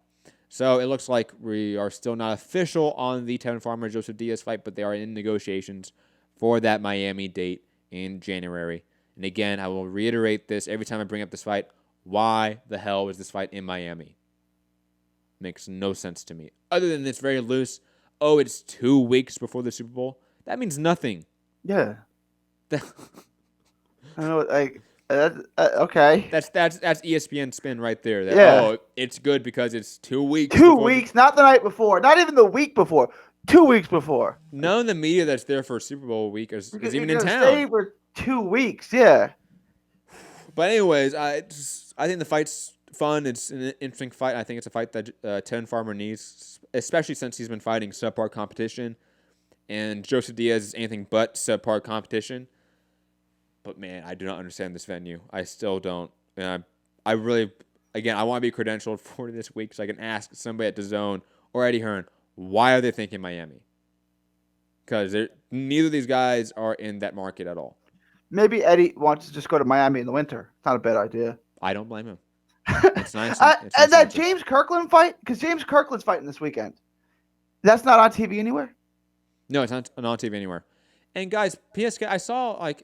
So it looks like we are still not official on the Tevin Farmer-Joseph Diaz fight, but they are in negotiations for that Miami date in January. And again, I will reiterate this every time I bring up this fight. Why the hell is this fight in Miami? Makes no sense to me. Other than it's very loose. Oh, it's 2 weeks before the Super Bowl. That means nothing. Yeah. I don't know. Okay. That's ESPN spin right there. Oh, it's good because it's 2 weeks. 2 weeks, not the night before, not even the week before. 2 weeks before. None of the media that's there for Super Bowl week is even in town. Stay for 2 weeks, yeah. But anyways, I think the fight's fun. It's an interesting fight. I think it's a fight that Tevin Farmer needs, especially since he's been fighting subpar competition, and Joseph Diaz is anything but subpar competition. But man, I do not understand this venue. I still don't. And I really, again, I want to be credentialed for this week so I can ask somebody at DAZN or Eddie Hearn, why are they thinking Miami? Because neither of these guys are in that market at all. Maybe Eddie wants to just go to Miami in the winter. It's not a bad idea. I don't blame him. It's nice. And that James Kirkland fight, because James Kirkland's fighting this weekend. That's not on TV anywhere? No, it's not on TV anywhere. And guys, PSK, I saw like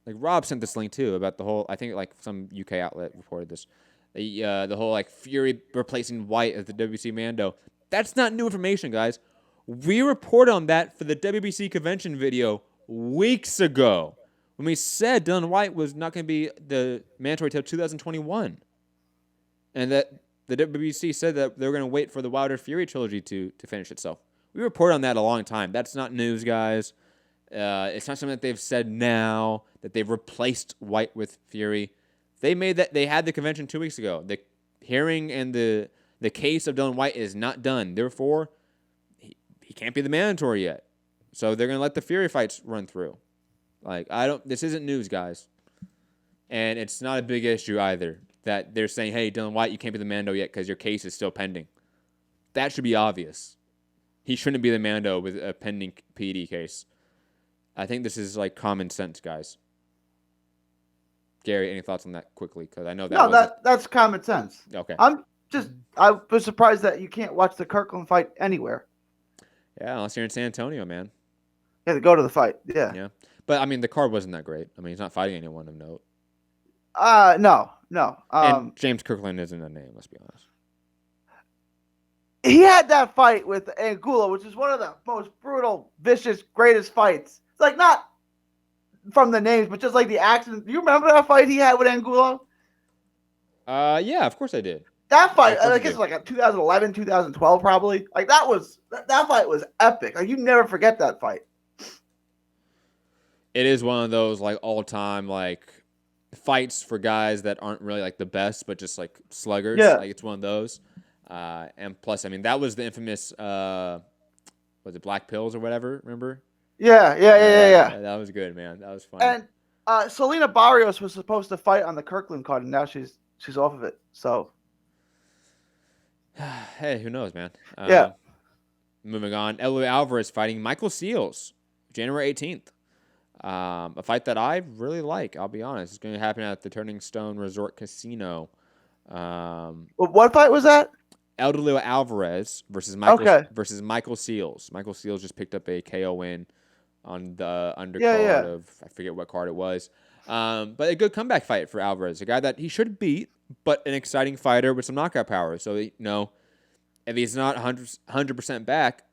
Rob sent this link too about the whole. I think like some UK outlet reported this. The whole like Fury replacing White as the WBC Mando. That's not new information, guys. We reported on that for the WBC convention video weeks ago when we said Dylan White was not going to be the mandatory till 2021, and that the WBC said that they were going to wait for the Wilder Fury trilogy to finish itself. We reported on that a long time. That's not news, guys. It's not something that they've said now that they've replaced White with Fury. They made that. They had the convention 2 weeks ago. The hearing and the case of Dylan White is not done. Therefore, he can't be the mandatory yet. So they're gonna let the Fury fights run through. Like this isn't news, guys, and it's not a big issue either. That they're saying, hey, Dylan White, you can't be the Mando yet because your case is still pending. That should be obvious. He shouldn't be the Mando with a pending PD case. I think this is like common sense, guys. Gary, any thoughts on that quickly? Because I know that's common sense. Okay. I was surprised that you can't watch the Kirkland fight anywhere. Yeah, unless you're in San Antonio, man. You have to go to the fight. Yeah. Yeah. But I mean, the card wasn't that great. I mean, he's not fighting anyone of note. No. And James Kirkland isn't a name, let's be honest. He had that fight with Angulo, which is one of the most brutal, vicious, greatest fights. It's like not from the names, but just like the accident. Do you remember that fight he had with Angulo? Yeah, of course I did. That fight, I guess, like 2011, 2012, probably. Like that fight was epic. Like you never forget that fight. It is one of those like all-time like fights for guys that aren't really like the best, but just like sluggers. Yeah. Like it's one of those. And plus, I mean, that was the infamous, was it Black Pills or whatever? Remember? Yeah. That was good, man. That was fun. And Selena Barrios was supposed to fight on the Kirkland card, and now she's off of it. So, hey, who knows, man? Yeah. Moving on, Inoue Alvarez fighting Michael Seals, January 18th. A fight that I really like. I'll be honest. It's going to happen at the Turning Stone Resort Casino. What fight was that? Inoue Alvarez versus Michael Seals. Michael Seals just picked up a KO win on the undercard of, I forget what card it was. But a good comeback fight for Alvarez. A guy that he should beat, but an exciting fighter with some knockout power. So, if he's not 100% back,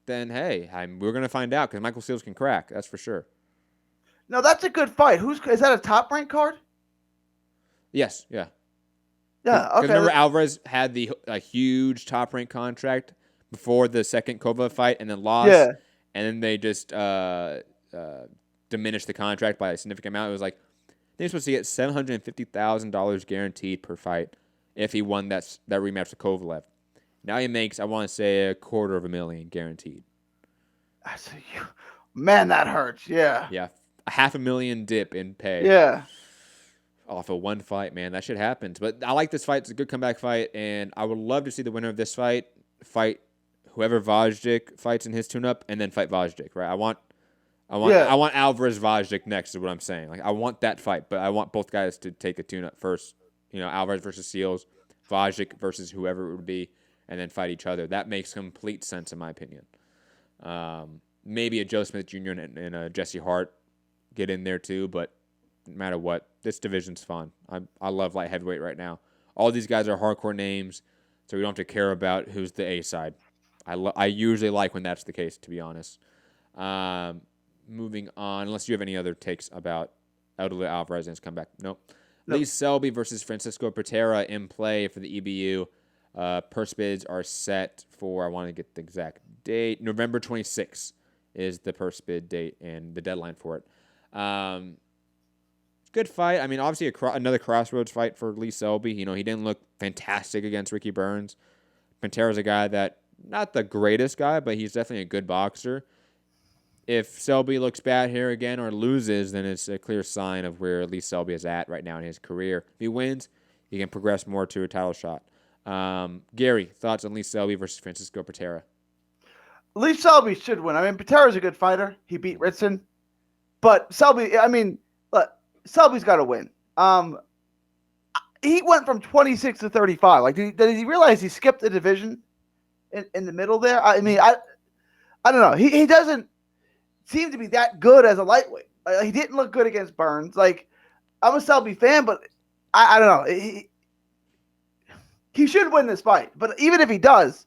then, hey, we're going to find out because Michael Seals can crack. That's for sure. No, that's a good fight. Is that a top rank card? Yes, yeah. Yeah, okay. Remember, Alvarez had the huge top rank contract before the second Kova fight and then lost. Yeah. And then they just diminished the contract by a significant amount. It was like they were supposed to get $750,000 guaranteed per fight if he won that rematch with Kovalev. Now he makes, I want to say, $250,000 guaranteed. Man, that hurts. Yeah. Yeah. $500,000 dip in pay. Yeah. Off of one fight, man. That shit happens. But I like this fight. It's a good comeback fight, and I would love to see the winner of this fight whoever Vajdic fights in his tune-up, and then fight Vajdic, right? I want Alvarez Vajdic next is what I'm saying. Like I want that fight, but I want both guys to take a tune-up first. Alvarez versus Seals, Vajdic versus whoever it would be, and then fight each other. That makes complete sense in my opinion. Maybe a Joe Smith Jr. and a Jesse Hart get in there too, but no matter what, this division's fun. I love light heavyweight right now. All these guys are hardcore names, so we don't have to care about who's the A side. I usually like when that's the case, to be honest. Moving on, unless you have any other takes about Inoue Alvarez and his comeback. Nope. Lee Selby versus Francisco Patera in play for the EBU. Purse bids are set for, I want to get the exact date, November 26th is the purse bid date and the deadline for it. Good fight. I mean, obviously another crossroads fight for Lee Selby. He didn't look fantastic against Ricky Burns. Pantera's a guy that, not the greatest guy, but he's definitely a good boxer. If Selby looks bad here again or loses, then it's a clear sign of where Lee Selby is at right now in his career. If he wins, he can progress more to a title shot. Gary, thoughts on Lee Selby versus Francisco Patera? Lee Selby should win. I mean, Patera's a good fighter. He beat Ritson. But Selby, Selby's got to win. He went from 26 to 35. Like, did he realize he skipped the division in the middle there? I mean, I don't know. He doesn't seem to be that good as a lightweight. He didn't look good against Burns. Like, I'm a Selby fan, but I don't know. He should win this fight. But even if he does,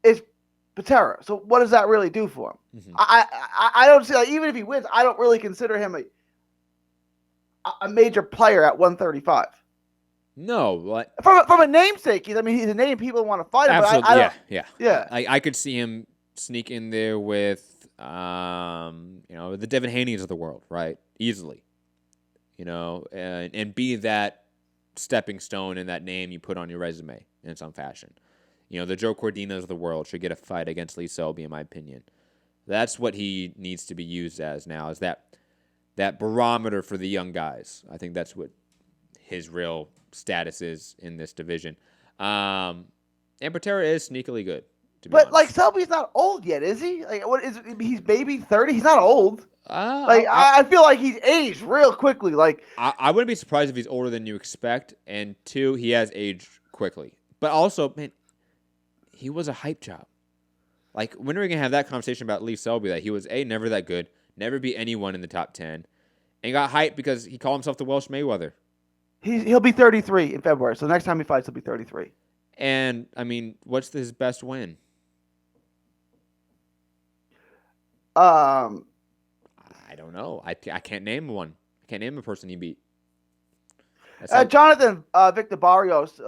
it's Patera. So what does that really do for him? Mm-hmm. I don't see, like, even if he wins, I don't really consider him a major player at 135. No, like from a namesake, he's a name people want to fight him. Absolutely, but yeah. I could see him sneak in there with, the Devin Haney's of the world, right? Easily, and be that stepping stone and that name you put on your resume in some fashion. The Joe Cordinas of the world should get a fight against Lee Selby, in my opinion. That's what he needs to be used as now, is that barometer for the young guys. I think that's what his real status is in this division. And Patera is sneakily good. But like Selby's not old yet, is he? Like, he's maybe 30. He's not old. I feel like he's aged real quickly. Like I wouldn't be surprised if he's older than you expect. And 2, he has aged quickly. But also, man, he was a hype job. Like, when are we gonna have that conversation about Lee Selby? That he was never that good, never beat anyone in the top 10, and got hyped because he called himself the Welsh Mayweather. He'll be 33 in February. So next time he fights, he'll be 33. And what's his best win? I don't know. I can't name one. I can't name a person he beat. Jonathan Victor Barrios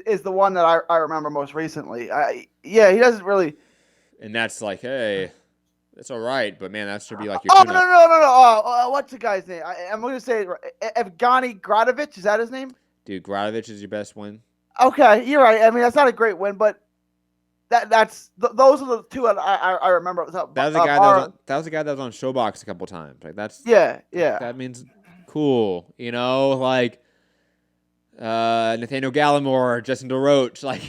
is the one that I remember most recently. He doesn't really. And that's like, hey, that's all right, but man, that should be like your. Oh no! What's the guy's name? I'm going to say Evgeny Gradovich. Is that his name? Dude, Gradovich is your best win. Okay, you're right. That's not a great win, but those are the two that I remember. That was the guy that was the guy that was on Showbox a couple times. Like that's yeah. That means cool, like Nathaniel Gallimore, Justin DeRoche, like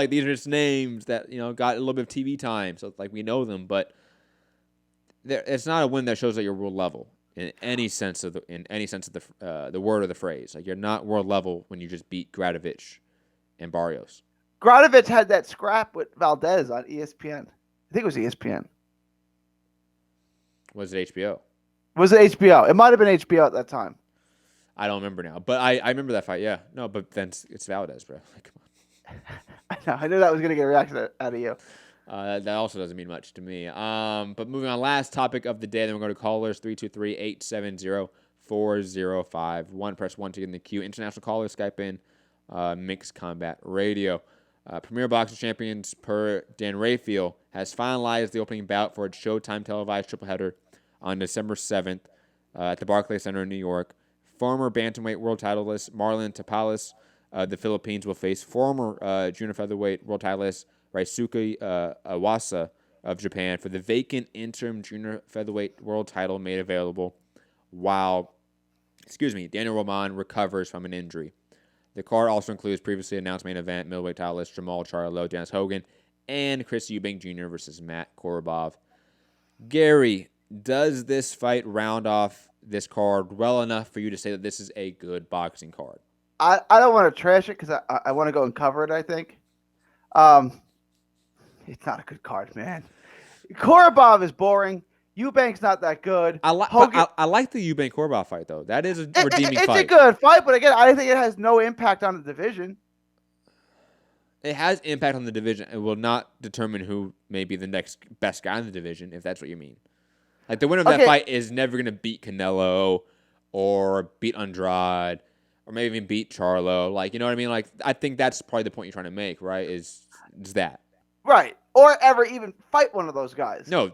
these are just names that got a little bit of TV time, so it's like we know them, but it's not a win that shows that you're world level in any sense of the word or the phrase. Like, you're not world level when you just beat Gradovich and Barrios. Gradovich had that scrap with Valdez on ESPN. I think it was ESPN. Was it HBO? Was it HBO? It might have been HBO at that time. I don't remember now, but I remember that fight. Yeah, no, but then it's Valdez, bro. Like, come on. I knew that was gonna get a reaction out of you. That also doesn't mean much to me. But moving on, last topic of the day. Then we're going to callers 323-870-4051. Press 1 to get in the queue. International callers, Skype in. Mixed Combat Radio. Premier Boxing Champions per Dan Rayfield has finalized the opening bout for its Showtime televised triple header on December 7th at the Barclays Center in New York. Former bantamweight world titleist Marlon Tapales of the Philippines will face former junior featherweight world titleist Raisuke Awasa of Japan for the vacant interim junior featherweight world title made available while Daniel Roman recovers from an injury. The card also includes previously announced main event middleweight titleist Jamal Charlo, Dennis Hogan, and Chris Eubank Jr. versus Matt Korobov. Gary, does this fight round off this card well enough for you to say that this is a good boxing card? I don't want to trash it because I want to go and cover it, I think. It's not a good card, man. Korobov is boring. Eubank's not that good. I like the Eubank Korobov fight, though. That is a redeeming fight. It's a good fight, but again, I think it has no impact on the division. It has impact on the division. It will not determine who may be the next best guy in the division, if that's what you mean. Like, the winner of that fight is never going to beat Canelo or beat Andrade or maybe even beat Charlo. Like, you know what I mean? Like, I think that's probably the point you're trying to make, right? Is that. Right. Or ever even fight one of those guys. No,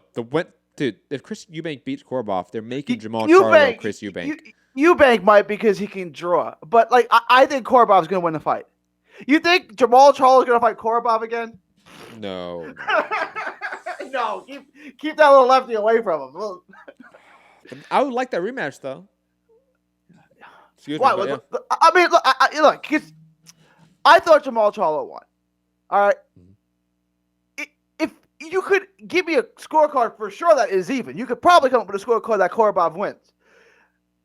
dude, if Chris Eubank beats Korobov, they're making Jamal Charlo Chris Eubank. Eubank might because he can draw. But, like, I think Korobov's going to win the fight. You think Jamal Charlo is going to fight Korobov again? No. No, keep that little lefty away from him. I would like that rematch, though. Excuse me. Yeah. I mean, look, I thought Jamal Charlo won. All right. If you could give me a scorecard for sure that is even, you could probably come up with a scorecard that Korobov wins.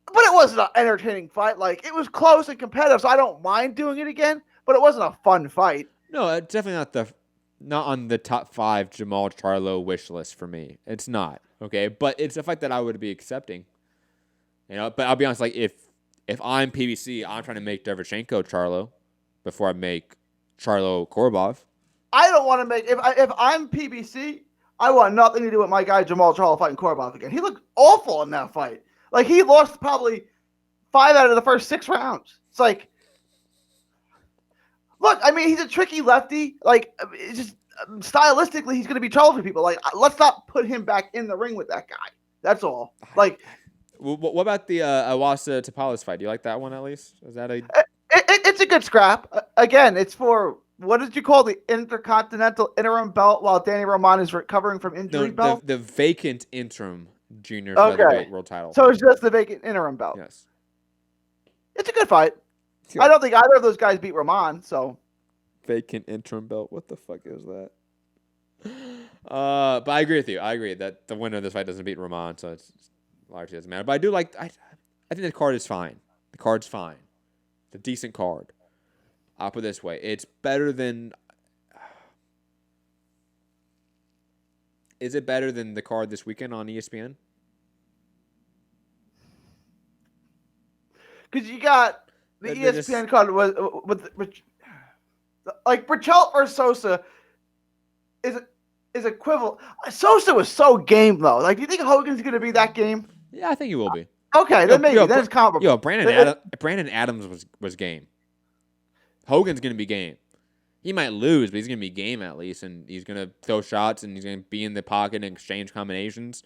But it wasn't an entertaining fight. Like, it was close and competitive, so I don't mind doing it again. But it wasn't a fun fight. No, it's definitely not on the top 5 Jamal Charlo wish list for me. It's not, okay? But it's a fight that I would be accepting. You know, but I'll be honest, like if I'm PBC, I'm trying to make Derevchenko Charlo before I make Charlo Korobov. I don't want to make if I'm PBC, I want nothing to do with my guy Jamal Charlo fighting Korobov again. He looked awful in that fight. Like he lost probably 5 out of the first 6 rounds. It's like, look, I mean, he's a tricky lefty. Like, it's just stylistically, he's going to be trouble for people. Like, let's not put him back in the ring with that guy. That's all. Like, what about the Awasa Tapalas fight? Do you like that one at least? Is that a? It's a good scrap. Again, it's for what did you call the Intercontinental Interim Belt while Danny Roman is recovering from injury belt? The vacant interim junior featherweight world title. So it's just the vacant interim belt. Yes. It's a good fight. I don't think either of those guys beat Roman, so. Vacant interim belt. What the fuck is that? But I agree with you. I agree that the winner of this fight doesn't beat Roman, so it's largely doesn't matter. But I do like. I think the card is fine. The card's fine. It's a decent card. I'll put it this way: it's better than. Is it better than the card this weekend on ESPN? Because you got the ESPN card with like Burchell or Sosa is equivalent. Sosa was so game though. Like, do you think Hogan's going to be that game? Yeah, I think he will be. Okay, then maybe then it's comparable. Yo, Brandon Adams was game. Hogan's going to be game. He might lose, but he's going to be game at least, and he's going to throw shots, and he's going to be in the pocket and exchange combinations.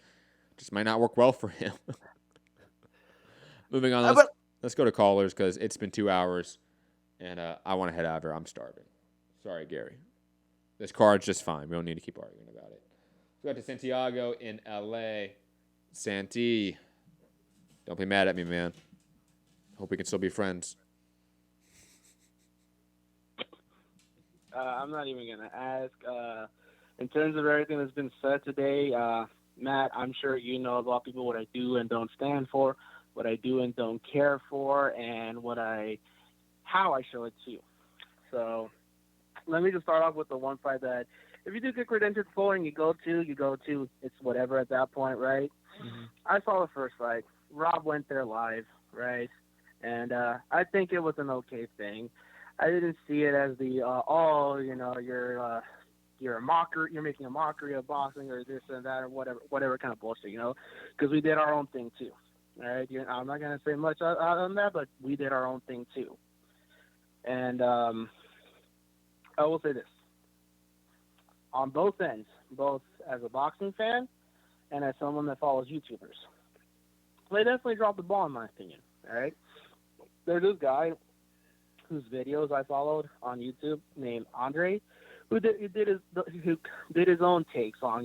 Just might not work well for him. Moving on. Let's go to callers because it's been 2 hours, and I want to head out here. I'm starving. Sorry, Gary. This card's just fine. We don't need to keep arguing about it. Let's go to Santiago in L.A. Santi, don't be mad at me, man. Hope we can still be friends. I'm not even going to ask. In terms of everything that's been said today, Matt, I'm sure you know about people what I do and don't stand for, what I do and don't care for, and how I show it to you. So let me just start off with the one fight that if you do get credentialed for and you go to, it's whatever at that point, right? Mm-hmm. I saw the first fight. Rob went there live, right? And I think it was an okay thing. I didn't see it as the you're a mocker, you're making a mockery of boxing or this and that or whatever kind of bullshit, because we did our own thing too. All right, I'm not gonna say much on that, but we did our own thing too. And I will say this: on both ends, both as a boxing fan and as someone that follows YouTubers, they definitely dropped the ball in my opinion. All right, there's this guy whose videos I followed on YouTube named Andre, who did his own takes on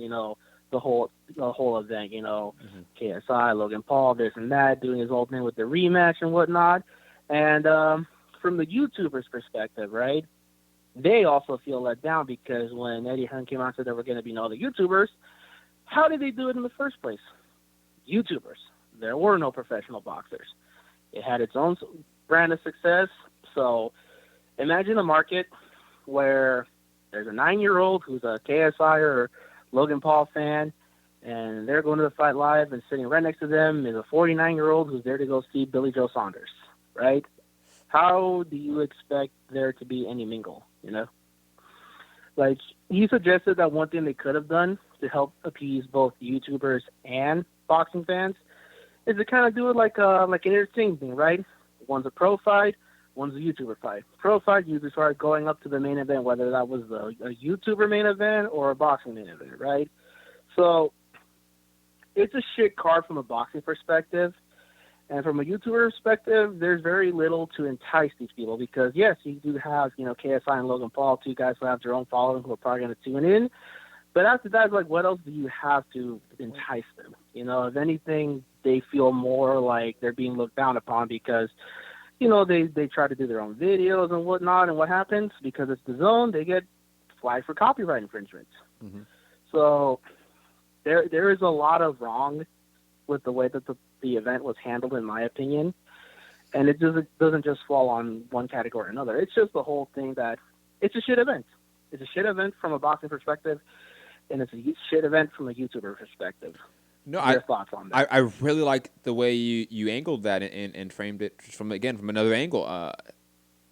the whole event, mm-hmm. KSI, Logan Paul, this and that, doing his whole thing with the rematch and whatnot. And from the YouTubers' perspective, right, they also feel let down because when Eddie Hearn came out and said there were going to be no other YouTubers, how did they do it in the first place? YouTubers. There were no professional boxers. It had its own brand of success. So imagine a market where there's a 9-year-old who's a KSI or Logan Paul fan, and they're going to the fight live, and sitting right next to them is a 49-year-old who's there to go see Billy Joe Saunders, right? How do you expect there to be any mingle, Like, he suggested that one thing they could have done to help appease both YouTubers and boxing fans is to kind of do it like an entertaining thing, right? One's a pro fight, one's a YouTuber fight. Pro fight usually started going up to the main event, whether that was a YouTuber main event or a boxing main event, right? So it's a shit card from a boxing perspective. And from a YouTuber perspective, there's very little to entice these people because, yes, you do have, KSI and Logan Paul, two guys who have their own following who are probably going to tune in. But after that, like, what else do you have to entice them? If anything, they feel more like they're being looked down upon because – they try to do their own videos and whatnot, and what happens? Because it's the zone, they get flagged for copyright infringements. Mm-hmm. So there is a lot of wrong with the way that the event was handled, in my opinion, and it doesn't just fall on one category or another. It's just the whole thing that it's a shit event. it's a shit event from a boxing perspective, and it's a shit event from a YouTuber perspective. No, Your thoughts on that? I really like the way you angled that and framed it from another angle.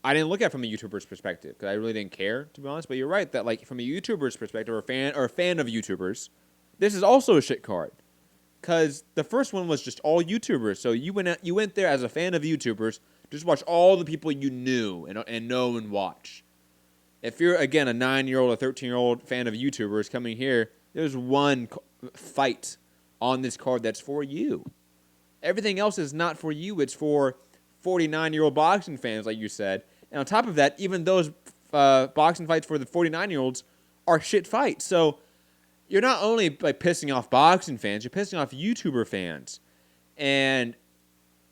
I didn't look at it from a YouTuber's perspective because I really didn't care, to be honest. But you're right that like from a YouTuber's perspective or a fan of YouTubers, this is also a shit card. Because the first one was just all YouTubers, so you went there as a fan of YouTubers, just watch all the people you knew and know and watch. If you're again a 9-year-old or 13-year-old fan of YouTubers coming here, there's one fight on this card that's for you. Everything else is not for you. It's for 49-year-old boxing fans, like you said. And on top of that, even those boxing fights for the 49-year-olds are shit fights. So you're not only like pissing off boxing fans, you're pissing off YouTuber fans. And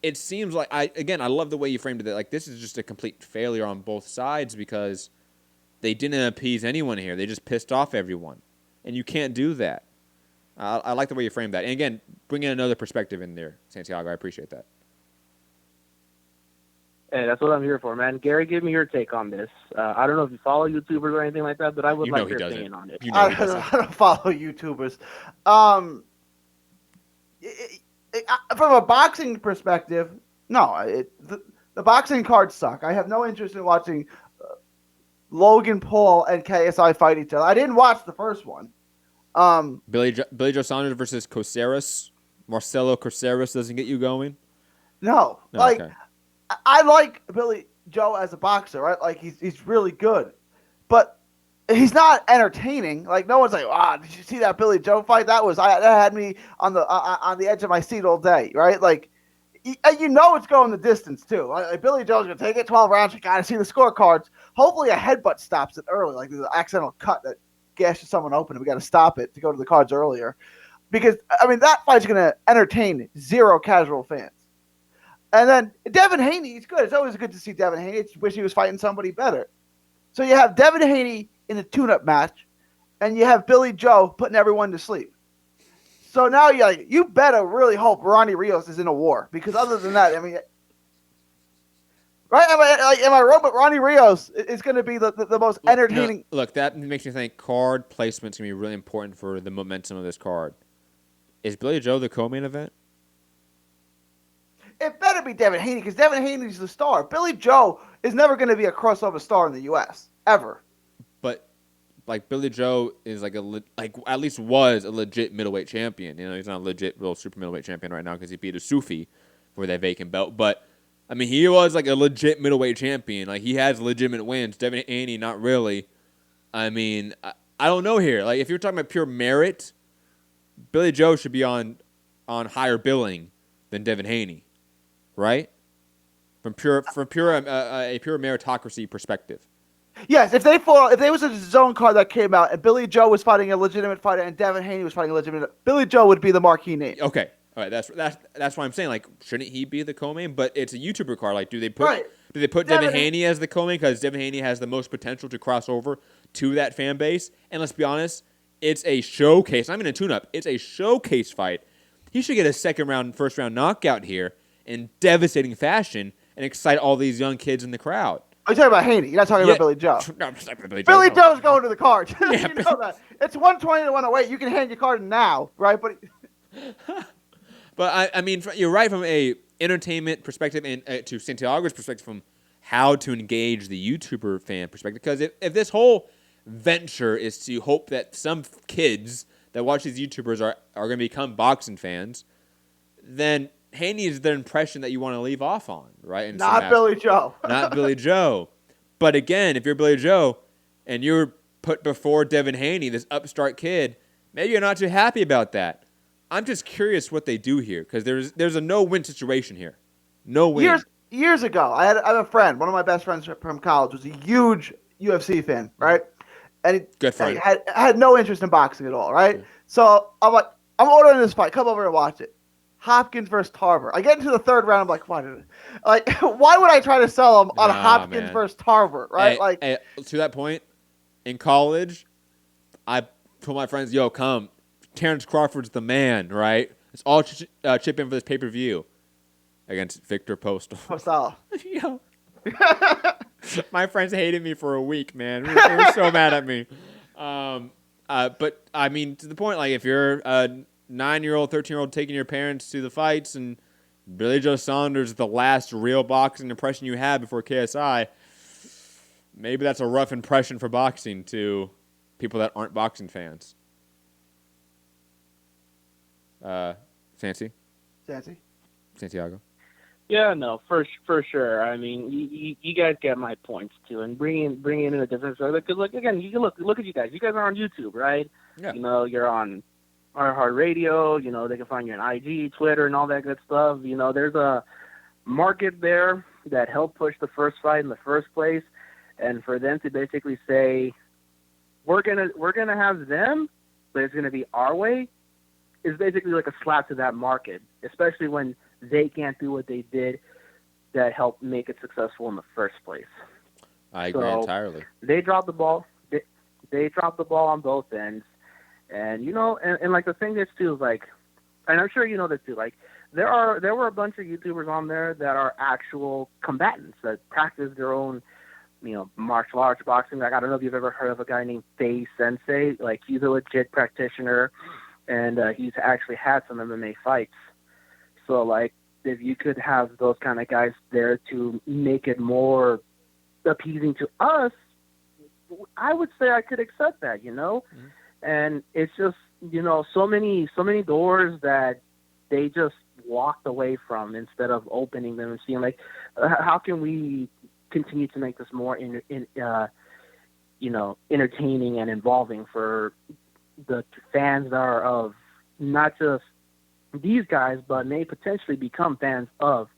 it seems like, I love the way you framed it. Like, this is just a complete failure on both sides because they didn't appease anyone here. They just pissed off everyone. And you can't do that. I like the way you framed that. And again, bring in another perspective in there, Santiago. I appreciate that. Hey, that's what I'm here for, man. Gary, give me your take on this. I don't know if you follow YouTubers or anything like that, but I would like your opinion on it. I don't follow YouTubers. From a boxing perspective, no. The boxing cards suck. I have no interest in watching Logan Paul and KSI fight each other. I didn't watch the first one. Billy Joe Saunders versus Caceres. Marcelo Caceres doesn't get you going? No. Okay. I like Billy Joe as a boxer, right? Like, he's really good. But he's not entertaining. Like, no one's like, did you see that Billy Joe fight? That had me on the edge of my seat all day, right? Like, it's going the distance, too. Like, Billy Joe's going to take it 12 rounds. You got to see the scorecards. Hopefully a headbutt stops it early. Like, there's an accidental cut that gashes someone open, and we got to stop it to go to the cards earlier. Because, that fight's going to entertain zero casual fans. And then Devin Haney, he's good. It's always good to see Devin Haney. I wish he was fighting somebody better. So you have Devin Haney in a tune-up match, and you have Billy Joe putting everyone to sleep. So now you better really hope Ronnie Rios is in a war, because other than that, right? Am I wrong? But Ronnie Rios is going to be the most entertaining. No, look, that makes me think card placement's going to be really important for the momentum of this card. Is Billy Joe the co-main event? It better be Devin Haney, because Devin Haney's the star. Billy Joe is never going to be a crossover star in the U.S. ever. But like Billy Joe is at least was a legit middleweight champion. He's not a legit real super middleweight champion right now because he beat a Sufi for that vacant belt. But he was like a legit middleweight champion. Like, he has legitimate wins. Devin Haney, not really. I don't know here. Like, if you're talking about pure merit, Billy Joe should be on higher billing than Devin Haney. Right? From a pure meritocracy perspective. Yes, if there was a zone card that came out and Billy Joe was fighting a legitimate fighter and Devin Haney was fighting a legitimate, Billy Joe would be the marquee name. Okay. All right, that's why I'm saying, like, shouldn't he be the co-main? But it's a YouTuber card. Like, do they put Devin Haney as the co-main because Devin Haney has the most potential to cross over to that fan base? And let's be honest, it's a showcase. I'm in a tune-up. It's a showcase fight. He should get a first round knockout here in devastating fashion and excite all these young kids in the crowd. Are you talking about Haney? You're not talking about Billy Joe. No, I'm just talking about Billy Joe. Billy Joe's going to the card. You know that. It's 120 to 108. You can hand your card now, right? But you're right from a entertainment perspective and to Santiago's perspective from how to engage the YouTuber fan perspective. Because if this whole venture is to hope that some kids that watch these YouTubers are going to become boxing fans, then Haney is the impression that you want to leave off on, right? Not Billy Joe. Not Billy Joe. But again, if you're Billy Joe and you're put before Devin Haney, this upstart kid, maybe you're not too happy about that. I'm just curious what they do here because there's a no-win situation here. No win. Years ago, I have a friend, one of my best friends from college, was a huge UFC fan, right? And he had no interest in boxing at all, right? So I'm like, I'm ordering this fight. Come over and watch it. Hopkins versus Tarver. I get into the third round. I'm like, why would I try to sell him on Hopkins versus Tarver, right? Hey, to that point, in college, I told my friends, "Yo, come, Terrence Crawford's the man, right? Let's all chip in for this pay-per-view against Victor Postal." Postal. Yo. My friends hated me for a week, man. They were so mad at me. But I mean, to the point, like if you're a 9-year-old, 13-year-old taking your parents to the fights, and Billy Joe Saunders is the last real boxing impression you had before KSI, maybe that's a rough impression for boxing to people that aren't boxing fans. Santiago. Yeah, no, for sure. I mean, you guys get my points too, and bringing in a different side. Because look again, you can look at you guys. You guys are on YouTube, right? Yeah. You know, you're on iHeart Radio. You know, they can find you on IG, Twitter, and all that good stuff. You know, there's a market there that helped push the first fight in the first place, and for them to basically say, we're gonna have them, but it's gonna be our way, is basically like a slap to that market, especially when they can't do what they did that helped make it successful in the first place. I agree entirely. They dropped the ball. They dropped the ball on both ends. And, you know, and like the thing is too, is like, and I'm sure you know this too, like there were a bunch of YouTubers on there that are actual combatants that practice their own, you know, martial arts, boxing. Like, I don't know if you've ever heard of a guy named Faye Sensei. Like, he's a legit practitioner, and he's actually had some MMA fights. So, like, if you could have those kind of guys there to make it more appeasing to us, I would say I could accept that, you know? Mm-hmm. And it's just, you know, so many doors that they just walked away from instead of opening them and seeing, like, how can we continue to make this more, you know, entertaining and involving for the fans that are of not just these guys, but may potentially become fans of,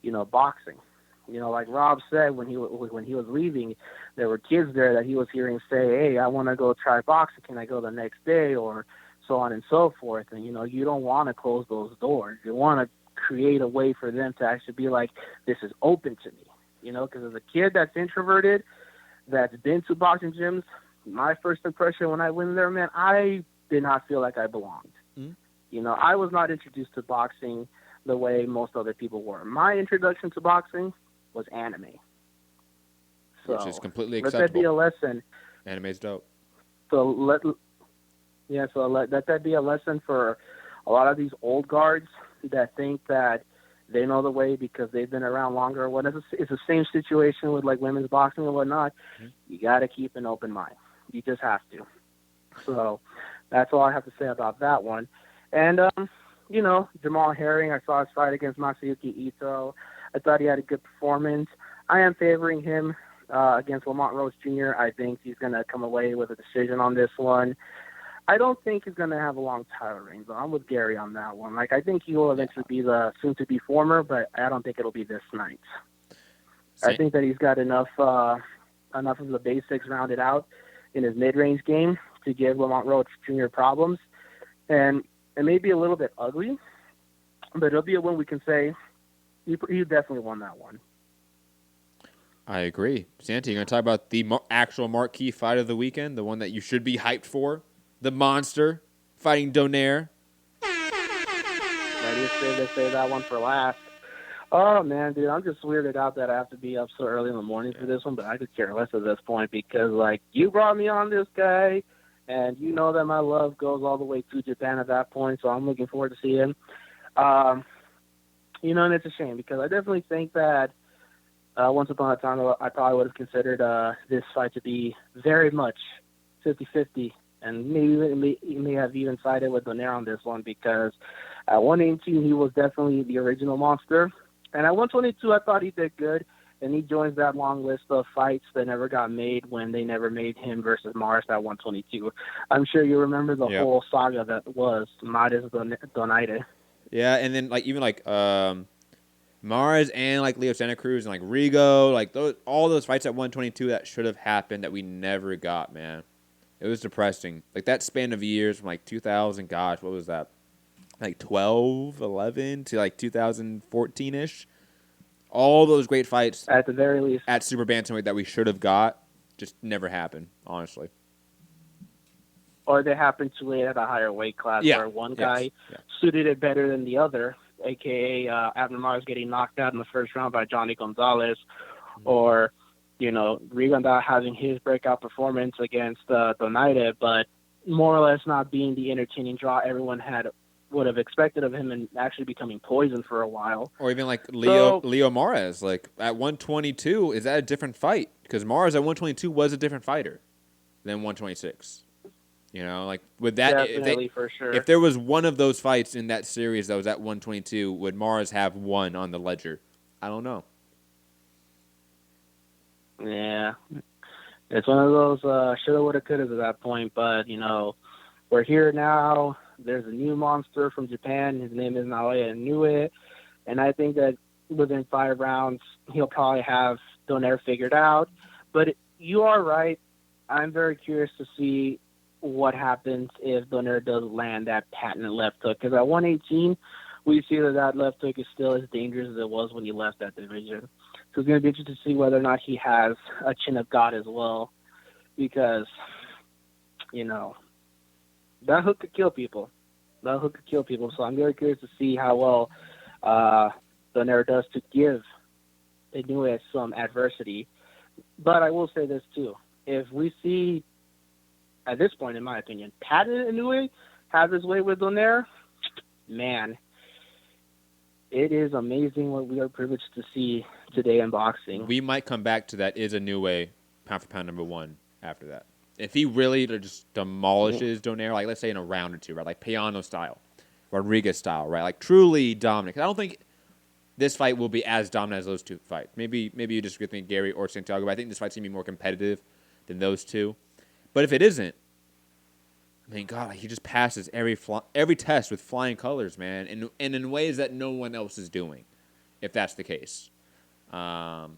you know, boxing. You know, like Rob said, when he was leaving, there were kids there that he was hearing say, "Hey, I want to go try boxing. Can I go the next day?" or so on and so forth. And, you know, you don't want to close those doors. You want to create a way for them to actually be like, this is open to me. You know, because as a kid that's introverted, that's been to boxing gyms, my first impression when I went there, man, I did not feel like I belonged. Mm-hmm. You know, I was not introduced to boxing the way most other people were. My introduction to boxing was anime. So, which is completely acceptable. Let that be a lesson. Anime's dope. So let that be a lesson for a lot of these old guards that think that they know the way because they've been around longer or whatever. It's the same situation with like women's boxing and whatnot. Mm-hmm. You got to keep an open mind. You just have to. So that's all I have to say about that one. And, you know, Jamal Herring, I saw his fight against Masayuki Ito. I thought he had a good performance. I am favoring him against Lamont Rhodes Jr. I think he's going to come away with a decision on this one. I don't think he's going to have a long title reign, though. I'm with Gary on that one. Like, I think he will eventually be the soon-to-be former, but I don't think it'll be this night. I think that he's got enough of the basics rounded out in his mid-range game to give Lamont Rhodes Jr. problems. And it may be a little bit ugly, but it'll be a win we can say he definitely won that one. I agree. Santi, you going to talk about the actual marquee fight of the weekend, the one that you should be hyped for? The Monster fighting Donaire. Ready to save that one for last. Oh, man, dude, I'm just weirded out that I have to be up so early in the morning for this one, but I could care less at this point because, like, you brought me on this guy, and you know that my love goes all the way to Japan at that point, so I'm looking forward to seeing him. You know, and it's a shame because I definitely think that once upon a time I probably would have considered this fight to be very much 50-50, and maybe may have even sided with Donaire on this one because at 118 he was definitely the original monster, and at 122 I thought he did good. And he joins that long list of fights that never got made when they never made him versus Mars at 122. I'm sure you remember the whole saga that was Mars Donaire. Yeah, and then like even like Mars and like Leo Santa Cruz and like Rigo, like all those fights at 122 that should have happened that we never got, man. It was depressing. Like that span of years from like 2000, gosh, what was that? Like 12, 11 to like 2014-ish. All those great fights at the very least at super bantamweight that we should have got just never happened, honestly. Or they happened too late at a higher weight class where one guy suited it better than the other, a.k.a. Abner Mars getting knocked out in the first round by Johnny Gonzalez, or Rigo not having his breakout performance against Donaire, but more or less not being the entertaining draw everyone would have expected of him, and actually becoming poison for a while. Or even like Leo Mares, like at 122, is that a different fight? Because Mares at 122 was a different fighter than 126. Like with that, definitely for sure. If there was one of those fights in that series that was at 122, would Mares have one on the ledger? I don't know. Yeah, it's one of those shoulda, woulda, coulda at that point. But we're here now. There's a new monster from Japan. His name is Naoya Inoue, and I think that within 5 rounds he'll probably have Donaire figured out. But you are right. I'm very curious to see what happens if Donaire does land that patented left hook. Because at 118, we see that left hook is still as dangerous as it was when he left that division. So it's going to be interesting to see whether or not he has a chin of God as well. Because, that hook could kill people. So I'm very curious to see how well Donaire does to give Inoue some adversity. But I will say this too. If we see, at this point, in my opinion, patented Inoue have his way with Donaire, man, it is amazing what we are privileged to see today in boxing. We might come back to that. Is Inoue pound for pound number 1 after that? If he really just demolishes Donaire, like let's say in a round or two, right? Like Payano style, Rodriguez style, right? Like truly dominant. I don't think this fight will be as dominant as those two fights. Maybe you disagree with me, Gary or Santiago, but I think this fight's going to be more competitive than those two. But if it isn't, I mean, God, he just passes every test with flying colors, man, and in ways that no one else is doing, if that's the case. That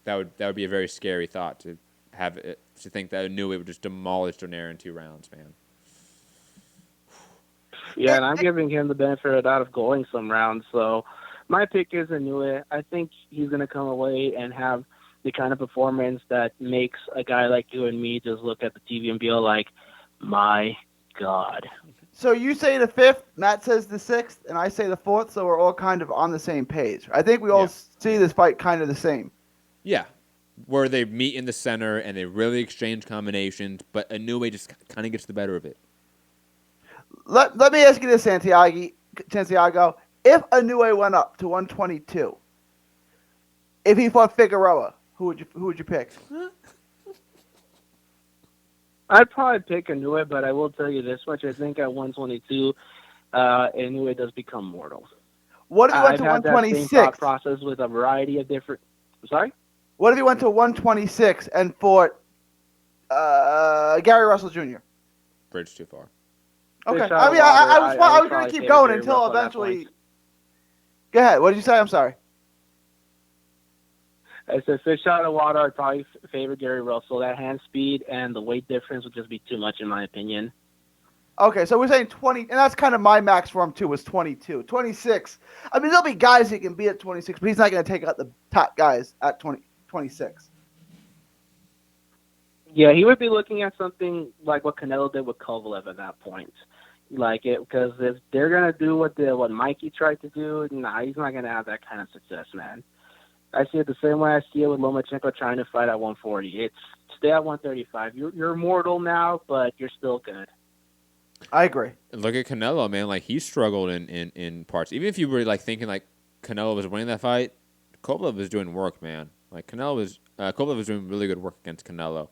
would be a very scary thought to have it, to think that Inoue would just demolish Donaire in 2 rounds, man. Yeah, and I'm giving him the benefit of the doubt of going some rounds. So my pick is Inoue. I think he's going to come away and have the kind of performance that makes a guy like you and me just look at the TV and be like, my God. So you say the 5th, Matt says the 6th, and I say the 4th, so we're all kind of on the same page. I think we all see this fight kind of the same. Yeah, where they meet in the center and they really exchange combinations, but Inoue just kind of gets the better of it. Let me ask you this, Santiago. If Inoue went up to 122, if he fought Figueroa, who would you pick? I'd probably pick Inoue, but I will tell you this much. I think at 122, Inoue does become mortal. What if he went to 126? I've had that same thought process with a variety of different... Sorry? What if he went to 126 and fought Gary Russell Jr.? Bridge too far. Okay. I mean, I was going to keep going until eventually... Go ahead. What did you say? I'm sorry. I said fish out of water. I'd probably favor Gary Russell. That hand speed and the weight difference would just be too much, in my opinion. Okay, so we're saying 20, and that's kind of my max for him too, was 22. 26. I mean, there'll be guys he can beat at 26, but he's not going to take out the top guys at 26. Yeah, he would be looking at something like what Canelo did with Kovalev at that point. Because if they're going to do what Mikey tried to do, he's not going to have that kind of success, man. I see it the same way I see it with Lomachenko trying to fight at 140. It's stay at 135. You're immortal now, but you're still good. I agree. Look at Canelo, man. Like, he struggled in parts. Even if you were thinking Canelo was winning that fight, Kovalev was doing work, man. Kovalev was doing really good work against Canelo.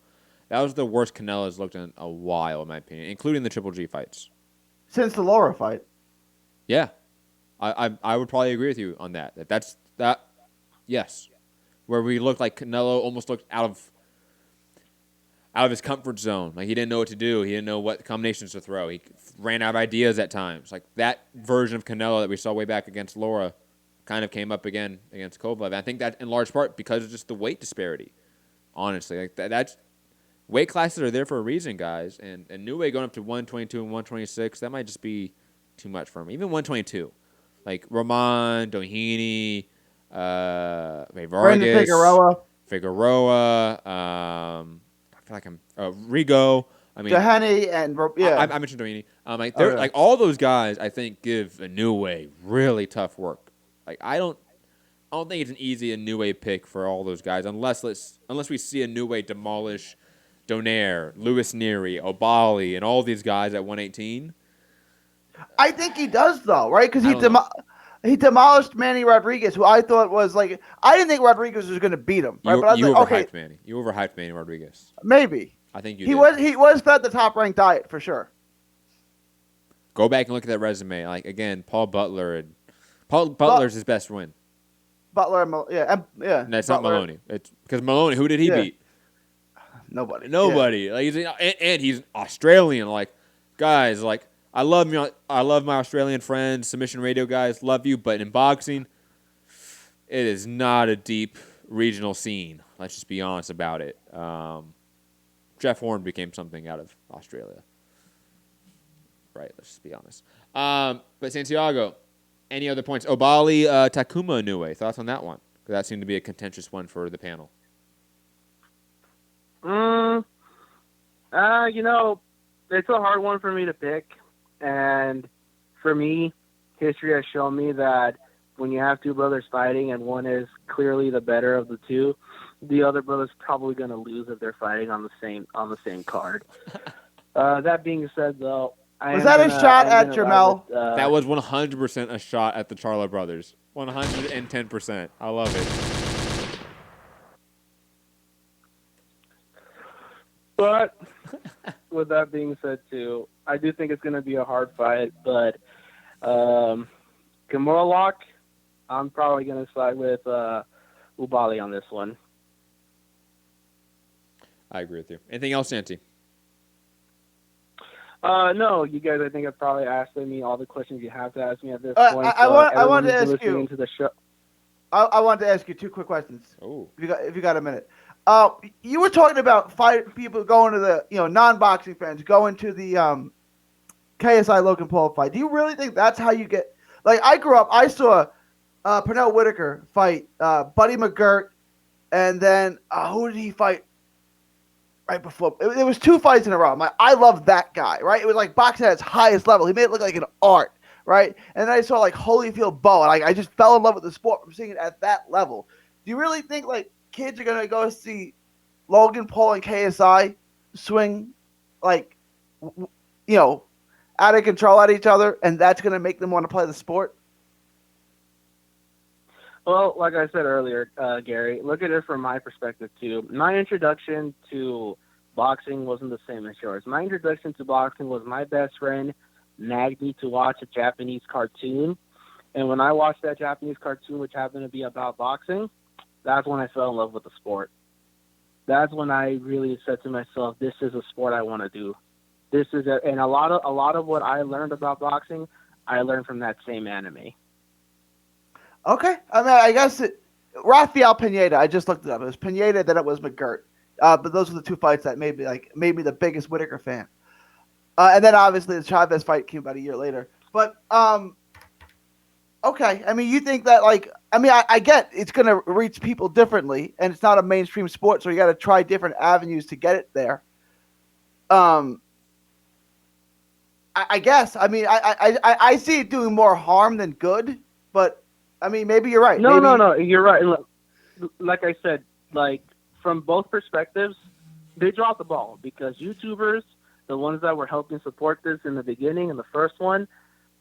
That was the worst Canelo has looked in a while, in my opinion, including the Triple G fights. Since the Laura fight. Yeah, I would probably agree with you on that. That. Yes, where we looked like Canelo almost looked out of his comfort zone. Like, he didn't know what to do. He didn't know what combinations to throw. He ran out of ideas at times. Like, that version of Canelo that we saw way back against Laura kind of came up again against Kovalev. And I think that in large part because of just the weight disparity. Honestly, that's weight classes are there for a reason, guys. And Inoue going up to 122 and 126, that might just be too much for him. Even 122, like Roman, Doheny. Vargas, Figueroa. I feel like I'm Rigo. I mean, Haney and I mentioned Doheny. Like all those guys, I think give Inoue really tough work. Like I don't I don't think it's an easy Inoue pick for all those guys unless we see Inoue demolish Donaire, Lewis Neary, Obali, and all these guys at 118. I think he does though, right? Because he demolished Manny Rodriguez, who I thought was like I didn't think Rodriguez was going to beat him. Right? You overhyped Manny. You overhyped Manny Rodriguez. Maybe. I think he was fed the top ranked diet for sure. Go back and look at that resume. Like again, Paul Butler's his best win. Butler, yeah. No, it's not Maloney. It's because Maloney. Who did he beat? Nobody. Yeah. Like he's Australian. Like guys, like I love my Australian friends, submission radio guys. Love you, but in boxing, it is not a deep regional scene. Let's just be honest about it. Jeff Horn became something out of Australia. Right. Let's just be honest. But Santiago. Any other points? Obali, Takuma Inoue. Thoughts on that one? Because that seemed to be a contentious one for the panel. It's a hard one for me to pick. And for me, history has shown me that when you have two brothers fighting and one is clearly the better of the two, the other brother's probably going to lose if they're fighting on the same card. That being said, though, was that a shot at Jermel? That was 100% a shot at the Charlo brothers. 110%. I love it. But with that being said, too, I do think it's going to be a hard fight. But Kimura lock, I'm probably going to side with Ubali on this one. I agree with you. Anything else, Santi? No, you guys, I think have probably asked me all the questions you have to ask me at this point. I wanted to ask you. I wanted to ask you two quick questions. Oh, if you got a minute. You were talking about people going to the non-boxing fans going to the KSI Logan Paul fight. Do you really think that's how you get? Like I grew up, I saw Pernell Whitaker fight Buddy McGirt, and then who did he fight? Right before it was two fights in a row. I'm like, I love that guy, right? It was like boxing at its highest level. He made it look like an art, right? And then I saw like Holyfield Bow, and I just fell in love with the sport from seeing it at that level. Do you really think like kids are gonna go see Logan Paul and KSI swing like out of control at each other, and that's gonna make them want to play the sport? Well, like I said earlier, Gary, look at it from my perspective, too. My introduction to boxing wasn't the same as yours. My introduction to boxing was my best friend nagged me to watch a Japanese cartoon. And when I watched that Japanese cartoon, which happened to be about boxing, that's when I fell in love with the sport. That's when I really said to myself, this is a sport I want to do. And a lot of what I learned about boxing, I learned from that same anime. Okay. I mean, I guess Rafael Pineda, I just looked it up. It was Pineda, then it was McGirt. But those were the two fights that made me the biggest Whitaker fan. And then obviously the Chavez fight came about a year later. But, okay. I mean, you think that I get it's going to reach people differently, and it's not a mainstream sport, so you got to try different avenues to get it there. I guess. I mean, I see it doing more harm than good, but I mean, maybe you're right. No, you're right. Look, like I said, from both perspectives, they dropped the ball because YouTubers, the ones that were helping support this in the beginning, in the first one,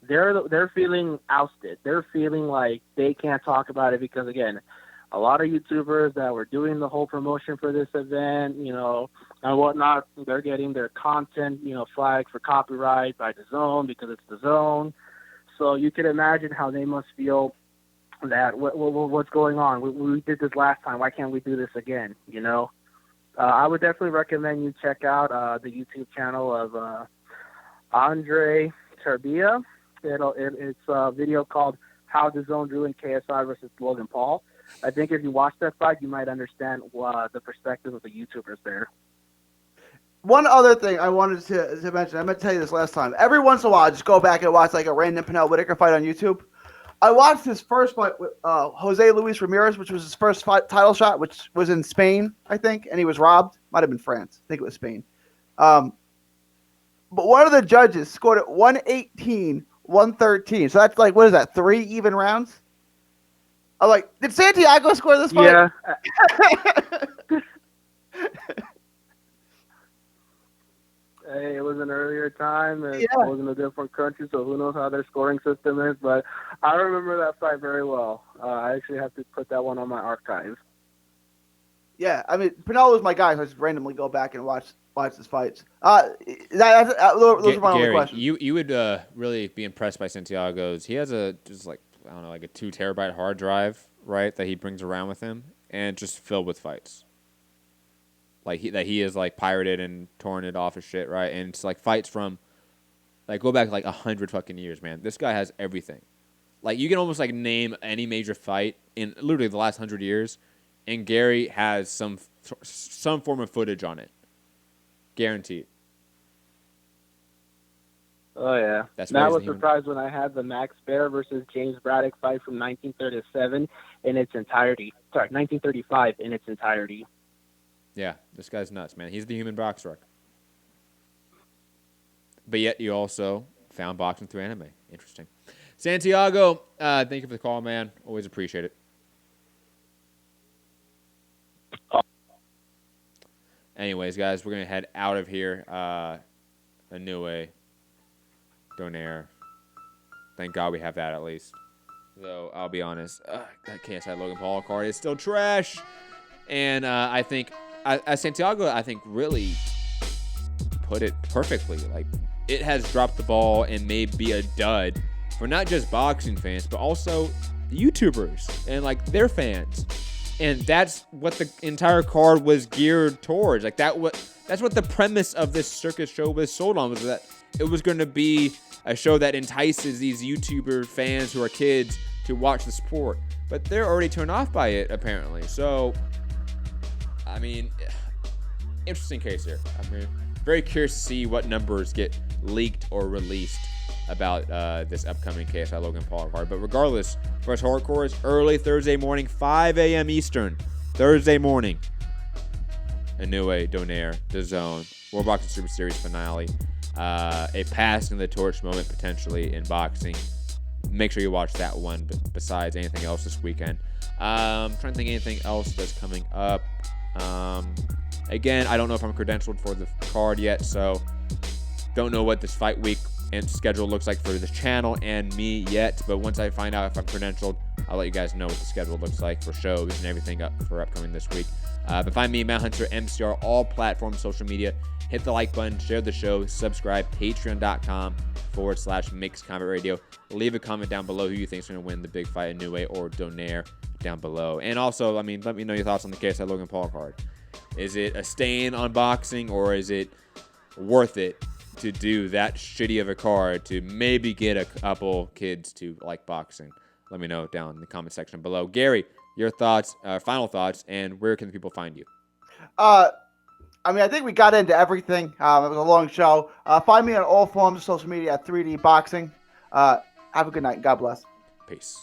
they're feeling ousted. They're feeling like they can't talk about it because, again, a lot of YouTubers that were doing the whole promotion for this event, and whatnot, they're getting their content, flagged for copyright by the Zone because it's the Zone. So you can imagine how they must feel that what's going on. We did this last time. Why can't we do this again? I would definitely recommend you check out the YouTube channel of Andre Turbia. It's a video called How the Zone Drew in KSI versus Logan Paul. I think if you watch that fight, you might understand the perspective of the YouTubers there. One other thing I wanted to mention, I meant to tell you this last time. Every once in a while, I just go back and watch like a random Pernell Whitaker fight on YouTube. I watched his first fight with Jose Luis Ramirez, which was his first title shot, which was in Spain, I think, and he was robbed. Might have been France. I think it was Spain. But one of the judges scored it 118, 113. So that's like, what is that, 3 even rounds? I'm like, did Santiago score this fight? Yeah. Hey, it was an earlier time, and it was in a different country, so who knows how their scoring system is. But I remember that fight very well. I actually have to put that one on my archive. Yeah, I mean, Pinello was my guy, so I just randomly go back and watch his fights. Those are my only questions. You would really be impressed by Santiago's. He has a 2 terabyte hard drive, right, that he brings around with him, and just filled with fights. Like he is like pirated and torn it off of shit, right? And it's like fights from, like, go back like 100 fucking years, man. This guy has everything. Like, you can almost like name any major fight in literally the last 100 years, and Gary has some form of footage on it, guaranteed. Oh yeah, I was surprised when I had the Max Baer versus James Braddock fight from 1937 in its entirety. Sorry, 1935 in its entirety. Yeah, this guy's nuts, man. He's the human box wreck. But yet you also found boxing through anime. Interesting. Santiago, thank you for the call, man. Always appreciate it. Anyways, guys, we're going to head out of here. Inoue, Donaire. Thank God we have that at least. Though, I'll be honest, that KSI Logan Paul card is still trash. And I think Santiago, I think, really put it perfectly. Like, it has dropped the ball and may be a dud for not just boxing fans, but also YouTubers and, like, their fans. And that's what the entire card was geared towards. Like, that's what the premise of this circus show was sold on, was that it was going to be a show that entices these YouTuber fans who are kids to watch the sport. But they're already turned off by it, apparently. So, I mean, interesting case here. I mean, very curious to see what numbers get leaked or released about this upcoming KSI Logan Paul card. But regardless, first hardcore is early Thursday morning, 5 a.m. Eastern. Thursday morning. Inoue, Donaire, The Zone, World Boxing Super Series finale. A passing the torch moment potentially in boxing. Make sure you watch that one besides anything else this weekend. I'm trying to think anything else that's coming up. Again, I don't know if I'm credentialed for the card yet, so don't know what this fight week and schedule looks like for the channel and me yet. But once I find out if I'm credentialed, I'll let you guys know what the schedule looks like for shows and everything up for upcoming this week. But find me, Mount Hunter, MCR, all platforms, social media. Hit the like button, share the show, subscribe, patreon.com/Mixed Combat Radio. Leave a comment down below who you think is going to win the big fight, Inoue or Donaire, down below. And also, I mean, let me know your thoughts on the KSI Logan Paul card. Is it a stain on boxing, or is it worth it to do that shitty of a card to maybe get a couple kids to like boxing? Let me know down in the comment section below. Gary, your thoughts, final thoughts, and where can the people find you? I mean, I think we got into everything. It was a long show. Find me on all forms of social media at 3D Boxing. Have a good night. God bless. Peace.